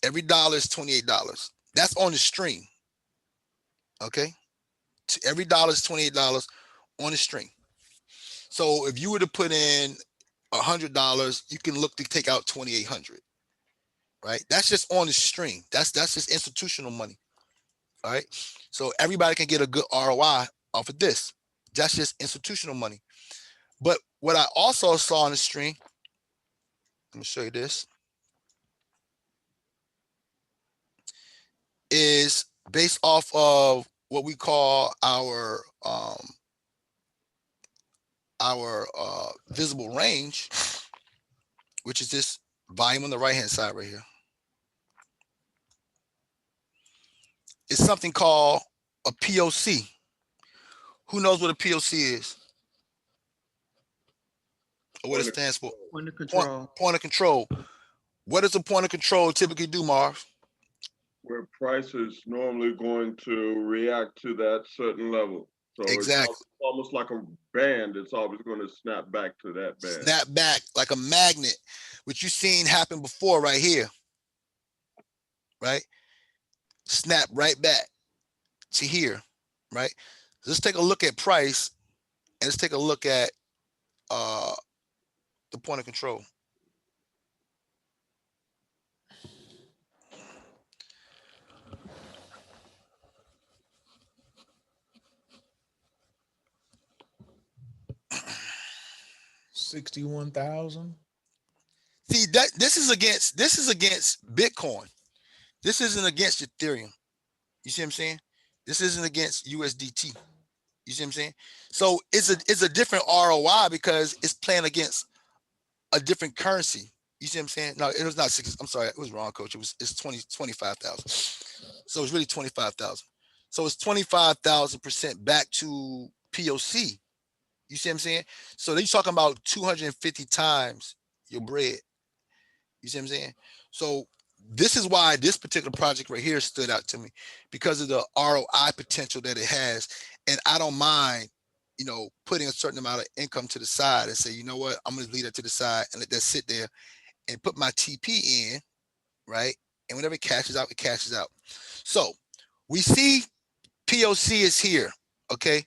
Every dollar is $28. That's on the stream. Okay. Every dollar is $28 on the stream. So if you were to put in $100, you can look to take out 2,800. Right? That's just on the stream. That's just institutional money. All right. So everybody can get a good ROI off of this. That's just institutional money. But what I also saw on the stream, let me show you this, is based off of what we call our visible range, which is this volume on the right hand side right here. It's something called a POC. Who knows what a POC is? Or what it stands for? Point of control. Point of control. What does a point of control typically do, Marv? Where price is normally going to react to that certain level. So exactly. It's almost like a band. It's always going to snap back to that band. Snap back like a magnet, which you've seen happen before right here. Right? Snap right back to here. Right? Let's take a look at price and let's take a look at the point of control. $61,000. See that this is against Bitcoin. This isn't against Ethereum. You see what I'm saying? This isn't against USDT. You see what I'm saying? So it's a different ROI because it's playing against a different currency. You see what I'm saying? No, it was not 6. I'm sorry, it was wrong, coach. It's 25,000. So it's really 25,000. So it's 25,000% back to POC. You see what I'm saying? So they're talking about 250 times your bread. You see what I'm saying? So this is why this particular project right here stood out to me, because of the ROI potential that it has. And I don't mind, putting a certain amount of income to the side and say, you know what, I'm going to leave that to the side and let that sit there and put my TP in, right? And whenever it cashes out, it cashes out. So we see POC is here, okay?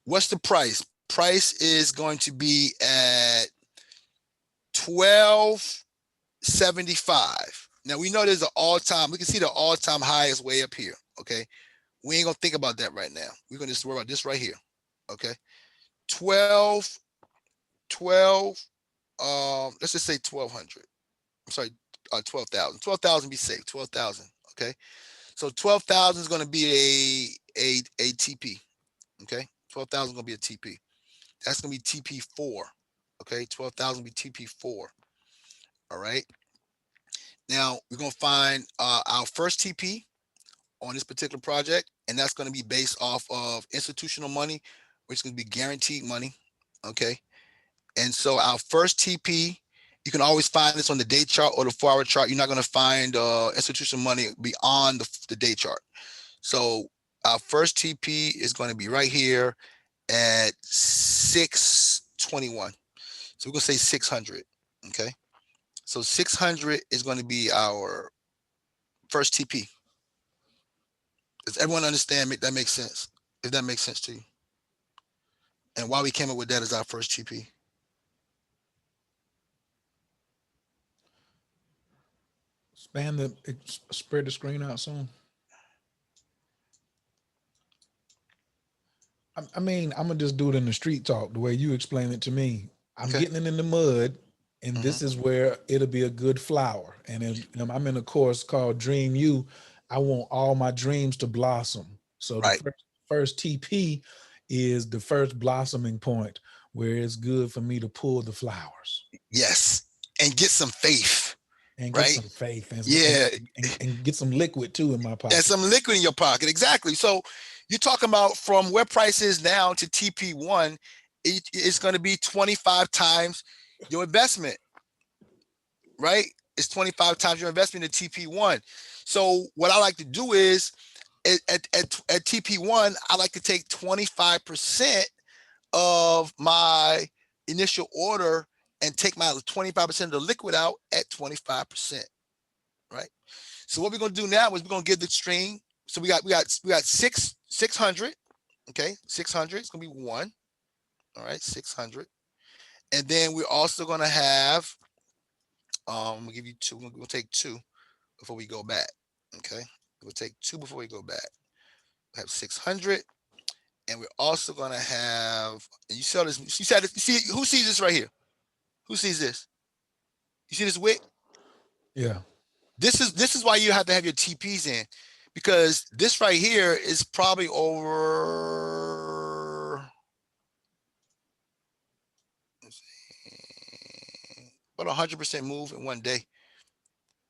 What's the price? Price is going to be at 12.75. Now we know there's an all-time, we can see the all-time high is way up here, okay? We ain't gonna think about that right now. We're gonna just worry about this right here, okay? 12, let's just say 1,200. I'm sorry, 12,000. 12,000 be safe, 12,000, okay? So 12,000 is gonna be a TP, okay? 12,000 is gonna be a TP. That's gonna be TP4, okay? 12,000 be TP4, all right? Now we're gonna find our first TP on this particular project, and that's going to be based off of institutional money, which is going to be guaranteed money. Okay. And so our first TP, you can always find this on the day chart or the 4-hour chart. You're not going to find institutional money beyond the day chart. So our first TP is going to be right here at 621. So we're going to say 600. Okay. So 600 is going to be our first TP. Does everyone understand? That makes sense. If that makes sense to you. And why we came up with that as our first TP. Spread the screen out some. I mean, I'm gonna just do it in the street talk, the way you explain it to me. I'm getting it in the mud, and this is where it'll be a good flower. And if I'm in a course called Dream You, I want all my dreams to blossom. So the first TP is the first blossoming point where it's good for me to pull the flowers. Yes, and get some faith. And right? Get some faith. And get some liquid too in my pocket. And some liquid in your pocket. Exactly. So you're talking about from where price is now to TP1, it's going to be 25 times your investment, right? It's 25 times your investment in TP1. So what I like to do is at TP1, I like to take 25% of my initial order and take my 25% of the liquid out at 25%, right? So what we're going to do now is we're going to give the string. So we got 600. Okay, 600. It's going to be 1. All right, 600. And then we're also going to have. I'm gonna give you 2. We'll take 2 before we go back. Okay, we'll take 2 before we go back. We have 600, and we're also going to have. And you saw this. You said. You see who sees this right here? Who sees this? You see this wick? Yeah. This is why you have to have your TPs in, because this right here is probably over about 100% move in one day.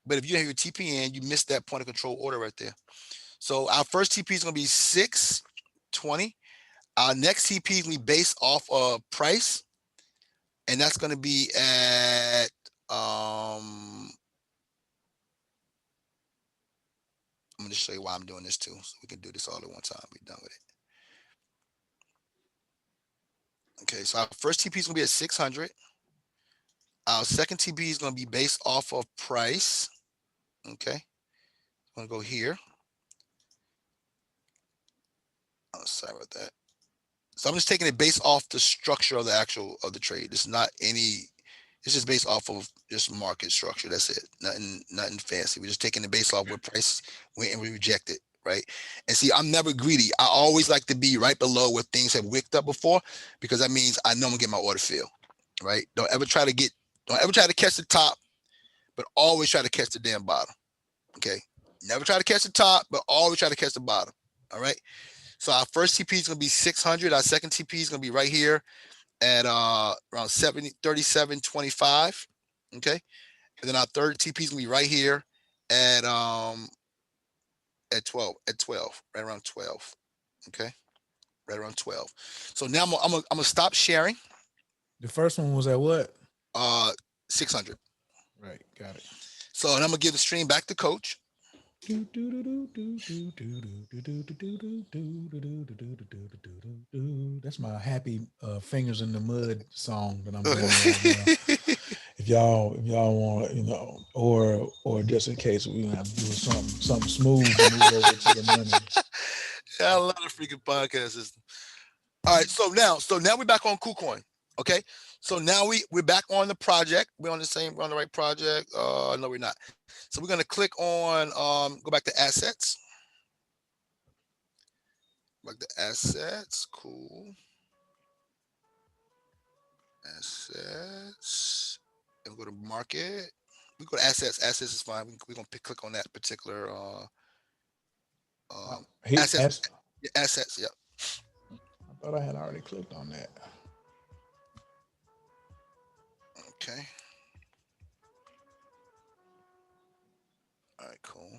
But if you have your TP in, you missed that point of control order right there. So our first TP is going to be 620. Our next TP is going to be based off of price, and that's going to be at I'm going to show you why I'm doing this too, so we can do this all at one time. We're done with it. Okay, so our first TP is going to be at 600. Our second TP is going to be based off of price. Okay, I'm going to go here. Oh, sorry about that. So I'm just taking it based off the structure of the trade. It's not any. It's just based off of just market structure. That's it. Nothing fancy. We're just taking it based off where price went and we reject it, right? And see, I'm never greedy. I always like to be right below where things have wicked up before, because that means I know I'm gonna get my order filled, right? Don't ever try to catch the top, but always try to catch the damn bottom. Okay. Never try to catch the top, but always try to catch the bottom. All right. So our first TP is gonna be 600. Our second TP is gonna be right here at around 37.25. Okay. And then our third TP is gonna be right here at 12, right around 12. Okay. Right around 12. So now I'm gonna stop sharing. The first one was at what? 600. Right, got it. So and I'm gonna give the stream back to Coach. That's my happy fingers in the mud song that I'm doing right now. If y'all want, or just in case we have to do something smooth to move over to the money. Yeah, a lot of freaking podcast system. All right, so now we're back on KuCoin. Okay, so now we're back on the project. We're on the right project. No, we're not. So we're gonna click on go back to assets. Back to assets, cool. Assets, and go to market. We go to assets. Assets is fine. We're gonna click on that particular assets. Assets, yep. I thought I had already clicked on that. Okay. All right, cool.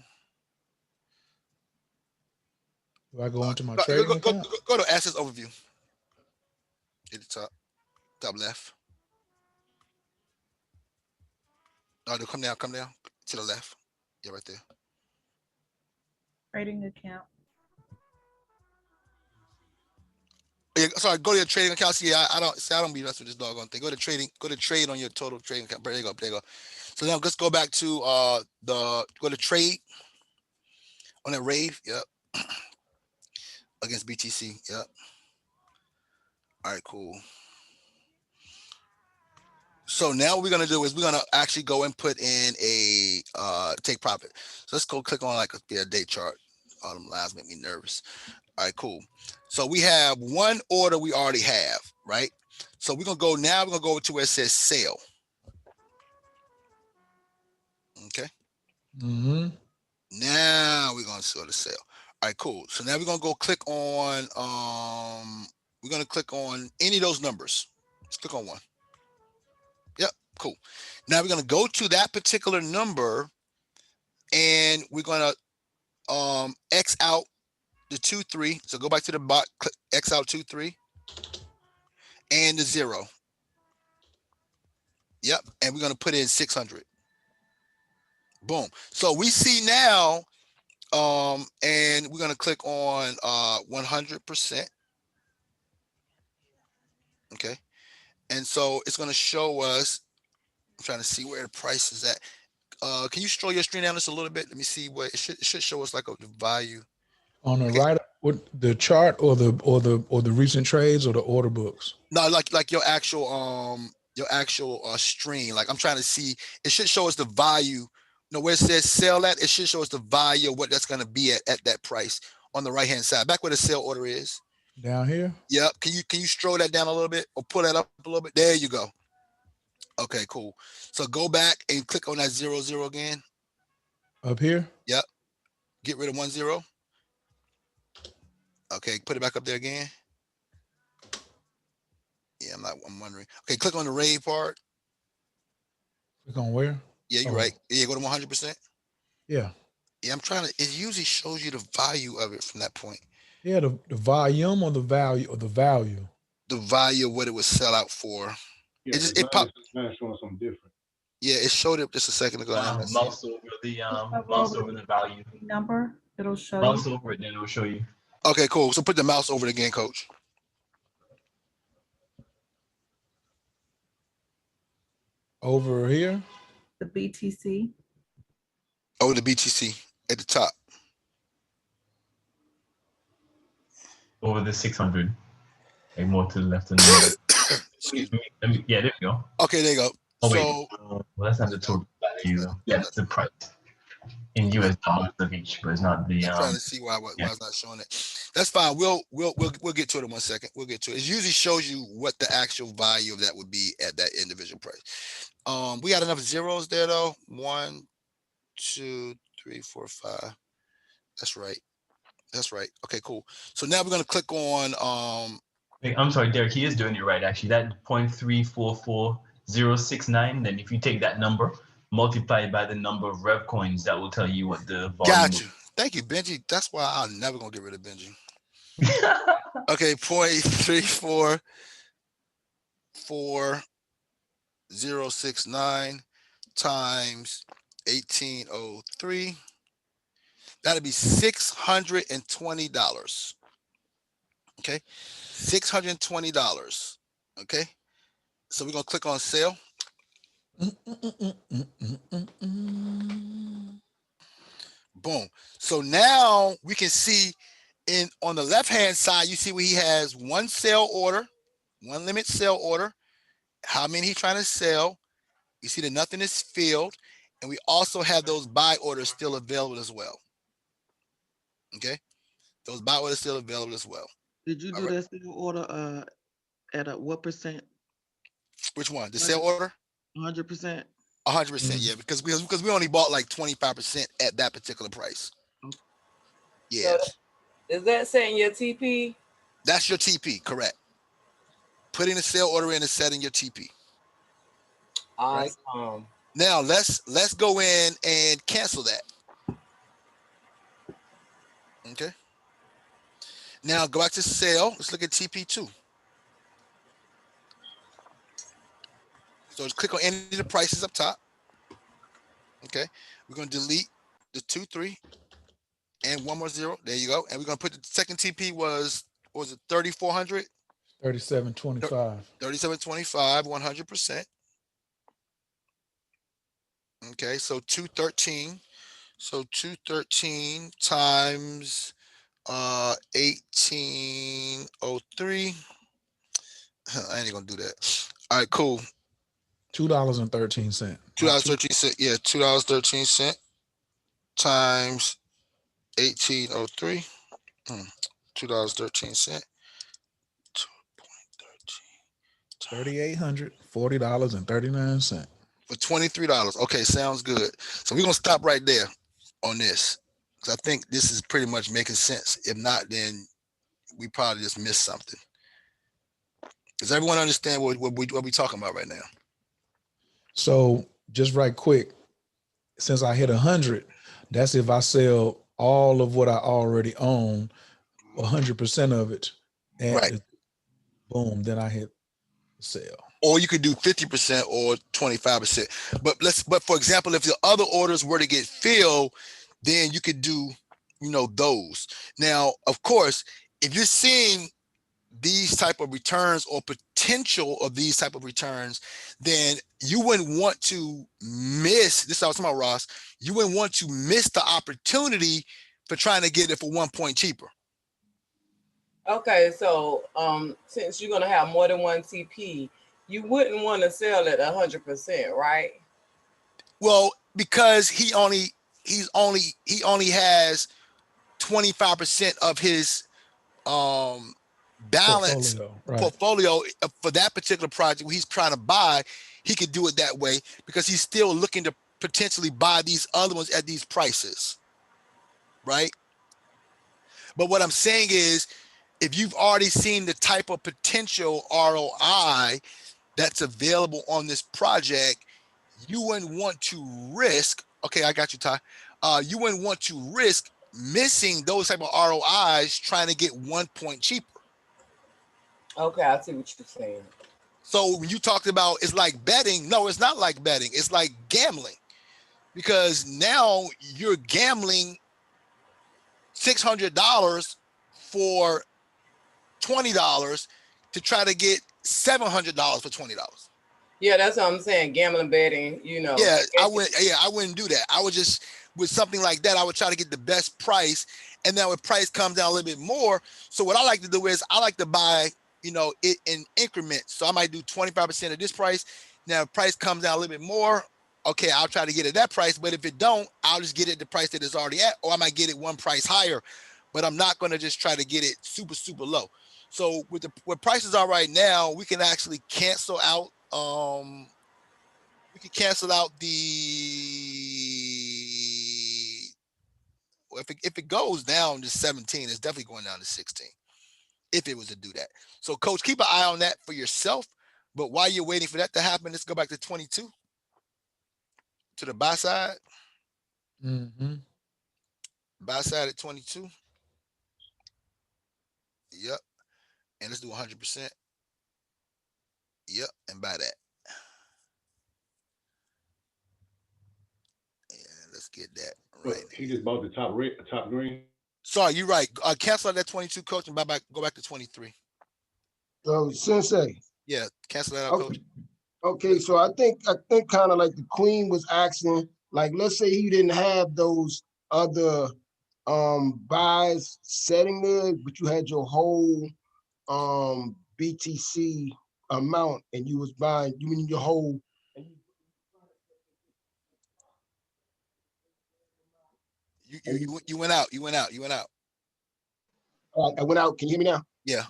Do I go into my trading account? Go to assets overview. At the top left. No, come down to the left. Yeah, right there. Trading account. Yeah, sorry, go to your trading account. See, I don't be messing with this doggone thing. Go to trade on your total trading account. There you go. So now let's go back to go to trade on that rave. Yep. Against BTC. Yep. All right, cool. So now what we're gonna do is we're gonna actually go and put in a take profit. So let's go click on like a day chart. All them lines make me nervous. All right, cool. So we have one order we already have, right? So we're gonna go to where it says sale. Okay. Mm-hmm. Now we're gonna sort of sale. All right, cool. So now we're gonna go click on we're gonna click on any of those numbers. Let's click on one. Yep, cool. Now we're gonna go to that particular number and we're gonna X out the 2, 3. So go back to the bot, click X out 2, 3 and the 0. Yep, and we're gonna put in 600. Boom. So we see now, and we're gonna click on 100%. Okay, and so it's gonna show us. I'm trying to see where the price is at. Can you scroll your screen down just a little bit? Let me see what it should show us like the value. On the right, with the chart or the recent trades or the order books. No, like your actual stream. Like I'm trying to see. It should show us the value. Where it says sell at, it should show us the value of what that's going to be at that price on the right hand side, back where the sell order is. Down here. Yep. Can you scroll that down a little bit or pull that up a little bit? There you go. Okay, cool. So go back and click on that 00 again. Up here. Yep. Get rid of 10. Okay, put it back up there again. Yeah, I'm wondering. Okay, click on the rave part. Click on where? Yeah, you're right. Yeah, go to 100%. Yeah. Yeah, I'm trying to. It usually shows you the value of it from that point. Yeah, the volume or the value or the value. The value of what it would sell out for. Yeah, It popped. Showing something different. Yeah, it showed it just a second ago. Mouse over the value number. It'll show mouse you. over it, then it'll show you. Okay, cool. So put the mouse over it again, Coach. Over here. The BTC. Oh, the BTC at the top. Over the 600. Like more to the left and the right. Yeah, there we go. Okay, there you go. Oh, so well, that's not the total value. Yeah, that's the price in US dollars of each, but it's not the. I'm trying to see why it's not showing it. That's fine. We'll get to it in 1 second. We'll get to it. It usually shows you what the actual value of that would be at that individual price. We got enough zeros there though. 1, 2, 3, 4, 5. That's right. Okay, cool. So now we're gonna click on I'm sorry, Derek, he is doing it right actually. That 0.344069, then if you take that number, multiply it by the number of rev coins, that will tell you what the volume. Got you. Thank you, Benji. That's why I'm never gonna get rid of Benji. Okay, 0.344069 times 1803. That'd be $620. Okay, $620. Okay, so we're gonna click on sale. Boom. So now we can see on the left hand side, you see where he has one sale order, one limit sale order, how many he's trying to sell. You see that nothing is filled, and we also have those buy orders still available as well. Okay, those buy orders still available as well. Did you do that sale order at a what percent? Which one? The sale order? 100%. 100%, yeah, because we only bought like 25% at that particular price. Yeah. So is that setting your TP? That's your TP, correct. Putting the sale order in and setting your TP. Awesome. Right? Now let's go in and cancel that. Okay. Now go back to sale. Let's look at TP2. So just click on any of the prices up top. Okay, we're gonna delete the 2, 3, and one more 0. There you go. And we're gonna put the second TP was what was it 3,400? 37.25. 37.25, 100%. Okay, so 213. So 213 times 1803. I ain't gonna do that. All right, cool. $2.13. $2.13. Yeah, $2.13 times 1803. $2.13. $3,840.39. For $23. Okay, sounds good. So we're gonna stop right there on this because I think this is pretty much making sense. If not, then we probably just missed something. Does everyone understand what we talking about right now? So just right quick, since I hit 100, that's if I sell all of what I already own, 100% of it, and boom, then I hit sell. Or you could do 50% or 25%. But for example, if the other orders were to get filled, then you could do, those. Now, of course, if you're seeing these type of returns or potential of these type of returns, then you wouldn't want to miss this. I was talking about, Ross. You wouldn't want to miss the opportunity for trying to get it for 1 point cheaper. Okay, so since you're gonna have more than one TP, you wouldn't want to sell at 100%, right? Well, because he only has 25% of his balance portfolio for that particular project he's trying to buy. He could do it that way because he's still looking to potentially buy these other ones at these prices, right? But what I'm saying is, if you've already seen the type of potential ROI that's available on this project, you wouldn't want to risk. Okay, I got you, Ty. You wouldn't want to risk missing those type of ROIs trying to get 1 point cheaper. Okay, I see what you're saying. So when you talked about it's like betting, no, it's not like betting. It's like gambling, because now you're gambling $600 for $20 to try to get $700 for $20. Yeah, that's what I'm saying. Gambling, betting, Yeah, I wouldn't do that. I would just, with something like that, I would try to get the best price, and then when price comes down a little bit more. So what I like to do is I like to buy, it in increments. So I might do 25% of this price. Now if price comes down a little bit more, okay, I'll try to get it that price. But if it don't, I'll just get it the price that it's already at, or I might get it one price higher. But I'm not going to just try to get it super, super low. So with what prices are right now, we can actually cancel out. We can cancel out the, if it goes down to 17, it's definitely going down to 16. If it was to do that. So coach, keep an eye on that for yourself. But while you're waiting for that to happen, let's go back to 22 to the buy side. Mm-hmm. Buy side at 22. Yep. And let's do 100%. Yep. And buy that. Yeah, let's get that right. He just bought the top green. Sorry, you're right. Cancel out that 22, coach, and go back to 23. So Sensei. Yeah, cancel that out, okay. coach. Okay, so I think kind of like the queen was asking, like, let's say he didn't have those other buys setting there, but you had your whole BTC amount and you was buying, you mean your whole. You went out. I went out. Can you hear me now? Yeah.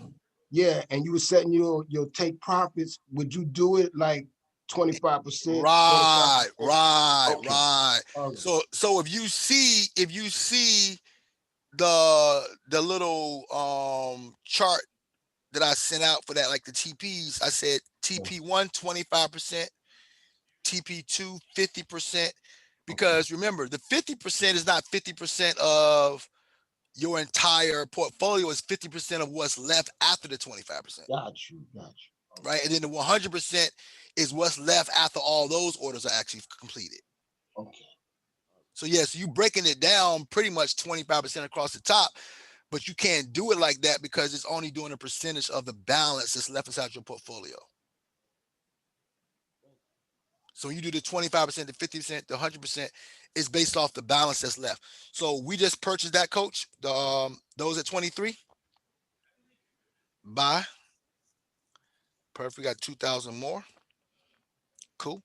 Yeah, and you were setting your take profits. Would you do it like 25%? Right. Okay. Right. So if you see the little chart that I sent out for that, like the TPs, I said TP1 25%, TP2 50%, because remember the 50% is not 50% of your entire portfolio is 50% of what's left after the 25%. Got you. Right, and then the 100% is what's left after all those orders are actually completed. Okay. So yes, you breaking it down pretty much 25% across the top, but you can't do it like that because it's only doing a percentage of the balance that's left inside your portfolio. So when you do the 25%, the 50%, the 100%, it's based off the balance that's left. So we just purchased that, coach. Those at 23. Buy. Perfect. We got 2,000 more. Cool.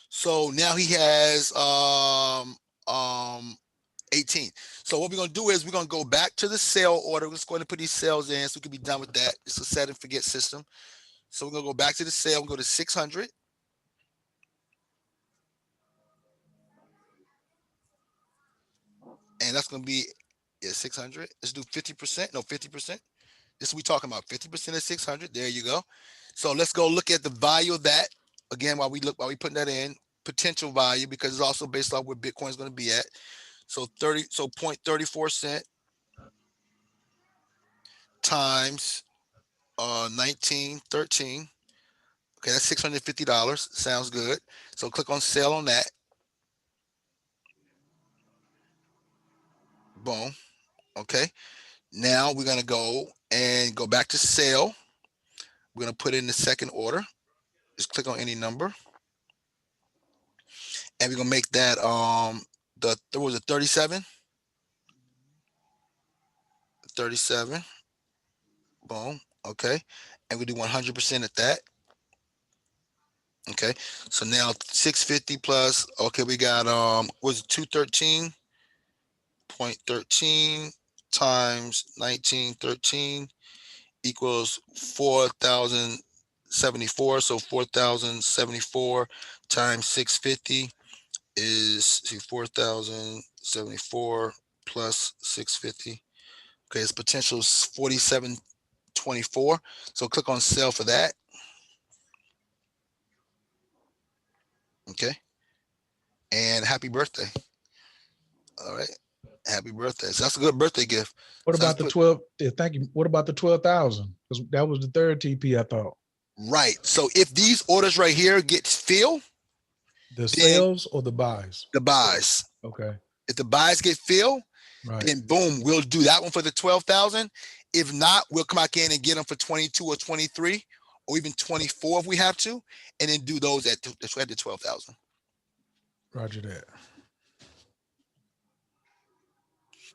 So now he has 18. So what we're gonna do is we're gonna go back to the sale order. We're just going to put these sales in so we can be done with that. It's a set and forget system. So we're gonna go back to the sale and go to 600. And that's gonna be 600. Let's do 50%. No, 50%. This is what we're talking about. 50% of 600. There you go. So let's go look at the value of that again while we putting that in potential value, because it's also based off where Bitcoin is going to be at. So 0.34 cent times 1913. Okay, that's $650. Sounds good. So click on sell on that. Boom. Okay. Now we're gonna go back to sale. We're gonna put in the second order. Just click on any number, and we're gonna make that there was a 37. 37. Boom. Okay. And we do 100% at that. Okay. So now 650 plus. Okay, we got was it 213.13 times 1913 equals 4,074. So 4,074 times 650 is 4,074 plus 650. Okay, its potential is 47.24. So click on sell for that. Okay. And happy birthday. All right. Happy birthday. So that's a good birthday gift. What So about the 12? Thank you. What about the 12,000? Because that was the third TP, I thought. Right. So if these orders right here get filled, the sales or the buys? The buys. Okay. If the buys get filled, right, then boom, we'll do that one for the 12,000. If not, we'll come back in and get them for 22 or 23 or even 24 if we have to, and then do those at the 12,000. Roger that.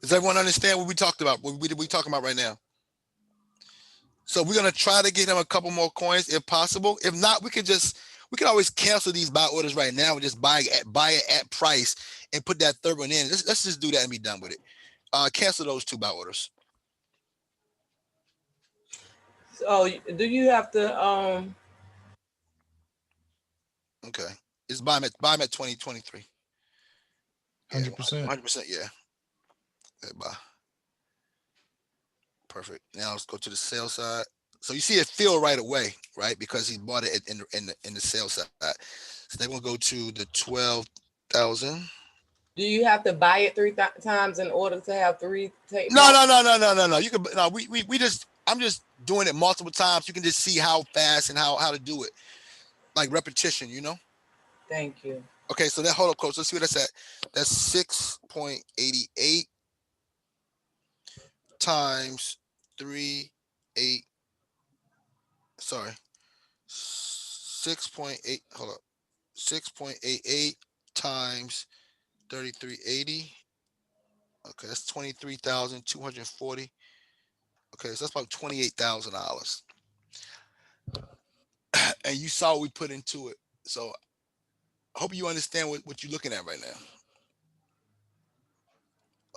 Does everyone understand what we talked about? What we talking about right now? So we're gonna try to get him a couple more coins if possible. If not, we can always cancel these buy orders right now and just buy it at price and put that third one in. Let's just do that and be done with it. Cancel those 2 buy orders. So do you have to Okay. It's buy them at 2023. 100%. 100%, yeah. Okay, bye. Perfect. Now let's go to the sales side. So you see it fill right away, right? Because he bought it in the sales side. So then we'll go to the 12,000. Do you have to buy it 3 times in order to have 3 take? No. You can I'm just doing it multiple times. You can just see how fast and how to do it. Like repetition, you know? Thank you. Okay, so that hold up, coach. Let's see what that's at. That's 6.88 times 3.8. Sorry. 6.8. Hold up. 6.88 times 3380. Okay, that's 23,240. Okay, so that's about $28,000. And you saw what we put into it. So I hope you understand what you're looking at right now.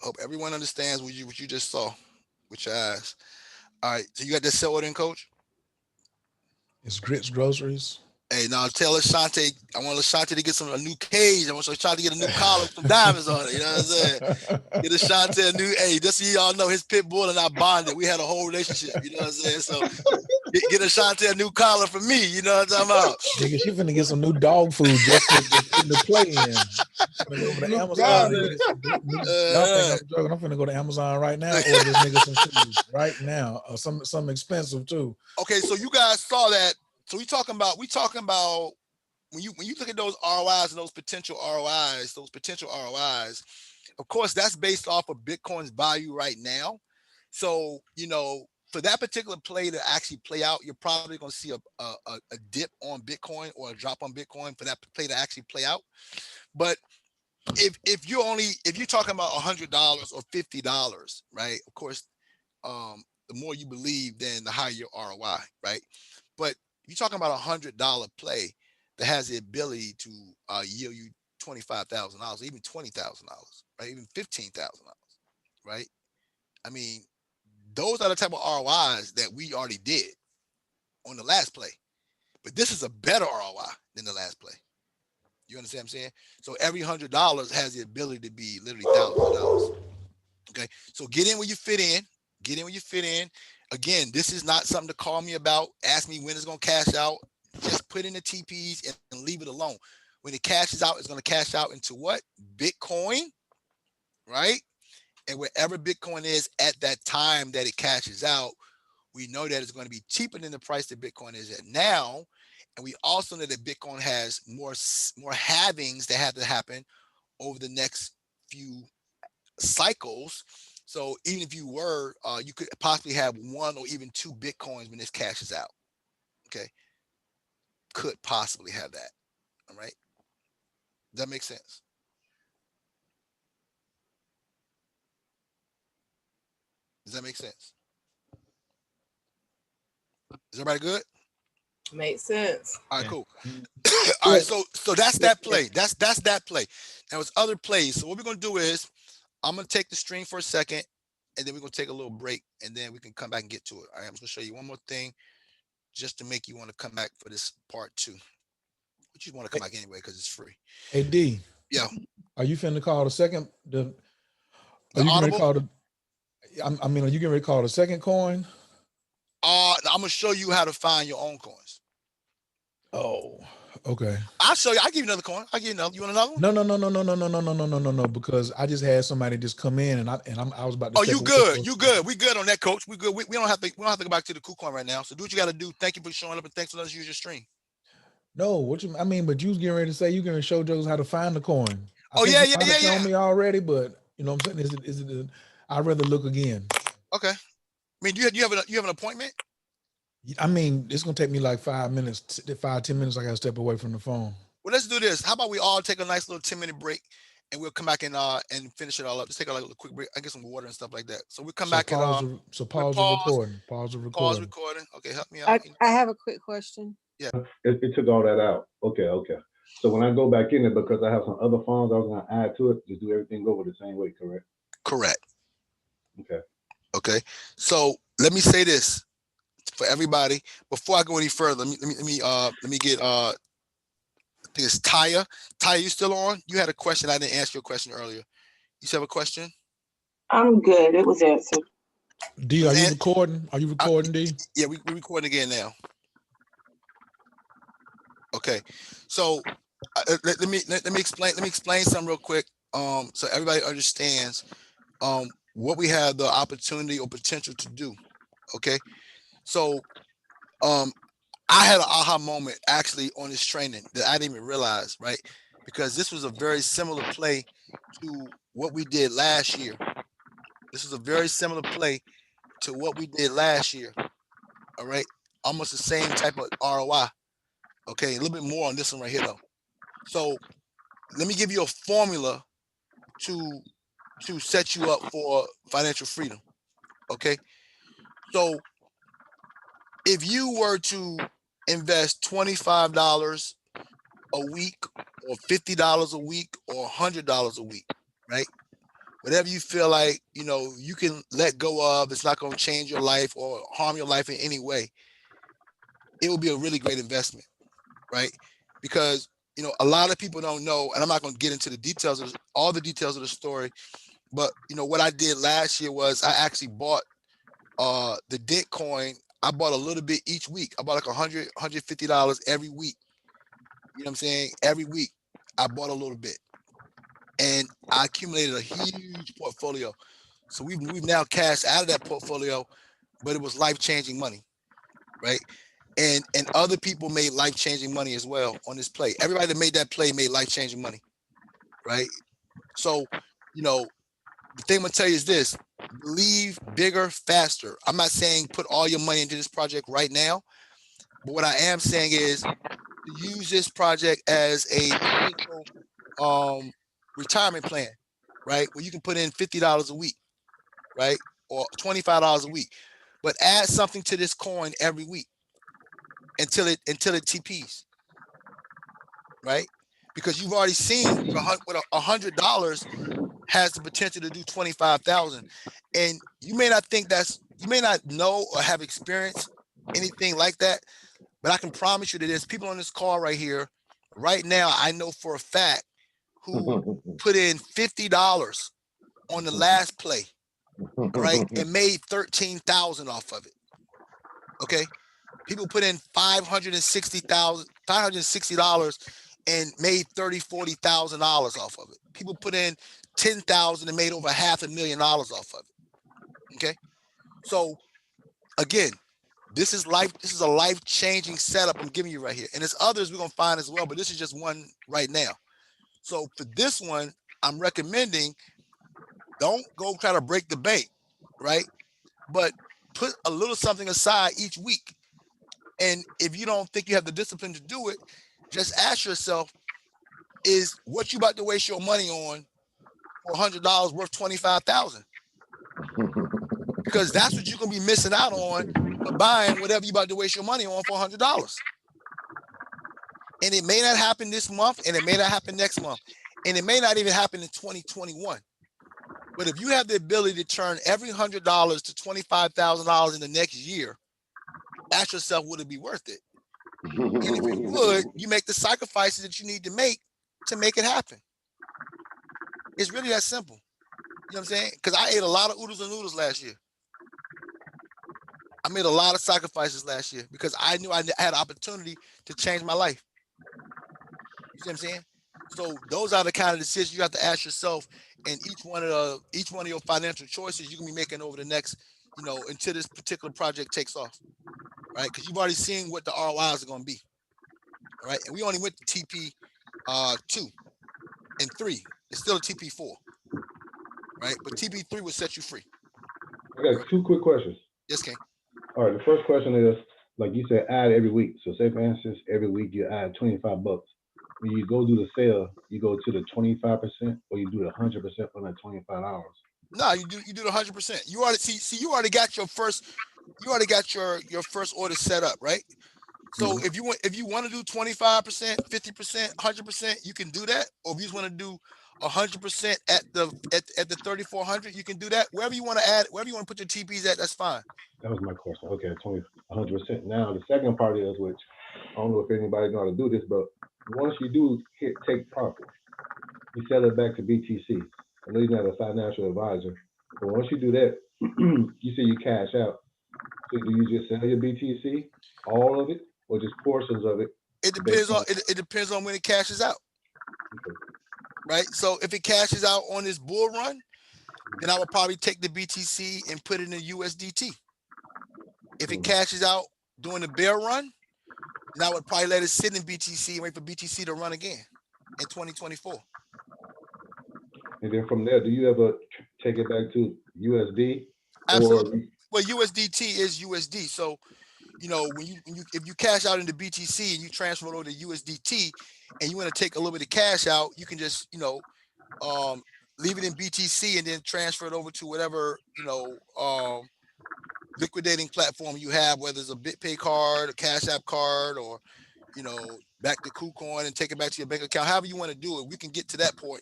I hope everyone understands what you just saw with your eyes. All right, so you got that sell order in, coach? It's Grits Groceries. Hey, now tell Ashante, I want Ashante to get a new cage. I want Ashante to get a new collar with some diamonds on it. You know what I'm saying? Get Ashante a new, just so y'all know, his pit bull and I bonded. We had a whole relationship. You know what I'm saying? So get Ashante a new collar for me. You know what I'm talking about? Nigga, she finna get some new dog food just to play in. gonna go over to You Amazon got and it. get some y'all think I'm joking. I'm gonna go to Amazon right now, order this nigga some shoes right now. Or some expensive too. Okay, so you guys saw that. So we talking about when you look at those ROIs and those potential ROIs, of course, that's based off of Bitcoin's value right now. So, for that particular play to actually play out, you're probably going to see a dip on Bitcoin or a drop on Bitcoin for that play to actually play out. But if you're talking about $100 or $50, right? Of course, the more you believe, then the higher your ROI, right? But you're talking about $100 play that has the ability to yield you $25,000, even $20,000, right? Even $15,000, right? I mean, those are the type of ROIs that we already did on the last play. But this is a better ROI than the last play. You understand what I'm saying? So every $100 has the ability to be literally thousands of dollars. Okay, so get in where you fit in. Get in where you fit in. Again, this is not something to call me about. Ask me when it's going to cash out. Just put in the TPs and leave it alone. When it cashes out, it's going to cash out into what? Bitcoin, right? And wherever Bitcoin is at that time that it cashes out, we know that it's going to be cheaper than the price that Bitcoin is at now. And we also know that Bitcoin has more halvings that have to happen over the next few cycles. So even if you could possibly have one or even two Bitcoins when this cashes out. Okay. Could possibly have that. All right. Does that make sense? Does that make sense? Is everybody good? Makes sense. All right, cool. All right, so that's that play. That's that play. Now it's other plays. So what we're gonna do is I'm gonna take the stream for a second, and then we're gonna take a little break, and then we can come back and get to it. All right, I'm just gonna show you one more thing, just to make you want to come back for this part 2. But you want to come back anyway because it's free. Hey D. Yeah. Are you finna call the second? Are you getting ready to call the? I mean, are you getting ready to call the second coin? I'm gonna show you how to find your own coins. Oh, okay. I'll show you. I'll give you another coin. I'll give you another. You want another one? No. Because I just had somebody just come in and I was about to. Oh, you good? You good? We good on that, coach. We good. We don't have to go back to the Kucoin right now. So do what you got to do. Thank you for showing up and thanks for letting us use your stream. No, but you was getting ready to say you're gonna show Joe's how to find the coin. Yeah. Shown me already, but you know what I'm saying? Is it? I'd rather look again. Okay. I mean, do you have an appointment? I mean, it's gonna take me like 5 minutes, 5-10 minutes. I gotta step away from the phone. Well, let's do this. How about we all take a nice little 10-minute break, and we'll come back and finish it all up. Just take a quick break. I get some water and stuff like that. So we'll come back and pause the recording. Pause the recording. Pause recording. Okay, help me out. I have a quick question. Yeah. It took all that out. Okay. So when I go back in it, because I have some other phones I was gonna add to it, just do everything over the same way, correct? Correct. Okay. So let me say this for everybody before I go any further. Let me get I think it's Taya. Taya, you still on? You had a question. I didn't answer your question earlier. You still have a question? I'm good. It was answered. D, are you recording? Are you recording, D? Yeah, we're recording again now. Okay, so let me explain something real quick, so everybody understands what we have the opportunity or potential to do. Okay, so I had an aha moment actually on this training that I didn't even realize, right? Because this was a very similar play to what we did last year. This is a very similar play to what we did last year. All right, almost the same type of ROI. Okay, a little bit more on this one right here though. So let me give you a formula to set you up for financial freedom. Okay, so if you were to invest $25 a week or $50 a week or $100 a week, right? Whatever you feel like, you can let go of, it's not going to change your life or harm your life in any way. It will be a really great investment, right? Because, a lot of people don't know, and I'm not going to get into the details of all the details of the story, but, what I did last year was I actually bought the Dent coin. I bought a little bit each week. I bought like $100, $150 every week. You know what I'm saying? Every week I bought a little bit. and I accumulated a huge portfolio. So we've now cashed out of that portfolio, but it was life-changing money, right? And other people made life-changing money as well on this play. Everybody that made that play made life-changing money, right? So, you know, the thing I'm gonna tell you is this: believe bigger, faster. I'm not saying put all your money into this project right now, but what I am saying is to use this project as a potential retirement plan, right? Where you can put in $50 a week, right? Or $25 a week, but add something to this coin every week until it TPs, right? Because you've already seen with $100 has the potential to do 25,000, and you may not know or have experienced anything like that, but I can promise you that there's people on this call right here, right now. I know for a fact who put in $50 on the last play, right, and made 13,000 off of it. Okay, people put in $560 and made $40,000 off of it. People put in 10,000 and made over $500,000 off of it. Okay, so again, this is a life-changing setup I'm giving you right here, and there's others we're gonna find as well, but this is just one right now. So for this one, I'm recommending don't go try to break the bank, right? But put a little something aside each week. And if you don't think you have the discipline to do it, just ask yourself, is what you about to waste your money on for $100 worth 25,000? Because that's what you're gonna be missing out on for buying whatever you about to waste your money on for $100. And it may not happen this month, and it may not happen next month, and it may not even happen in 2021. But if you have the ability to turn every $100 to $25,000 in the next year, ask yourself, would it be worth it? And if you would, you make the sacrifices that you need to make it happen. It's really that simple. You know what I'm saying? Because I ate a lot of oodles and noodles last year. I made a lot of sacrifices last year because I knew I had an opportunity to change my life. You see what I'm saying? So those are the kind of decisions you have to ask yourself, and each one of your financial choices you can be making over the next, until this particular project takes off, right? Because you've already seen what the ROIs are going to be, all right? And we only went to TP 2 and 3. It's still a TP 4, right? But TP 3 will set you free. I got 2 quick questions. Yes, King. All right, the first question is, like you said, add every week. So say for instance, every week you add $25. When you go do the sale, you go to the 25% or you do the 100% on that $25. No, you do the 100%. You already you already got your first order set up, right? So if you want to do 25%, 50%, 100%, you can do that. Or if you just want to do 100% at the 3,400, you can do that. Wherever you want to add, wherever you want to put your TPs at, that's fine. That was my question. Okay, 100%. Now the second part is, which I don't know if anybody know how to do this, but once you do take profit, you sell it back to BTC. I know you're not a financial advisor, but once you do that, you say you cash out. So do you just sell your BTC, all of it, or just portions of it? It depends on when it cashes out. Okay. Right. So if it cashes out on this bull run, then I would probably take the BTC and put it in USDT. If it cashes out during the bear run, then I would probably let it sit in BTC and wait for BTC to run again in 2024. And then from there, do you ever take it back to USD? Absolutely. Well, USDT is USD. So, if you cash out into BTC and you transfer it over to USDT and you want to take a little bit of cash out, you can just, leave it in BTC and then transfer it over to whatever, liquidating platform you have, whether it's a BitPay card, a Cash App card, or, back to Kucoin and take it back to your bank account. However you want to do it, we can get to that point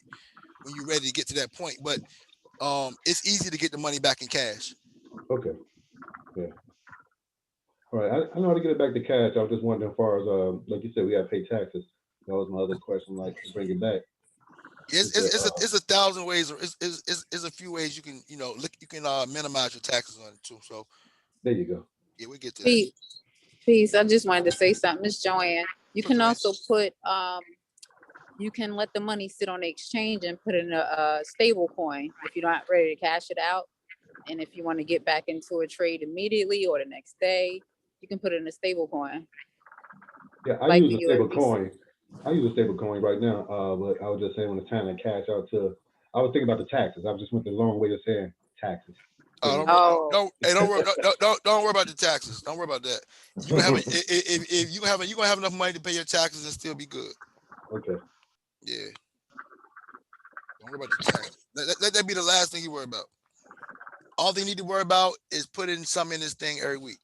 when you're ready to get to that point. But it's easy to get the money back in cash. Okay. Yeah. All right. I know how to get it back to cash. I was just wondering, as far as like you said, we got to pay taxes. That was my other question, like to bring it back. It's 1,000 ways, or it's a few ways you can you can minimize your taxes on it too. So there you go. Yeah, we get to that. Peace. I just wanted to say something, Miss Joanne. You can also put you can let the money sit on the exchange and put in a stable coin if you're not ready to cash it out. And if you want to get back into a trade immediately or the next day, you can put it in a stable coin. Yeah, I Like use the a stable USDC. coin. I use a stable coin right now. But I was just saying when it's time to cash out to, I was thinking about the taxes. I just went the long way of saying taxes. Don't worry about the taxes. Don't worry about that. You gonna have if you gonna have enough money to pay your taxes and still be good. Okay. Yeah. Don't worry about the taxes. Let that be the last thing you worry about. All they need to worry about is putting something in this thing every week.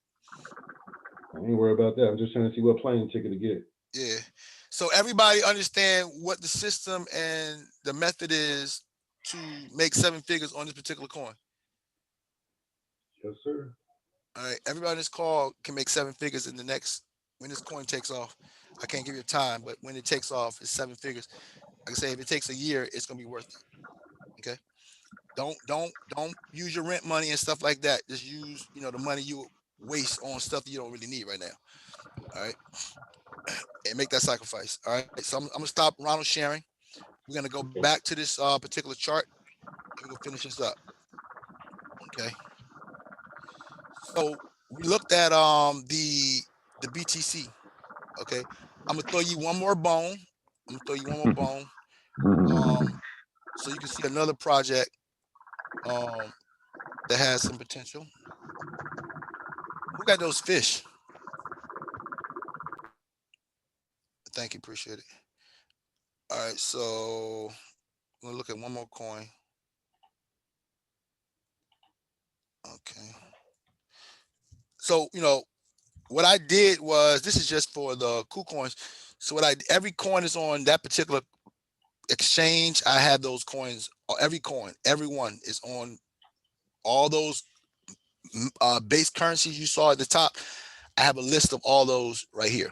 I ain't worried about that. I'm just trying to see what plane ticket to get. Yeah. So everybody understand what the system and the method is to make 7 figures on this particular coin. Yes, sir. All right. Everybody on this call can make 7 figures in the next when this coin takes off. I can't give you a time, but when it takes off, it's 7 figures. Like I say, if it takes a year, it's gonna be worth it. Okay. Don't use your rent money and stuff like that. Just use, the money you waste on stuff that you don't really need right now. All right. And make that sacrifice. All right. So I'm gonna stop Ronald sharing. We're gonna go back to this particular chart. We're gonna finish this up. Okay. So we looked at the BTC. Okay. I'm gonna throw you one more bone. So you can see another project that has some potential. Who got those fish? Thank you, appreciate it. All right, so I'm gonna look at one more coin. Okay. So what I did was, this is just for the Kucoins. So every coin is on that particular exchange. I have those coins. Every coin, everyone is on all those base currencies you saw at the top. I have a list of all those right here.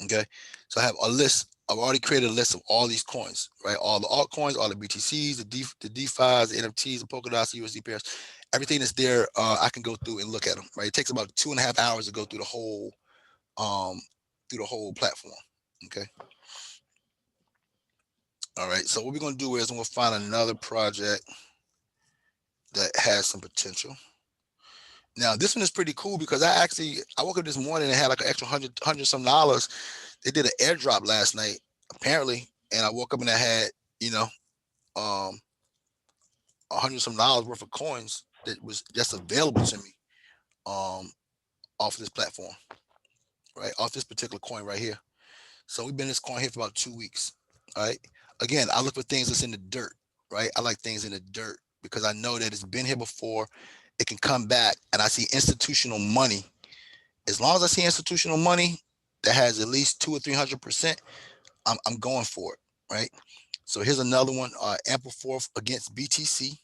Okay, so I have a list. I've already created a list of all these coins, right? All the altcoins, all the BTCs, the DeFis, the NFTs, the Polkadot, the USD pairs, everything that's there. I can go through and look at them. Right, it takes about 2.5 hours to go through the whole platform. Okay. All right. So what we're gonna do is I'm gonna find another project that has some potential. Now this one is pretty cool because I woke up this morning and had like an extra $100 some dollars. They did an airdrop last night, apparently, and I woke up and I had, $100 some dollars worth of coins that's available to me, off of this platform, right? Off this particular coin right here. So we've been in this coin here for about 2 weeks. All right. Again, I look for things that's in the dirt, right? I like things in the dirt because I know that it's been here before. It can come back, and I see institutional money. As long as I see institutional money that has at least 200 or 300%, I'm going for it, right? So here's another one, ample fourth against BTC,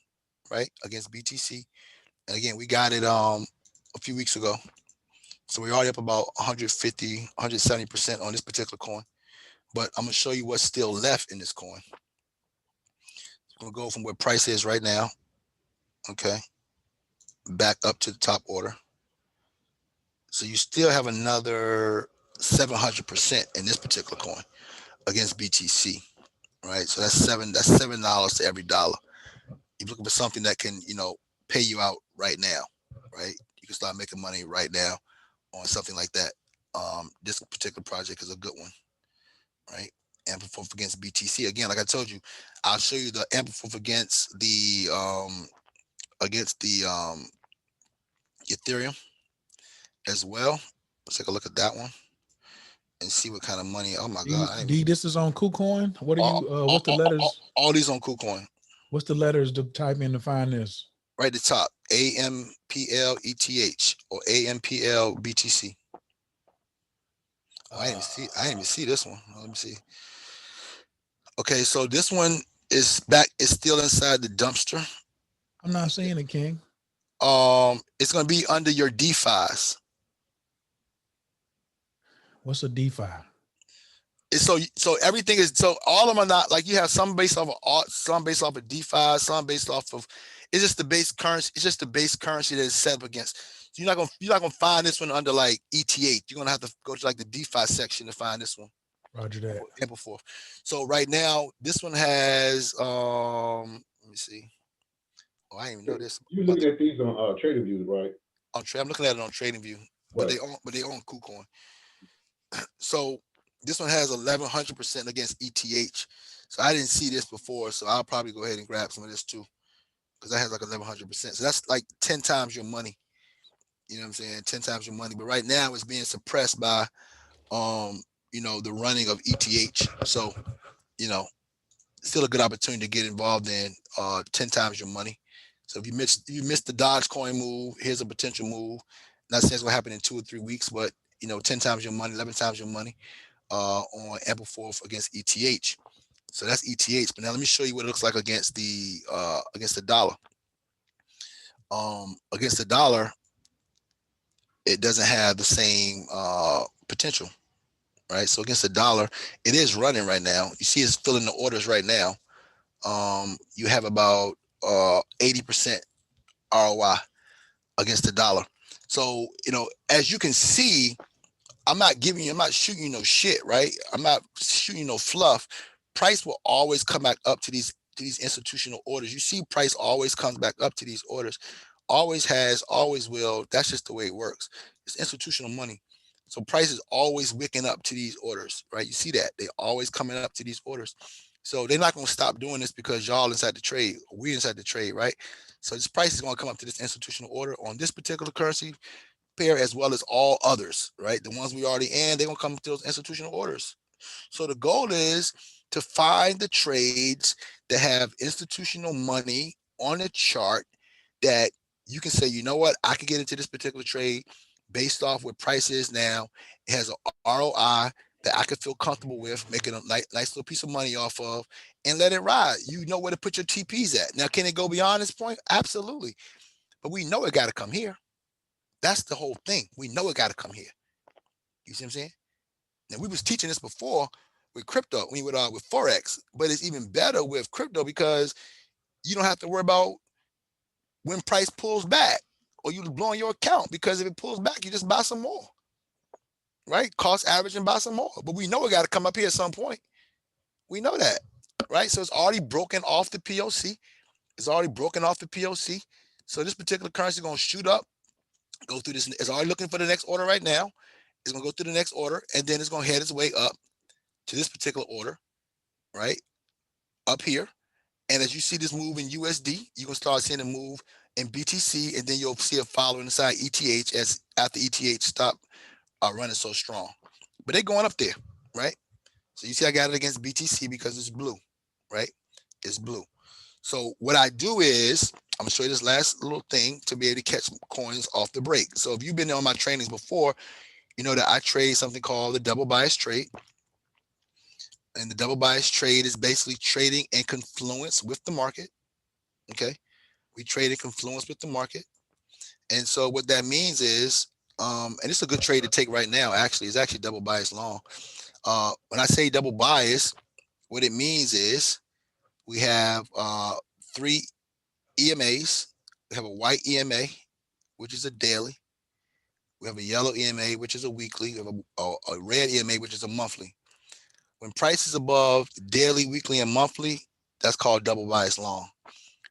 right? Against BTC, and again, we got it a few weeks ago. So we're already up about 150, 170% on this particular coin. But I'm gonna show you what's still left in this coin. I'm gonna go from where price is right now, okay, back up to the top order. So you still have another 700% in this particular coin against BTC, right? So that's $7 to every dollar. You're looking for something that can, pay you out right now, right? You can start making money right now on something like that. This particular project is a good one, right? Ample fourth against BTC. Again, like I told you, I'll show you the ample fourth against the Ethereum as well. Let's take a look at that one and see what kind of money. Oh my God! D, this is on KuCoin. What are you? What's the letters? All these on KuCoin. What's the letters to type in to find this? Right at the top, AMPLETH or AMPL BTC. I didn't even see this one. Let me see. Okay, so this one is still inside the dumpster. I'm not seeing it, King. It's gonna be under your DeFis. What's a DeFi? It's so everything is, so all of them are not like, you have some based off of art, some based off of DeFi, some based off of, it's just the base currency. It's just the base currency that is set up against. So you're not gonna find this one under like ETH. You're gonna have to go to like the DeFi section to find this one. Roger that. Ample fourth. So right now, this one has let me see. Oh, I didn't even know this. You looking at these on Trading Views, right? I'm looking at it on Trading View, but Right. they own KuCoin. So this one has 1100% against ETH. So I didn't see this before, so I'll probably go ahead and grab some of this too, because that has like 1100%. So that's like 10 times your money. You know what I'm saying? 10 times your money. But right now it's being suppressed by the running of ETH. So, still a good opportunity to get involved in 10 times your money. So if you missed the Dogecoin move, here's a potential move. Not saying it's gonna happen in 2 or 3 weeks, but 10 times your money, 11 times your money on ample fourth against ETH. So that's ETH. But now let me show you what it looks like against the dollar. Against the dollar, it doesn't have the same potential, right? So against the dollar, it is running right now. You see it's filling the orders right now. You have about 80% ROI against the dollar. So, as you can see, I'm not shooting you no shit, right? I'm not shooting you no fluff. Price will always come back up to these institutional orders. You see price always comes back up to these orders. Always has, always will. That's just the way it works. It's institutional money. So price is always wicking up to these orders, right? You see that. They always coming up to these orders. So they're not going to stop doing this because y'all inside the trade, we inside the trade, right? So this price is going to come up to this institutional order on this particular currency pair as well as all others, right? The ones we already in, they're going to come to those institutional orders. So the goal is to find the trades that have institutional money on a chart that you can say, you know what, I can get into this particular trade based off what price is now. It has an ROI that I could feel comfortable with, making a nice little piece of money off of, and let it ride. You know where to put your TPs at. Now, can it go beyond this point? Absolutely. But we know it got to come here. That's the whole thing. We know it got to come here. You see what I'm saying? Now, we was teaching this before with crypto, with Forex, but it's even better with crypto because you don't have to worry about when price pulls back or you blowing your account, because if it pulls back, you just buy some more, right? Cost average and buy some more. But we know it got to come up here at some point. We know that, right? So it's already broken off the POC. It's already broken off the POC. So this particular currency is going to shoot up, go through this. It's already looking for the next order right now. It's going to go through the next order, and then it's going to head its way up to this particular order, right? Up here. And as you see this move in USD, you're going to start seeing a move in BTC, and then you'll see it following inside ETH as after ETH stop running so strong. But they're going up there, right? So you see I got it against BTC because it's blue, right? It's blue. So what I do is I'm gonna show you this last little thing to be able to catch coins off the break. So if you've been on my trainings before, you know that I trade something called the double bias trade. And the double bias trade is basically trading in confluence with the market. Okay. We trade in confluence with the market. And so what that means is, and it's a good trade to take right now, actually, it's actually double bias long. When I say double bias, what it means is we have 3 EMAs. We have a white EMA, which is a daily. We have a yellow EMA, which is a weekly. We have a red EMA, which is a monthly. When price is above daily, weekly, and monthly, that's called double bias long.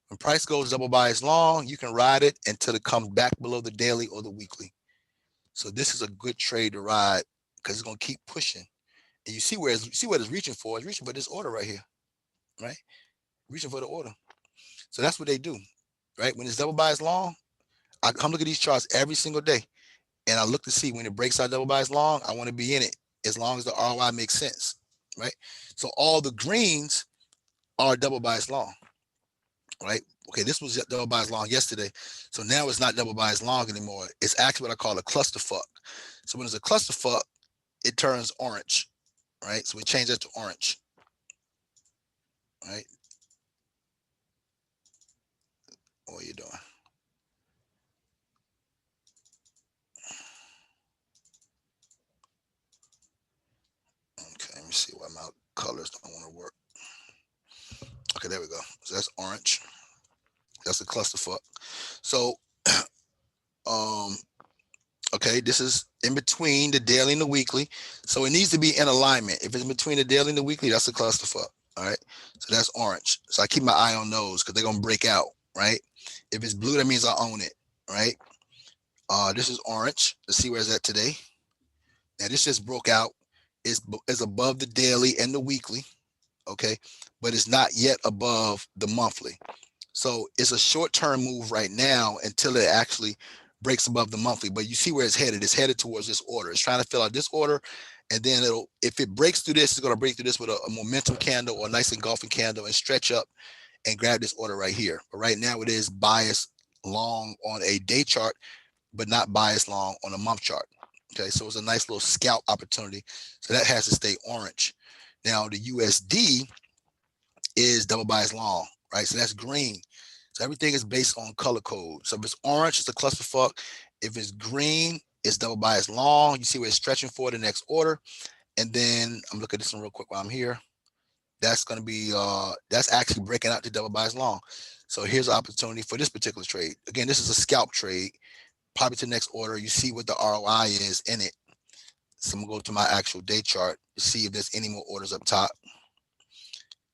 When price goes double bias long, you can ride it until it comes back below the daily or the weekly. So this is a good trade to ride because it's going to keep pushing. And you see what it's reaching for. It's reaching for this order right here, right? Reaching for the order. So that's what they do, right? When it's double bias long, I come look at these charts every single day, and I look to see when it breaks out double bias long, I want to be in it as long as the ROI makes sense, right? So all the greens are double bias long, right? Okay, this was double bias long yesterday, so now it's not double bias long anymore. It's actually what I call a clusterfuck. So when it's a clusterfuck, it turns orange, right? So we change that to orange, right? What are you doing? Okay, let me see why my colors don't want to work. Okay, there we go. So that's orange. That's a clusterfuck. So Okay, this is in between the daily and the weekly. So it needs to be in alignment. If it's between the daily and the weekly, that's a clusterfuck. All right. So that's orange. So I keep my eye on those because they're gonna break out, right? If it's blue, that means I own it, right? This is orange. Let's see where it's at today. Now this just broke out. It's above the daily and the weekly, okay, but it's not yet above the monthly. So it's a short-term move right now until it actually breaks above the monthly. But you see where it's headed. It's headed towards this order. It's trying to fill out this order, and then if it breaks through this, it's going to break through this with a momentum candle or a nice engulfing candle and stretch up and grab this order right here. But right now it is biased long on a day chart, but not biased long on a month chart. Okay, so it's a nice little scalp opportunity. So that has to stay orange. Now the USD is double bias long, right? So that's green. So everything is based on color code. So if it's orange, it's a clusterfuck. If it's green, it's double bias long. You see where it's stretching for the next order. And then I'm looking at this one real quick while I'm here. That's going to be, that's actually breaking out to double bias long. So here's an opportunity for this particular trade. Again, this is a scalp trade. Probably to the next order. You see what the ROI is in it. So I'm going to go to my actual day chart to see if there's any more orders up top.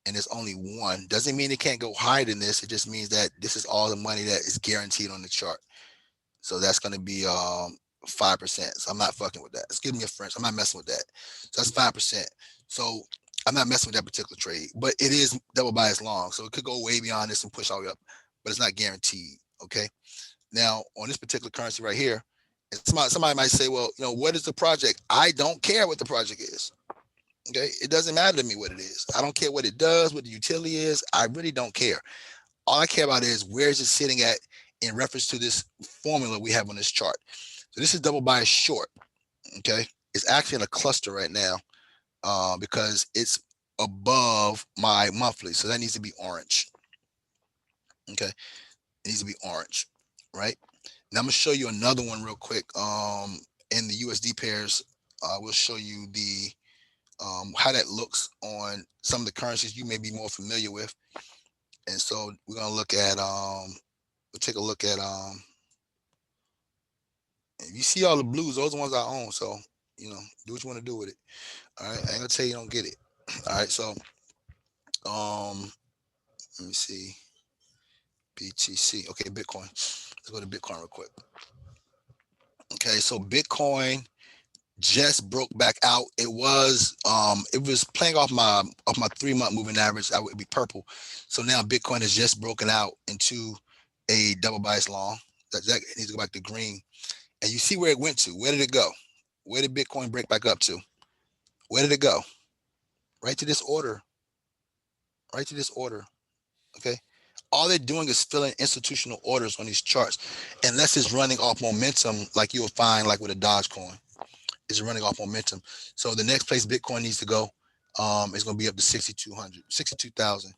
And there's only one. Doesn't mean it can't go higher than this. It just means that this is all the money that is guaranteed on the chart. So that's going to be 5%. So I'm not fucking with that. Excuse me a French. I'm not messing with that. So that's 5%. So I'm not messing with that particular trade, but it is double bias long. So it could go way beyond this and push all the way up, but it's not guaranteed. Okay. Now on this particular currency right here, and somebody might say, well, what is the project? I don't care what the project is. Okay, it doesn't matter to me what it is. I don't care what it does, what the utility is. I really don't care. All I care about is where is it sitting at in reference to this formula we have on this chart. So this is double bias short. Okay, it's actually in a cluster right now because it's above my monthly. So that needs to be orange. Okay, it needs to be orange, right? Now I'm gonna show you another one real quick. In the USD pairs, we'll show you the how that looks on some of the currencies you may be more familiar with. And so we're gonna look at we'll take a look at if you see all the blues, those are the ones I own. So do what you want to do with it. All right, I ain't gonna tell you don't get it. All right, so let me see. BTC. Okay, Bitcoin. Let's go to Bitcoin real quick. Okay, so Bitcoin just broke back out. It was playing off my 3-month moving average. That would be purple. So now Bitcoin has just broken out into a double bias long. That needs to go back to green. And you see where it went to. Where did it go? Where did Bitcoin break back up to? Where did it go? Right to this order. Right to this order. Okay. All they're doing is filling institutional orders on these charts, unless it's running off momentum, like you'll find like with a Dogecoin. Is running off momentum. So the next place Bitcoin needs to go is going to be up to 6,200, 62,000.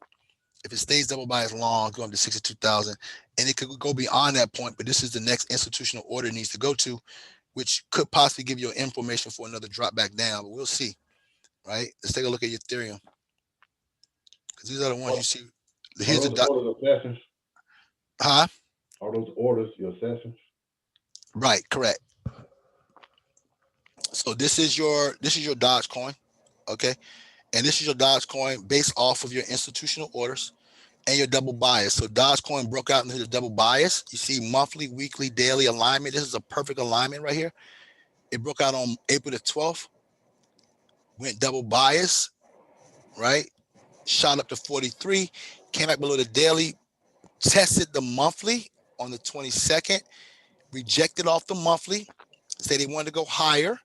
If it stays double bias long, go up to 62,000, and it could go beyond that point. But this is the next institutional order it needs to go to, which could possibly give you information for another drop back down. But we'll see. Right? Let's take a look at Ethereum, because these are the ones you see. Here's the orders of sessions. Huh? Are those orders your sessions? Right. Correct. So this is your Dogecoin, okay, and this is your Dogecoin based off of your institutional orders and your double bias. So Dogecoin broke out into the double bias. You see monthly, weekly, daily alignment. This is a perfect alignment right here. It broke out on April the 12th, went double bias, right? Shot up to 43, came back below the daily, tested the monthly on the 22nd, rejected off the monthly, said they wanted to go higher.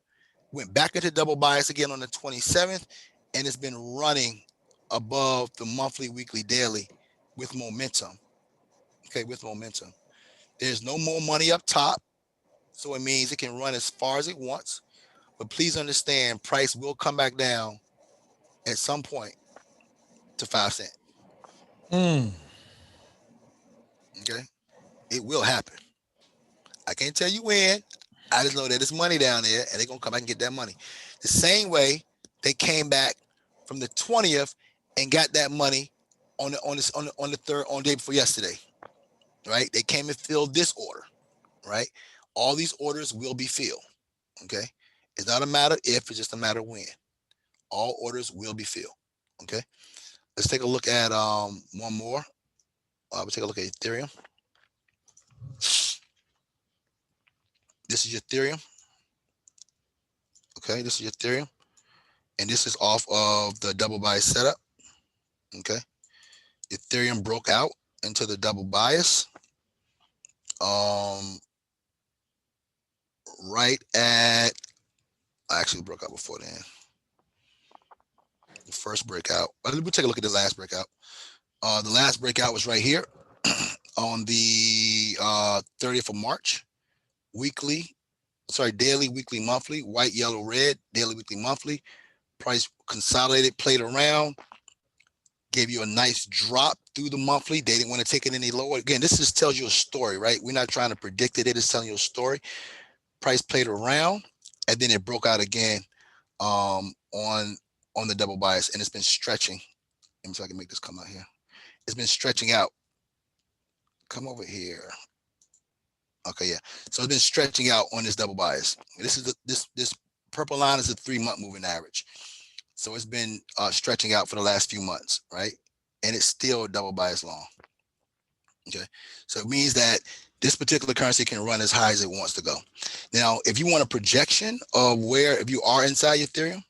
Went back into double bias again on the 27th, and it's been running above the monthly, weekly, daily with momentum. Okay, with momentum. There's no more money up top, so it means it can run as far as it wants. But please understand, price will come back down at some point to 5 cents. Okay, it will happen. I can't tell you when. I just know that there's money down there, and they're gonna come back and get that money. The same way they came back from the 20th and got that money on the day before yesterday, right? They came and filled this order, right? All these orders will be filled. Okay. It's not a matter if, it's just a matter when. All orders will be filled. Okay. Let's take a look at one more. We'll take a look at Ethereum. This is Ethereum. Okay, this is Ethereum. And this is off of the double bias setup. Okay. Ethereum broke out into the double bias. Right at, I actually broke out before then. The first breakout. We'll take a look at the last breakout. The last breakout was right here on the 30th of March. Daily, weekly, monthly, white, yellow, red, daily, weekly, monthly. Price consolidated, played around, gave you a nice drop through the monthly. They didn't want to take it any lower. Again, this just tells you a story, right? We're not trying to predict it. It is telling you a story. Price played around, and then it broke out again on the double bias, and it's been stretching. Let me see if I can make this come out here. It's been stretching out. Come over here. Okay, yeah. So it's been stretching out on this double bias. This is this purple line is a 3-month moving average. So it's been stretching out for the last few months, right? And it's still double bias long. Okay, so it means that this particular currency can run as high as it wants to go. Now, if you want a projection of where, if you are inside Ethereum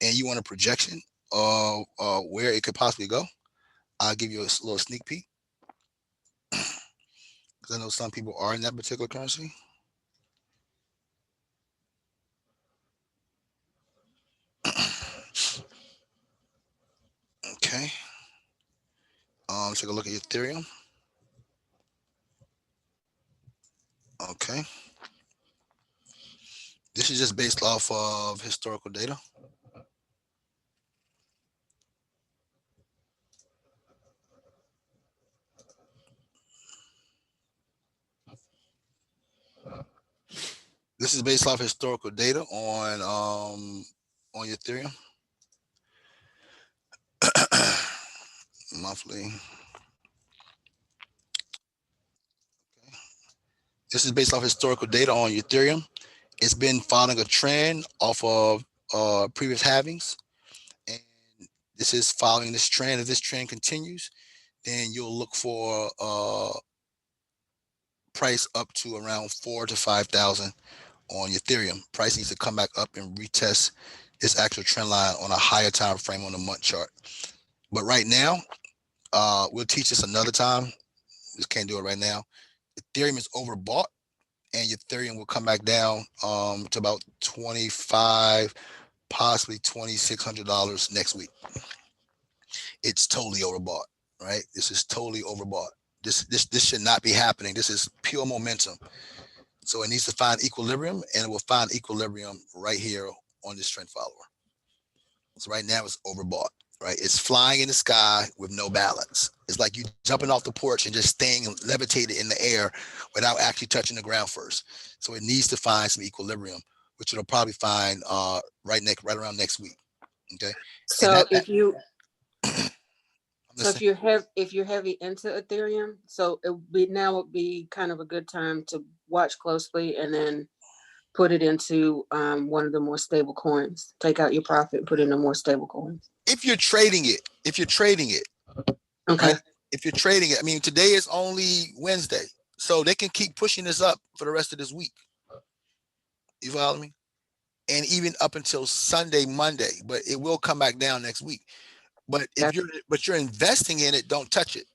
and you want a projection of where it could possibly go, I'll give you a little sneak peek, because I know some people are in that particular currency. Okay. Take a look at Ethereum. Okay. This is just based off of historical data. This is based off historical data on Ethereum. Monthly. Okay. This is based off historical data on Ethereum. It's been following a trend off of previous halvings, and this is following this trend. If this trend continues, then you'll look for price up to around 4,000 to 5,000 on Ethereum. Price needs to come back up and retest this actual trend line on a higher time frame on the month chart. But right now, we'll teach this another time. Just can't do it right now. Ethereum is overbought, and Ethereum will come back down to about $25, possibly $2,600 next week. It's totally overbought, right? This is totally overbought. This should not be happening. This is pure momentum. So it needs to find equilibrium, and it will find equilibrium right here on this trend follower. So right now it's overbought, right? It's flying in the sky with no balance. It's like you jumping off the porch and just staying levitated in the air without actually touching the ground first. So it needs to find some equilibrium, which it'll probably find right around next week. Okay. So if you're heavy into Ethereum, so now would be kind of a good time to watch closely and then put it into one of the more stable coins. Take out your profit and put it into more stable coins. If you're trading it, okay. Right? If you're trading it, I mean, today is only Wednesday, so they can keep pushing this up for the rest of this week. You follow me? And even up until Sunday, Monday, but it will come back down next week. But if you're investing in it, don't touch it.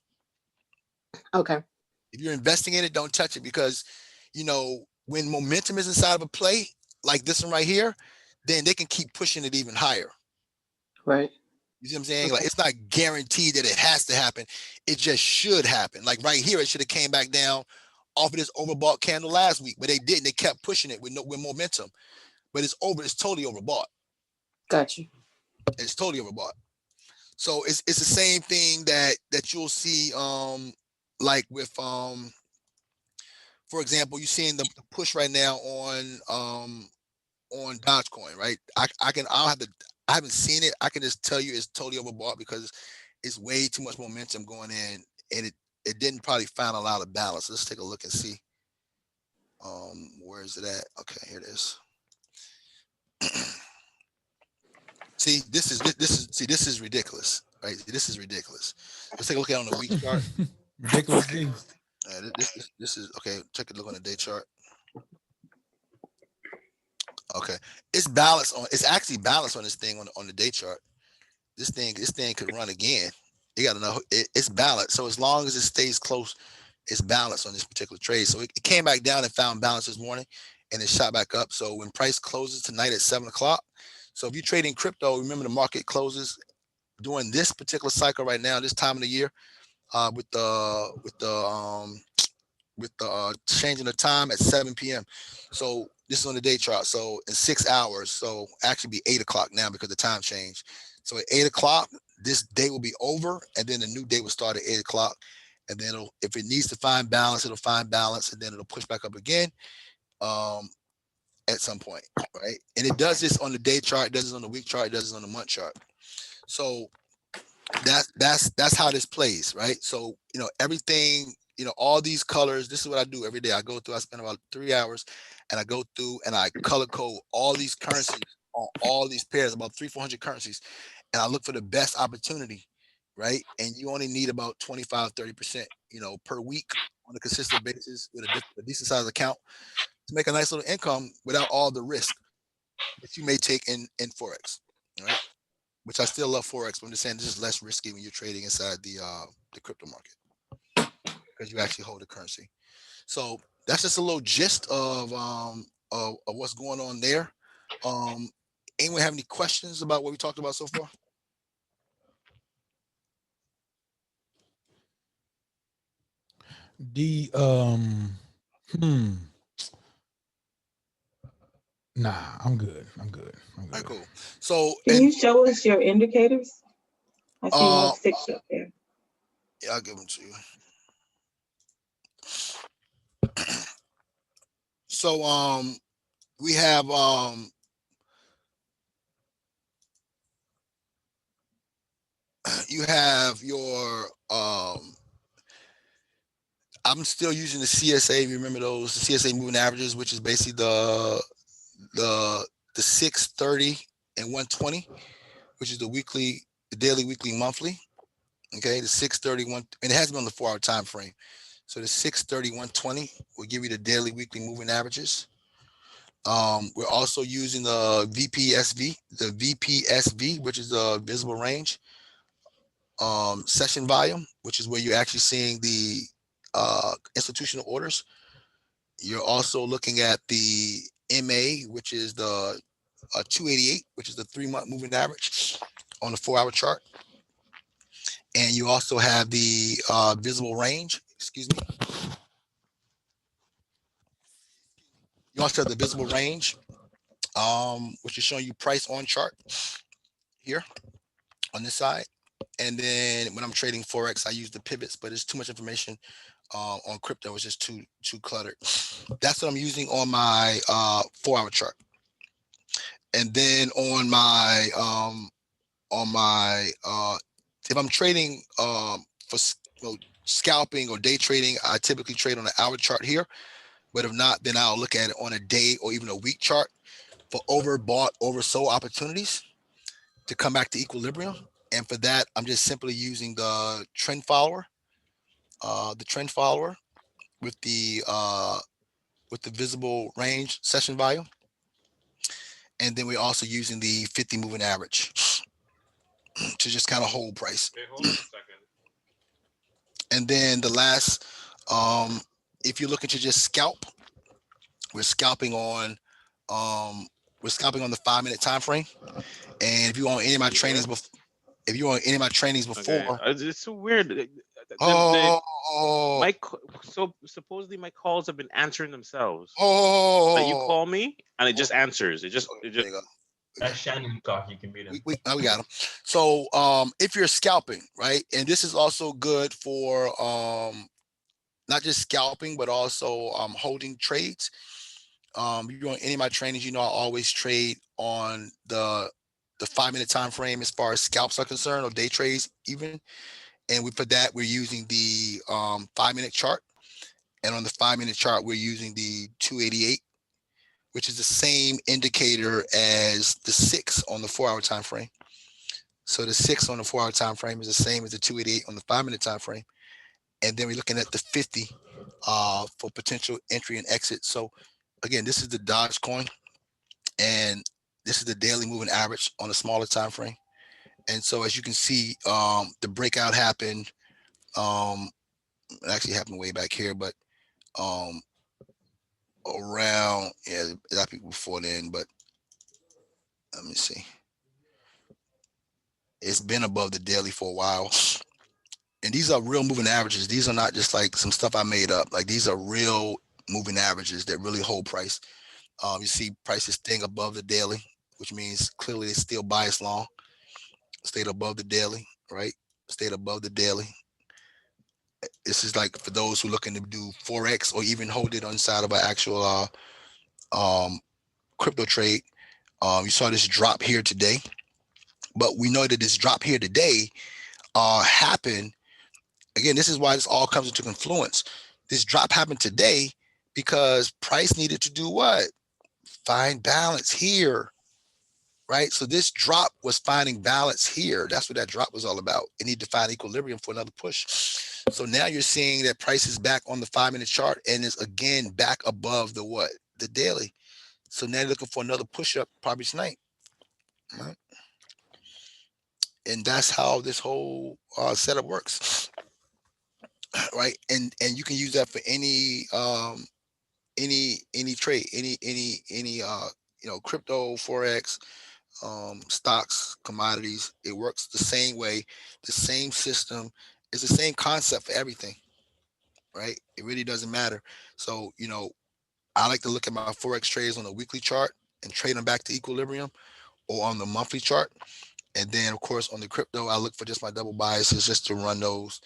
Okay. If you're investing in it, don't touch it, because when momentum is inside of a play like this one right here, then they can keep pushing it even higher. Right. You see what I'm saying? Like, it's not guaranteed that it has to happen. It just should happen. Like right here, it should have came back down off of this overbought candle last week, but they didn't. They kept pushing it with momentum. But it's totally overbought. Got you. It's totally overbought. So it's the same thing that you'll see like with for example, you're seeing the push right now on Dogecoin, right? I haven't seen it. I can just tell you it's totally overbought because it's way too much momentum going in, and it didn't probably find a lot of balance. Let's take a look and see. Where is it at? Okay, here it is. See, this is ridiculous, right? This is ridiculous. Let's take a look at it on the week chart. Ridiculous D. This is okay. Take a look on the day chart. Okay, it's balanced on. It's actually balanced on this thing on the day chart. This thing could run again. You got to know it's balanced. So as long as it stays close, it's balanced on this particular trade. So it came back down and found balance this morning, and it shot back up. So when price closes tonight at 7 o'clock, so if you're trading crypto, remember the market closes during this particular cycle right now, this time of the year, with the changing the time at 7 p.m. So this is on the day chart. So in 6 hours, so actually be 8 o'clock now because the time changed. So at 8 o'clock, this day will be over, and then the new day will start at 8 o'clock. And then if it needs to find balance, it'll find balance, and then it'll push back up again at some point, right? And it does this on the day chart, it does this on the week chart, it does this on the month chart. So that's how this plays, right? So everything, all these colors. This is what I do every day. I go through. I spend about 3 hours, and I go through and I color code all these currencies on all these pairs, about 300-400 currencies, and I look for the best opportunity, right? And you only need about 25-30%, per week on a consistent basis with a decent size account to make a nice little income without all the risk that you may take in forex, right? Which I still love forex, but I'm just saying this is less risky when you're trading inside the crypto market because you actually hold the currency. So that's just a little gist of what's going on there. Anyone have any questions about what we talked about so far? D Nah, I'm good. I'm good. All right, cool. So Can you show us your indicators? I see like 6 up there. Yeah, I'll give them to you. So we have you have your I'm still using the CSA. Remember those, the CSA moving averages, which is basically the 630 and 120, which is the daily, weekly, monthly. Okay, the 631, and it has been on the 4-hour time frame. So the 630, 120 will give you the daily, weekly moving averages. We're also using the VPSV, which is the visible range session volume, which is where you're actually seeing the institutional orders. You're also looking at the MA, which is the 288, which is the 3-month moving average on the 4-hour chart. And you also have the visible range, excuse me. You also have the visible range, which is showing you price on chart here on this side. And then when I'm trading forex, I use the pivots, but it's too much information on crypto. It's just too cluttered. That's what I'm using on my 4-hour chart. And then on my if I'm trading for scalping or day trading, I typically trade on an hour chart here. But if not, then I'll look at it on a day or even a week chart for overbought, oversold opportunities to come back to equilibrium. And for that, I'm just simply using the trend follower, with the visible range session volume. And then we're also using the 50 moving average to just kind of hold price. Okay, hold on a second. And then the last, if you're looking to just scalp, we're scalping on the 5-minute time frame. And if you want any of my trainings before, Okay. It's so weird. So supposedly my calls have been answering themselves. Like you call me and it just answers. It just. That's Shannon talk. You can meet him. We got him. So if you're scalping, right, and this is also good for not just scalping but also holding trades. You're on any of my trainings, I always trade on the 5-minute time frame as far as scalps are concerned, or day trades even. And for that, we're using the 5-minute chart. And on the 5-minute chart, we're using the 288, which is the same indicator as the 6 on the 4-hour time frame. So the 6 on the 4-hour time frame is the same as the 288 on the 5-minute time frame. And then we're looking at the 50 for potential entry and exit. So again, this is the Dodge coin, and this is the daily moving average on a smaller time frame. And so as you can see, the breakout happened. It actually happened way back here, but around, yeah, that people before then, but let me see. It's been above the daily for a while. And these are real moving averages. These are not just like some stuff I made up. Like, these are real moving averages that really hold price. You see prices staying above the daily, which means clearly it's still biased long. Stayed above the daily, right? Stayed above the daily. This is like for those who looking to do Forex or even hold it on the side of an actual crypto trade. You saw this drop here today, but we know that this drop here today happened. Again, this is why this all comes into confluence. This drop happened today because price needed to do what? Find balance here, right? So this drop was finding balance here. That's what that drop was all about. It needed to find equilibrium for another push. So now you're seeing that price is back on the 5-minute chart and is again back above the what? The daily. So now you're looking for another push up probably tonight, right? And that's how this whole setup works, right? And you can use that for any trade, any crypto, Forex, stocks, commodities. It works the same way, the same system. It's the same concept for everything, right? It really doesn't matter. So, I like to look at my Forex trades on a weekly chart and trade them back to equilibrium, or on the monthly chart. And then, of course, on the crypto, I look for just my double biases just to run those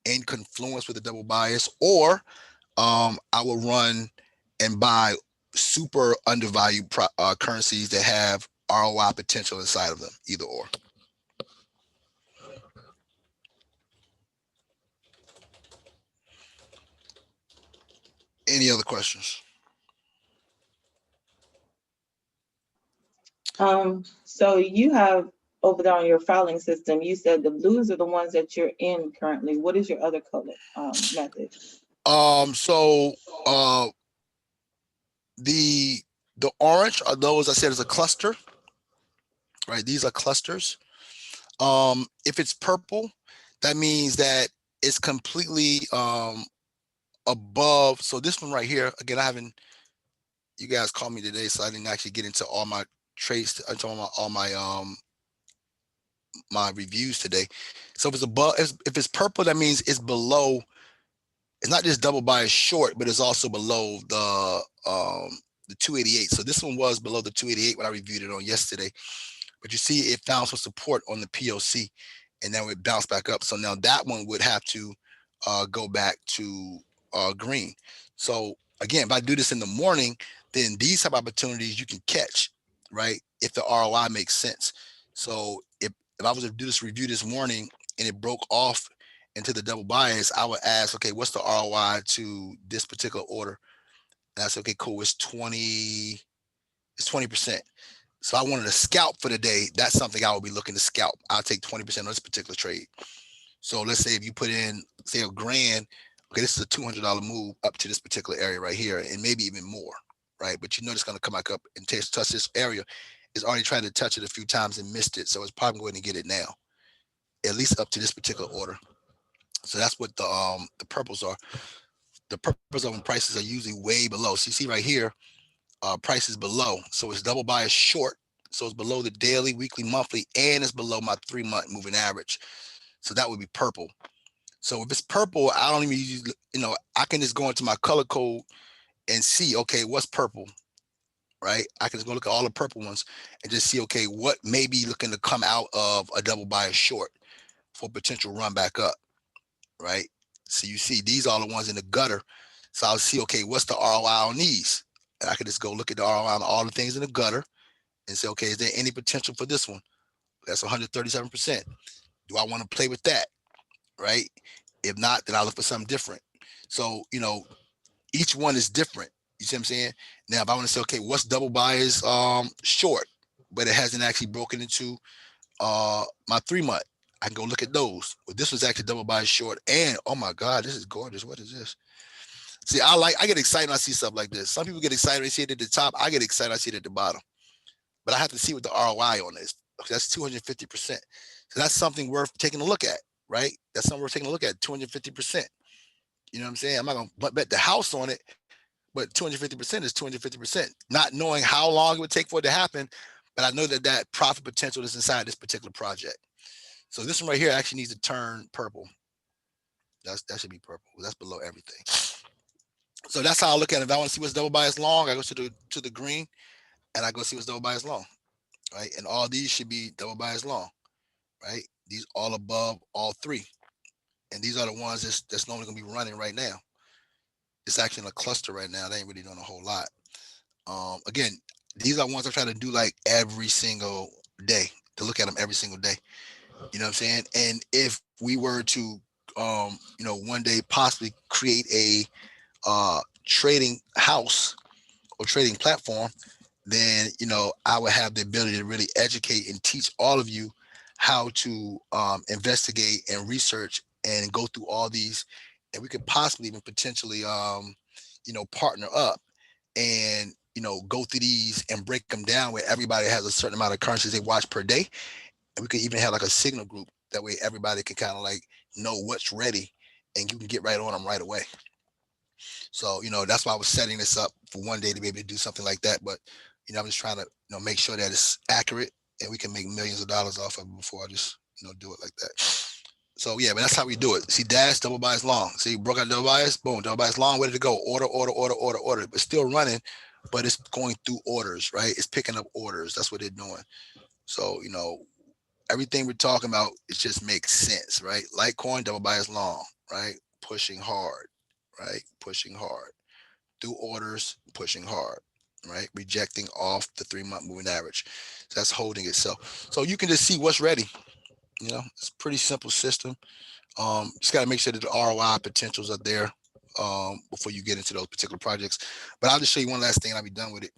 in confluence with the double bias, or I will run and buy super undervalued currencies that have ROI potential inside of them, either or. Any other questions? So you have over there on your filing system, you said the blues are the ones that you're in currently. What is your other color method? So the orange are those I said is a cluster, right? These are clusters. If it's purple, that means that it's completely above. So this one right here, again, you guys called me today, so I didn't actually get into all my trades, all my my reviews today. So if it's above, if it's purple, that means it's below. It's not just double bias short, but it's also below the 288. So this one was below the 288 when I reviewed it on yesterday. But you see, it found some support on the POC, and then it bounced back up. So now that one would have to go back to green. So again, if I do this in the morning, then these type of opportunities you can catch, right? If the ROI makes sense. So if I was to do this review this morning and it broke off into the double bias, I would ask, okay, what's the ROI to this particular order? And I said, okay, cool. It's 20%. So I wanted to scalp for the day. That's something I would be looking to scalp. I'll take 20% on this particular trade. So let's say if you put in, say, $1,000, okay, this is a $200 move up to this particular area right here, and maybe even more, right? But you know it's going to come back up and touch this area. It's already tried to touch it a few times and missed it, so it's probably going to get it now, at least up to this particular order. So that's what the purples are. The purples of when prices are usually way below. So you see right here, prices below. So it's double bias short. So it's below the daily, weekly, monthly, and it's below my 3-month moving average. So that would be purple. So if it's purple, I don't even use, I can just go into my color code and see, okay, what's purple, right? I can just go look at all the purple ones and just see, okay, what may be looking to come out of a double bias short for potential run back up, right? So you see, these are the ones in the gutter. So I'll see, okay, what's the ROI on these? And I can just go look at the ROI on all the things in the gutter and say, okay, is there any potential for this one? That's 137%. Do I want to play with that? Right? If not, then I'll look for something different. So, each one is different. You see what I'm saying? Now, if I want to say, okay, what's double bias short, but it hasn't actually broken into my 3-month, I can go look at those. But this was actually double bias short, and oh my God, this is gorgeous. What is this? See, I get excited when I see stuff like this. Some people get excited when they see it at the top. I get excited when I see it at the bottom. But I have to see what the ROI on this. That's 250%. So that's something worth taking a look at, right? That's something worth taking a look at, 250%. You know what I'm saying? I'm not gonna bet the house on it, but 250% is 250%. Not knowing how long it would take for it to happen, but I know that profit potential is inside this particular project. So this one right here actually needs to turn purple. That should be purple. That's below everything. So that's how I look at it. If I want to see what's double bias long, I go to the green, and I go see what's double bias long, right? And all these should be double bias long, right? These all above all 3, and these are the ones that's normally gonna be running right now. It's actually in a cluster right now. They ain't really doing a whole lot. Again, these are ones I try to do like every single day, to look at them every single day. You know what I'm saying? And if we were to, one day possibly create a trading house or trading platform, then, I would have the ability to really educate and teach all of you how to investigate and research and go through all these. And we could possibly even potentially, partner up and, go through these and break them down where everybody has a certain amount of currencies they watch per day. And we could even have like a signal group. That way everybody can kind of like know what's ready and you can get right on them right away. So, that's why I was setting this up for one day to be able to do something like that. But, I'm just trying to, make sure that it's accurate and we can make millions of dollars off of it before I just, do it like that. So, yeah, but that's how we do it. See, dash, double bias long. See, broke out double bias, boom, double bias long, ready to go. Order. It's still running, but it's going through orders, right? It's picking up orders. That's what they're doing. So, everything we're talking about, it just makes sense, right? Litecoin, double bias long, right? Pushing hard, right? Pushing hard. Through orders, pushing hard, right? Rejecting off the 3-month moving average. So that's holding itself. So you can just see what's ready. It's a pretty simple system. Just got to make sure that the ROI potentials are there before you get into those particular projects. But I'll just show you one last thing and I'll be done with it.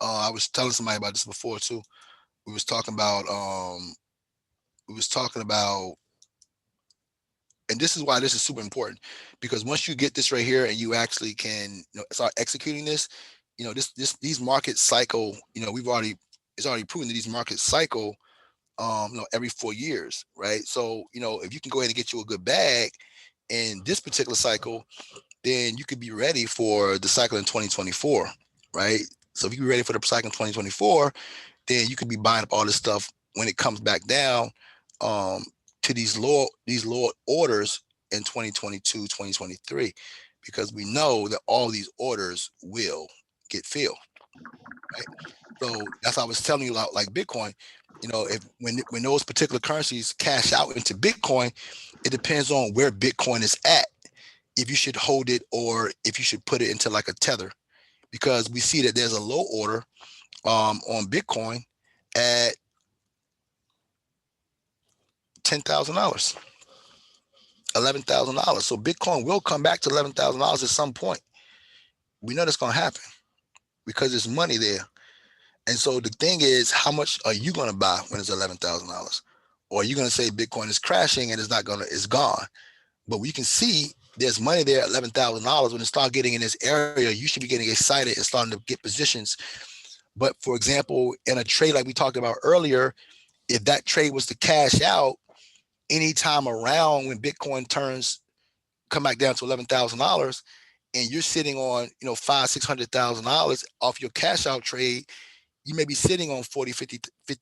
I was telling somebody about this before too. We was talking about, and this is why this is super important, because once you get this right here and you actually can start executing this, these market cycle, it's already proven that these markets cycle every 4 years, right? So, if you can go ahead and get you a good bag in this particular cycle, then you could be ready for the cycle in 2024, right? So if you be ready for the cycle in 2024, then you could be buying up all this stuff when it comes back down to these lower orders in 2022, 2023, because we know that all these orders will get filled, right? So that's how I was telling you about like Bitcoin. If when those particular currencies cash out into Bitcoin, it depends on where Bitcoin is at, if you should hold it or if you should put it into like a tether, because we see that there's a low order on Bitcoin at $10,000, $11,000. So Bitcoin will come back to $11,000 at some point. We know that's going to happen because there's money there. And so the thing is, how much are you going to buy when it's $11,000? Or are you going to say Bitcoin is crashing and it's gone? But we can see there's money there at $11,000. When it starts getting in this area, you should be getting excited and starting to get positions. But for example, in a trade like we talked about earlier, if that trade was to cash out anytime around when Bitcoin come back down to $11,000, and you're sitting on $500,000-$600,000 off your cash out trade, you may be sitting on 40, 50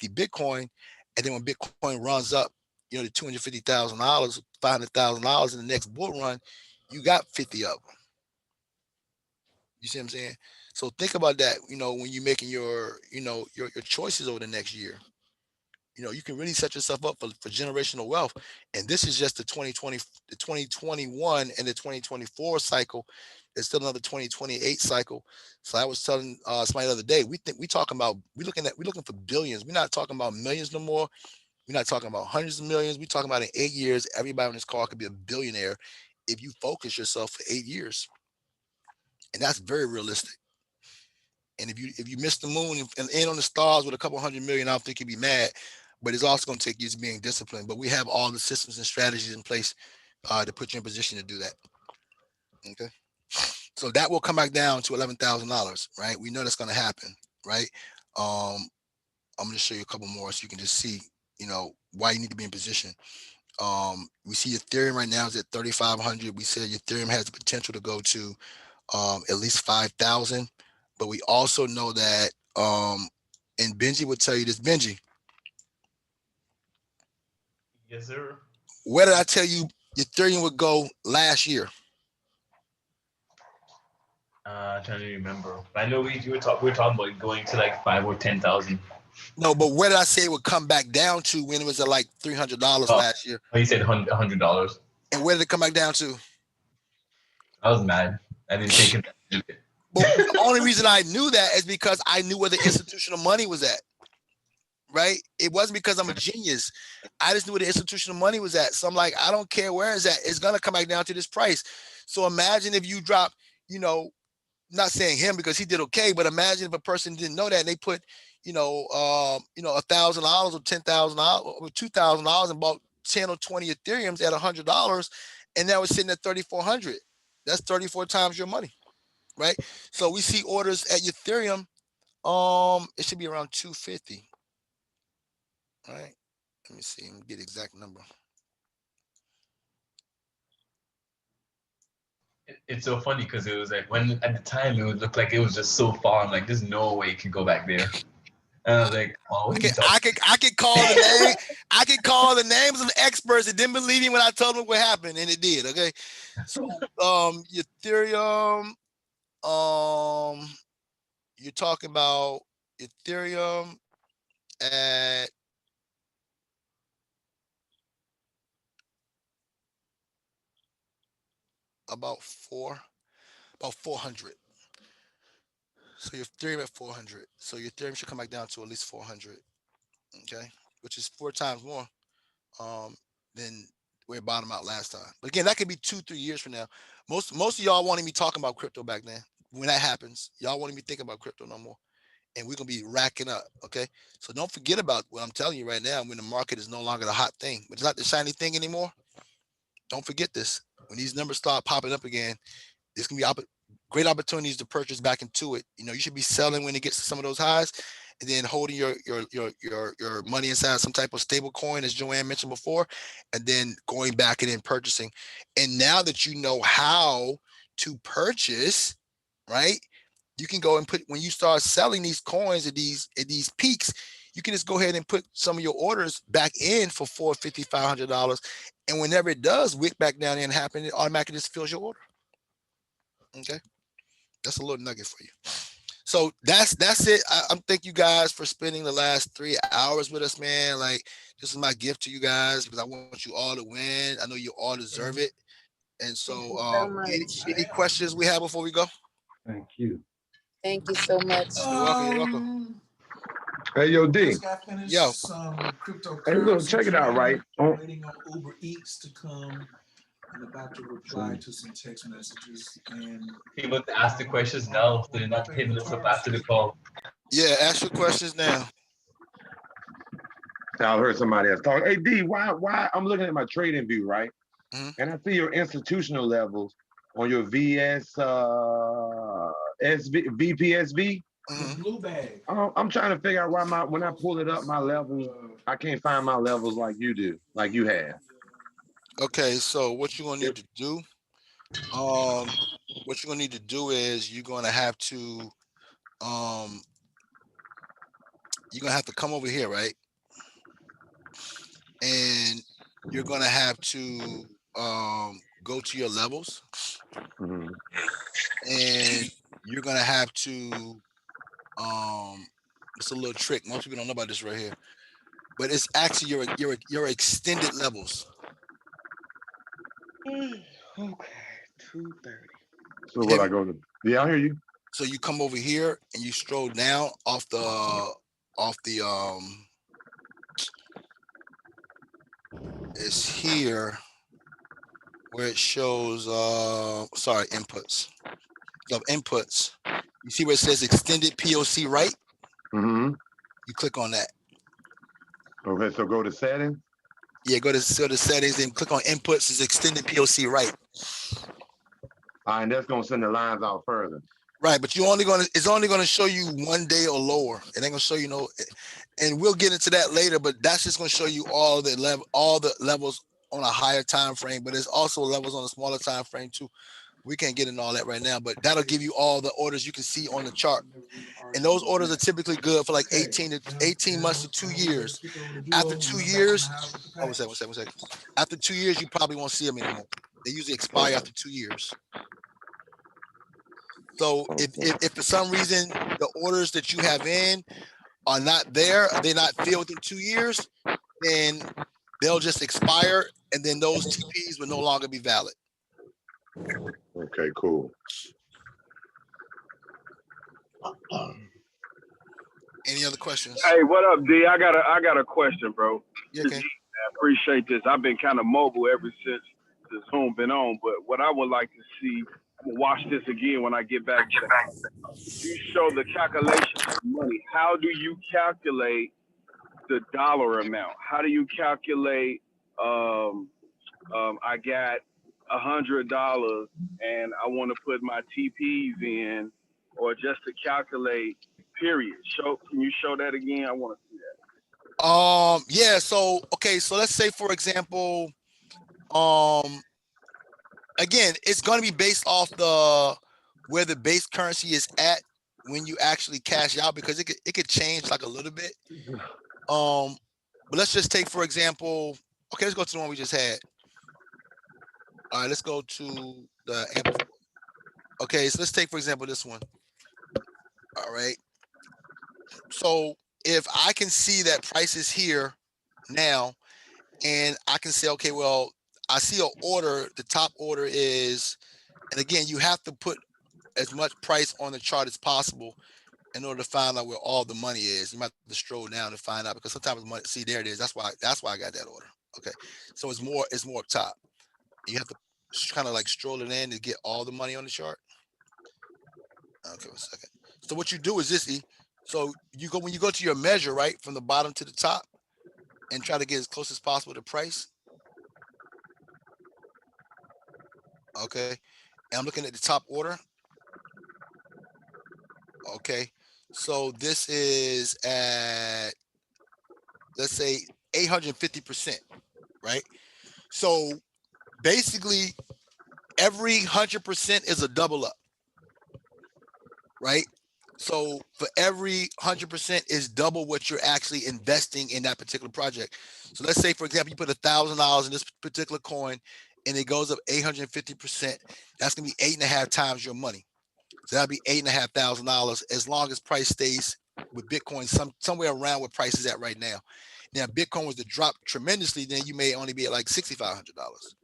Bitcoin, and then when Bitcoin runs up, to $250,000, $500,000 in the next bull run, you got 50 of them. You see what I'm saying? So think about that. When you're making your choices over the next year. You can really set yourself up for generational wealth. And this is just the 2020, the 2021 and the 2024 cycle. There's still another 2028 cycle. So I was telling somebody the other day, we're looking for billions. We're not talking about millions no more. We're not talking about hundreds of millions. We're talking about in 8 years, everybody on this call could be a billionaire if you focus yourself for 8 years. And that's very realistic. And if you miss the moon and end on the stars with a couple 100 million, I don't think you'd be mad. But it's also going to take you being disciplined. But we have all the systems and strategies in place to put you in position to do that. Okay. So that will come back down to $11,000, right? We know that's going to happen, right? I'm going to show you a couple more so you can just see, why you need to be in position. We see Ethereum right now is at 3,500. We said Ethereum has the potential to go to at least 5,000. But we also know that, and Benji would tell you this, Benji. Yes, sir. Where did I tell you Ethereum would go last year? I'm trying to remember. But I know we were talking about going to like 5 or 10,000. No, but where did I say it would come back down to when it was at like $300 last year? Oh, you said $100. And where did it come back down to? I was mad. I didn't take it. But the only reason I knew that is because I knew where the institutional money was at. Right? It wasn't because I'm a genius. I just knew where the institutional money was at. So I'm like, I don't care where it's at. It's gonna come back down to this price. So imagine if you drop, not saying him because he did okay, but imagine if a person didn't know that and they put, $1,000 or $10,000 or $2,000 and bought 10 or 20 Ethereums at $100, and now it's sitting at 3,400. That's 34 times your money, right? So we see orders at Ethereum. It should be around 250. Right. Let me see. Let me get the exact number. It's so funny because it was like when at the time it would look like it was just so far. I'm like, there's no way it can go back there. And I was like, oh, I could call the name. I could call the names of the experts that didn't believe me when I told them what happened, and it did. Okay. So Ethereum, you're talking about Ethereum at about 400. So your Ethereum at 400. So your Ethereum should come back down to at least 400. Okay, which is 4 times more than where it bottomed out last time. But again, that could be 2-3 years from now. Most of y'all wanted me talking about crypto back then. When that happens, y'all wanted me thinking about crypto no more. And we're gonna be racking up. Okay. So don't forget about what I'm telling you right now when the market is no longer the hot thing, but it's not the shiny thing anymore. Don't forget this. When these numbers start popping up again, there's gonna be great opportunities to purchase back into it. You should be selling when it gets to some of those highs, and then holding your money inside some type of stable coin, as Joanne mentioned before, and then going back and then purchasing. And now that you know how to purchase, right? You can go and when you start selling these coins at these peaks, you can just go ahead and put some of your orders back in for $450, $500, and whenever it does wick back down and happen, it automatically just fills your order. Okay, that's a little nugget for you. So that's it. I thank you guys for spending the last 3 hours with us, man. Like, this is my gift to you guys because I want you all to win. I know you all deserve it. And so, any questions we have before we go? Thank you. Thank you so much. You're welcome. You're welcome. Hey, yo, D. Yo. Hey, look, check it out, right? Waiting on Uber Eats to come and about to reply to some text messages. And people to ask the questions now, so they're not hitting us up after the call. Yeah, ask your questions now. I heard somebody else talking. Hey, D, why? I'm looking at my trading view, right? Mm-hmm. And I see your institutional levels on your VPSV. Mm-hmm. Blue bag. I'm trying to figure out why when I pull it up, my levels, I can't find my levels like you do, like you have. Okay, so what you're gonna need to do, is you're gonna have to come over here, right? And you're gonna have to go to your levels, Mm-hmm. and you're gonna have to it's a little trick. Most people don't know about this right here, but it's actually your extended levels. Okay, 230. So what I go to? Yeah, I hear you. So you come over here and you stroll down off the it's here. where it shows, sorry, inputs. Of inputs, you see where it says extended POC right? Mm-hmm. You click on that. Okay, so go to settings. Yeah, go to settings and click on inputs. Is extended POC right? And that's gonna send the lines out further. Right, but it's only gonna show you 1 day or lower. It ain't gonna show you no, and we'll get into that later. But that's just gonna show you all the levels on a higher time frame. But there's also levels on a smaller time frame too. We can't get into all that right now, but that'll give you all the orders you can see on the chart. And those orders are typically good for like 18 months to 2 years. After 2 years, one second. After 2 years, you probably won't see them anymore. They usually expire after 2 years. So if for some reason the orders that you have in are not there, they're not filled within 2 years, then they'll just expire, and then those TPs will no longer be valid. Okay, cool. Any other questions? Hey, what up, D? I got a question, bro. Yeah, okay. I appreciate this. I've been kind of mobile ever since the Zoom been on, but what I would like to see, I'm gonna watch this again when I get back to the house. You show the calculation of money. How do you calculate the dollar amount? How do you calculate? I got $100 and I want to put my TPs in, or just to calculate. Period. Can you show that again? I want to see that. Yeah. So okay. So let's say, for example, again, it's going to be based off where the base currency is at when you actually cash out, because it could change like a little bit. But let's just take, for example, okay, let's go to the one we just had. All right, let's go to the amplifier. Okay, so let's take, for example, this one. All right. So if I can see that price is here now, and I can say, okay, well, I see an order, the top order is, and again, you have to put as much price on the chart as possible in order to find out where all the money is. You might have to stroll down to find out, because sometimes money, see, there it is. That's why I got that order. Okay. So it's more up top. You have to kind of like stroll it in to get all the money on the chart. Okay, 1 second. So what you do is this, E. So when you go to your measure, right, from the bottom to the top, and try to get as close as possible to price. Okay. And I'm looking at the top order. Okay. So this is at, let's say, 850%, right? So basically every 100% is a double up, right? So for every 100% is double what you're actually investing in that particular project. So let's say, for example, you put $1,000 in this particular coin and it goes up 850%. That's gonna be 8.5 times your money. So that'll be $8,500 as long as price stays with Bitcoin somewhere around where price is at right now. Now, if Bitcoin was to drop tremendously, then you may only be at like $6,500.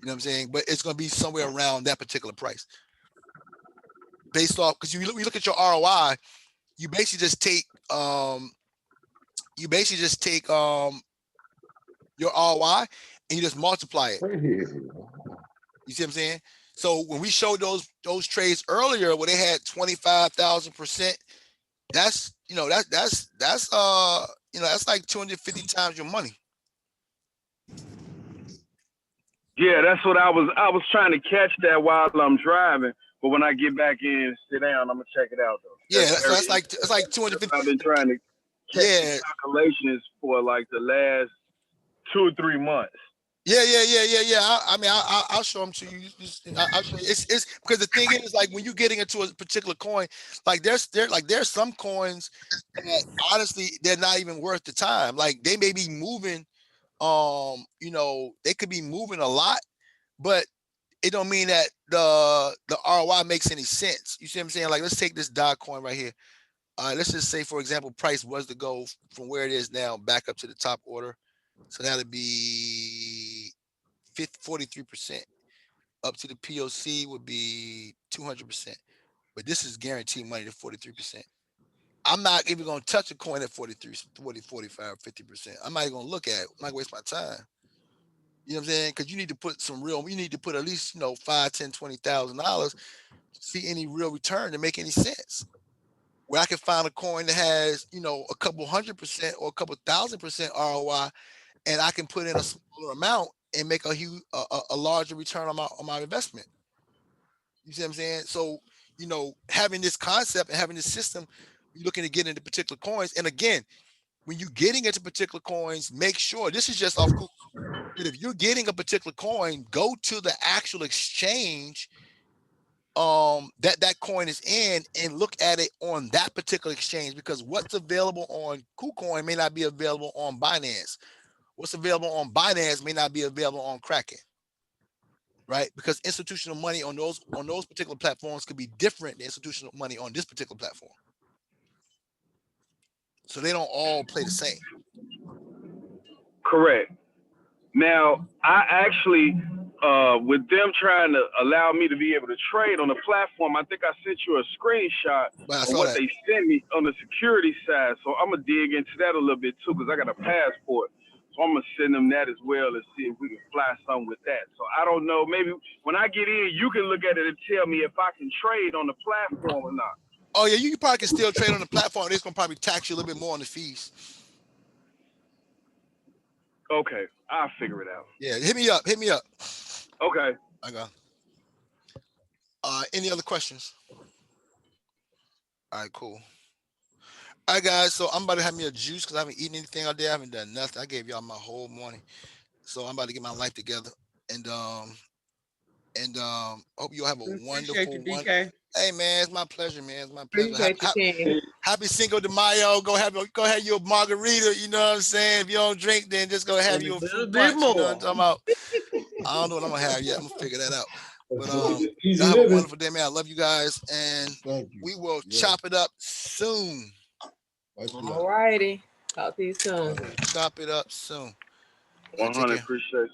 You know what I'm saying? But it's gonna be somewhere around that particular price. Based off, because you look at your ROI, you basically just take your ROI and you just multiply it. You see what I'm saying? So when we showed those trades earlier where they had 25,000%, that's that's like 250 times your money. Yeah, that's what I was trying to catch that while I'm driving. But when I get back in and sit down, I'm gonna check it out though. Yeah, that's like 250. I've been trying to catch calculations for like the last 2 or 3 months. Yeah. I mean, I'll show them to you. I'll show you. It's because the thing is, like, when you're getting into a particular coin, like there's some coins that honestly they're not even worth the time. Like they may be moving, they could be moving a lot, but it don't mean that the ROI makes any sense. You see what I'm saying? Like, let's take this DOG coin right here. Let's just say, for example, price was to go from where it is now back up to the top order. So that'd be 43%. Up to the POC would be 200%. But this is guaranteed money to 43%. I'm not even going to touch a coin at 43, 40, 45, 50%. I'm not even going to look at it. I'm not going to waste my time. You know what I'm saying? Because you need to put you need to put at least, $5, $10, $20,000 to see any real return to make any sense. Where I can find a coin that has, a couple 100% or a couple 1,000% ROI, and I can put in a smaller amount and make a larger return on my investment. You see what I'm saying? So, having this concept and having this system, you're looking to get into particular coins. And again, when you're getting into particular coins, make sure this is just off. But if you're getting a particular coin, go to the actual exchange that coin is in and look at it on that particular exchange, because what's available on Kucoin may not be available on Binance. What's available on Binance may not be available on Kraken. Right? Because institutional money on those particular platforms could be different than institutional money on this particular platform. So they don't all play the same. Correct. Now, I actually, with them trying to allow me to be able to trade on the platform, I think I sent you a screenshot of what they sent me on the security side. So I'm going to dig into that a little bit too, because I got a passport. So I'm going to send them that as well and see if we can fly something with that. So I don't know, maybe when I get in, you can look at it and tell me if I can trade on the platform or not. Oh yeah, you probably can still trade on the platform. It's going to probably tax you a little bit more on the fees. Okay, I'll figure it out. Yeah, hit me up. Okay. I got. Any other questions? All right, cool. All right, guys. So I'm about to have me a juice because I haven't eaten anything all day. I haven't done nothing. I gave y'all my whole morning, so I'm about to get my life together. And hope you all have a wonderful one. Hey man, it's my pleasure, man. It's my pleasure. Happy Cinco de Mayo. Go have your margarita. You know what I'm saying? If you don't drink, then just go have your fruit punch. You know what I'm talking about? I don't know what I'm gonna have yet. I'm gonna figure that out. But y'all have a wonderful day, man. I love you guys, and we will chop it up soon. All righty. Talk to you soon. Chop it up soon. 100. Appreciate it.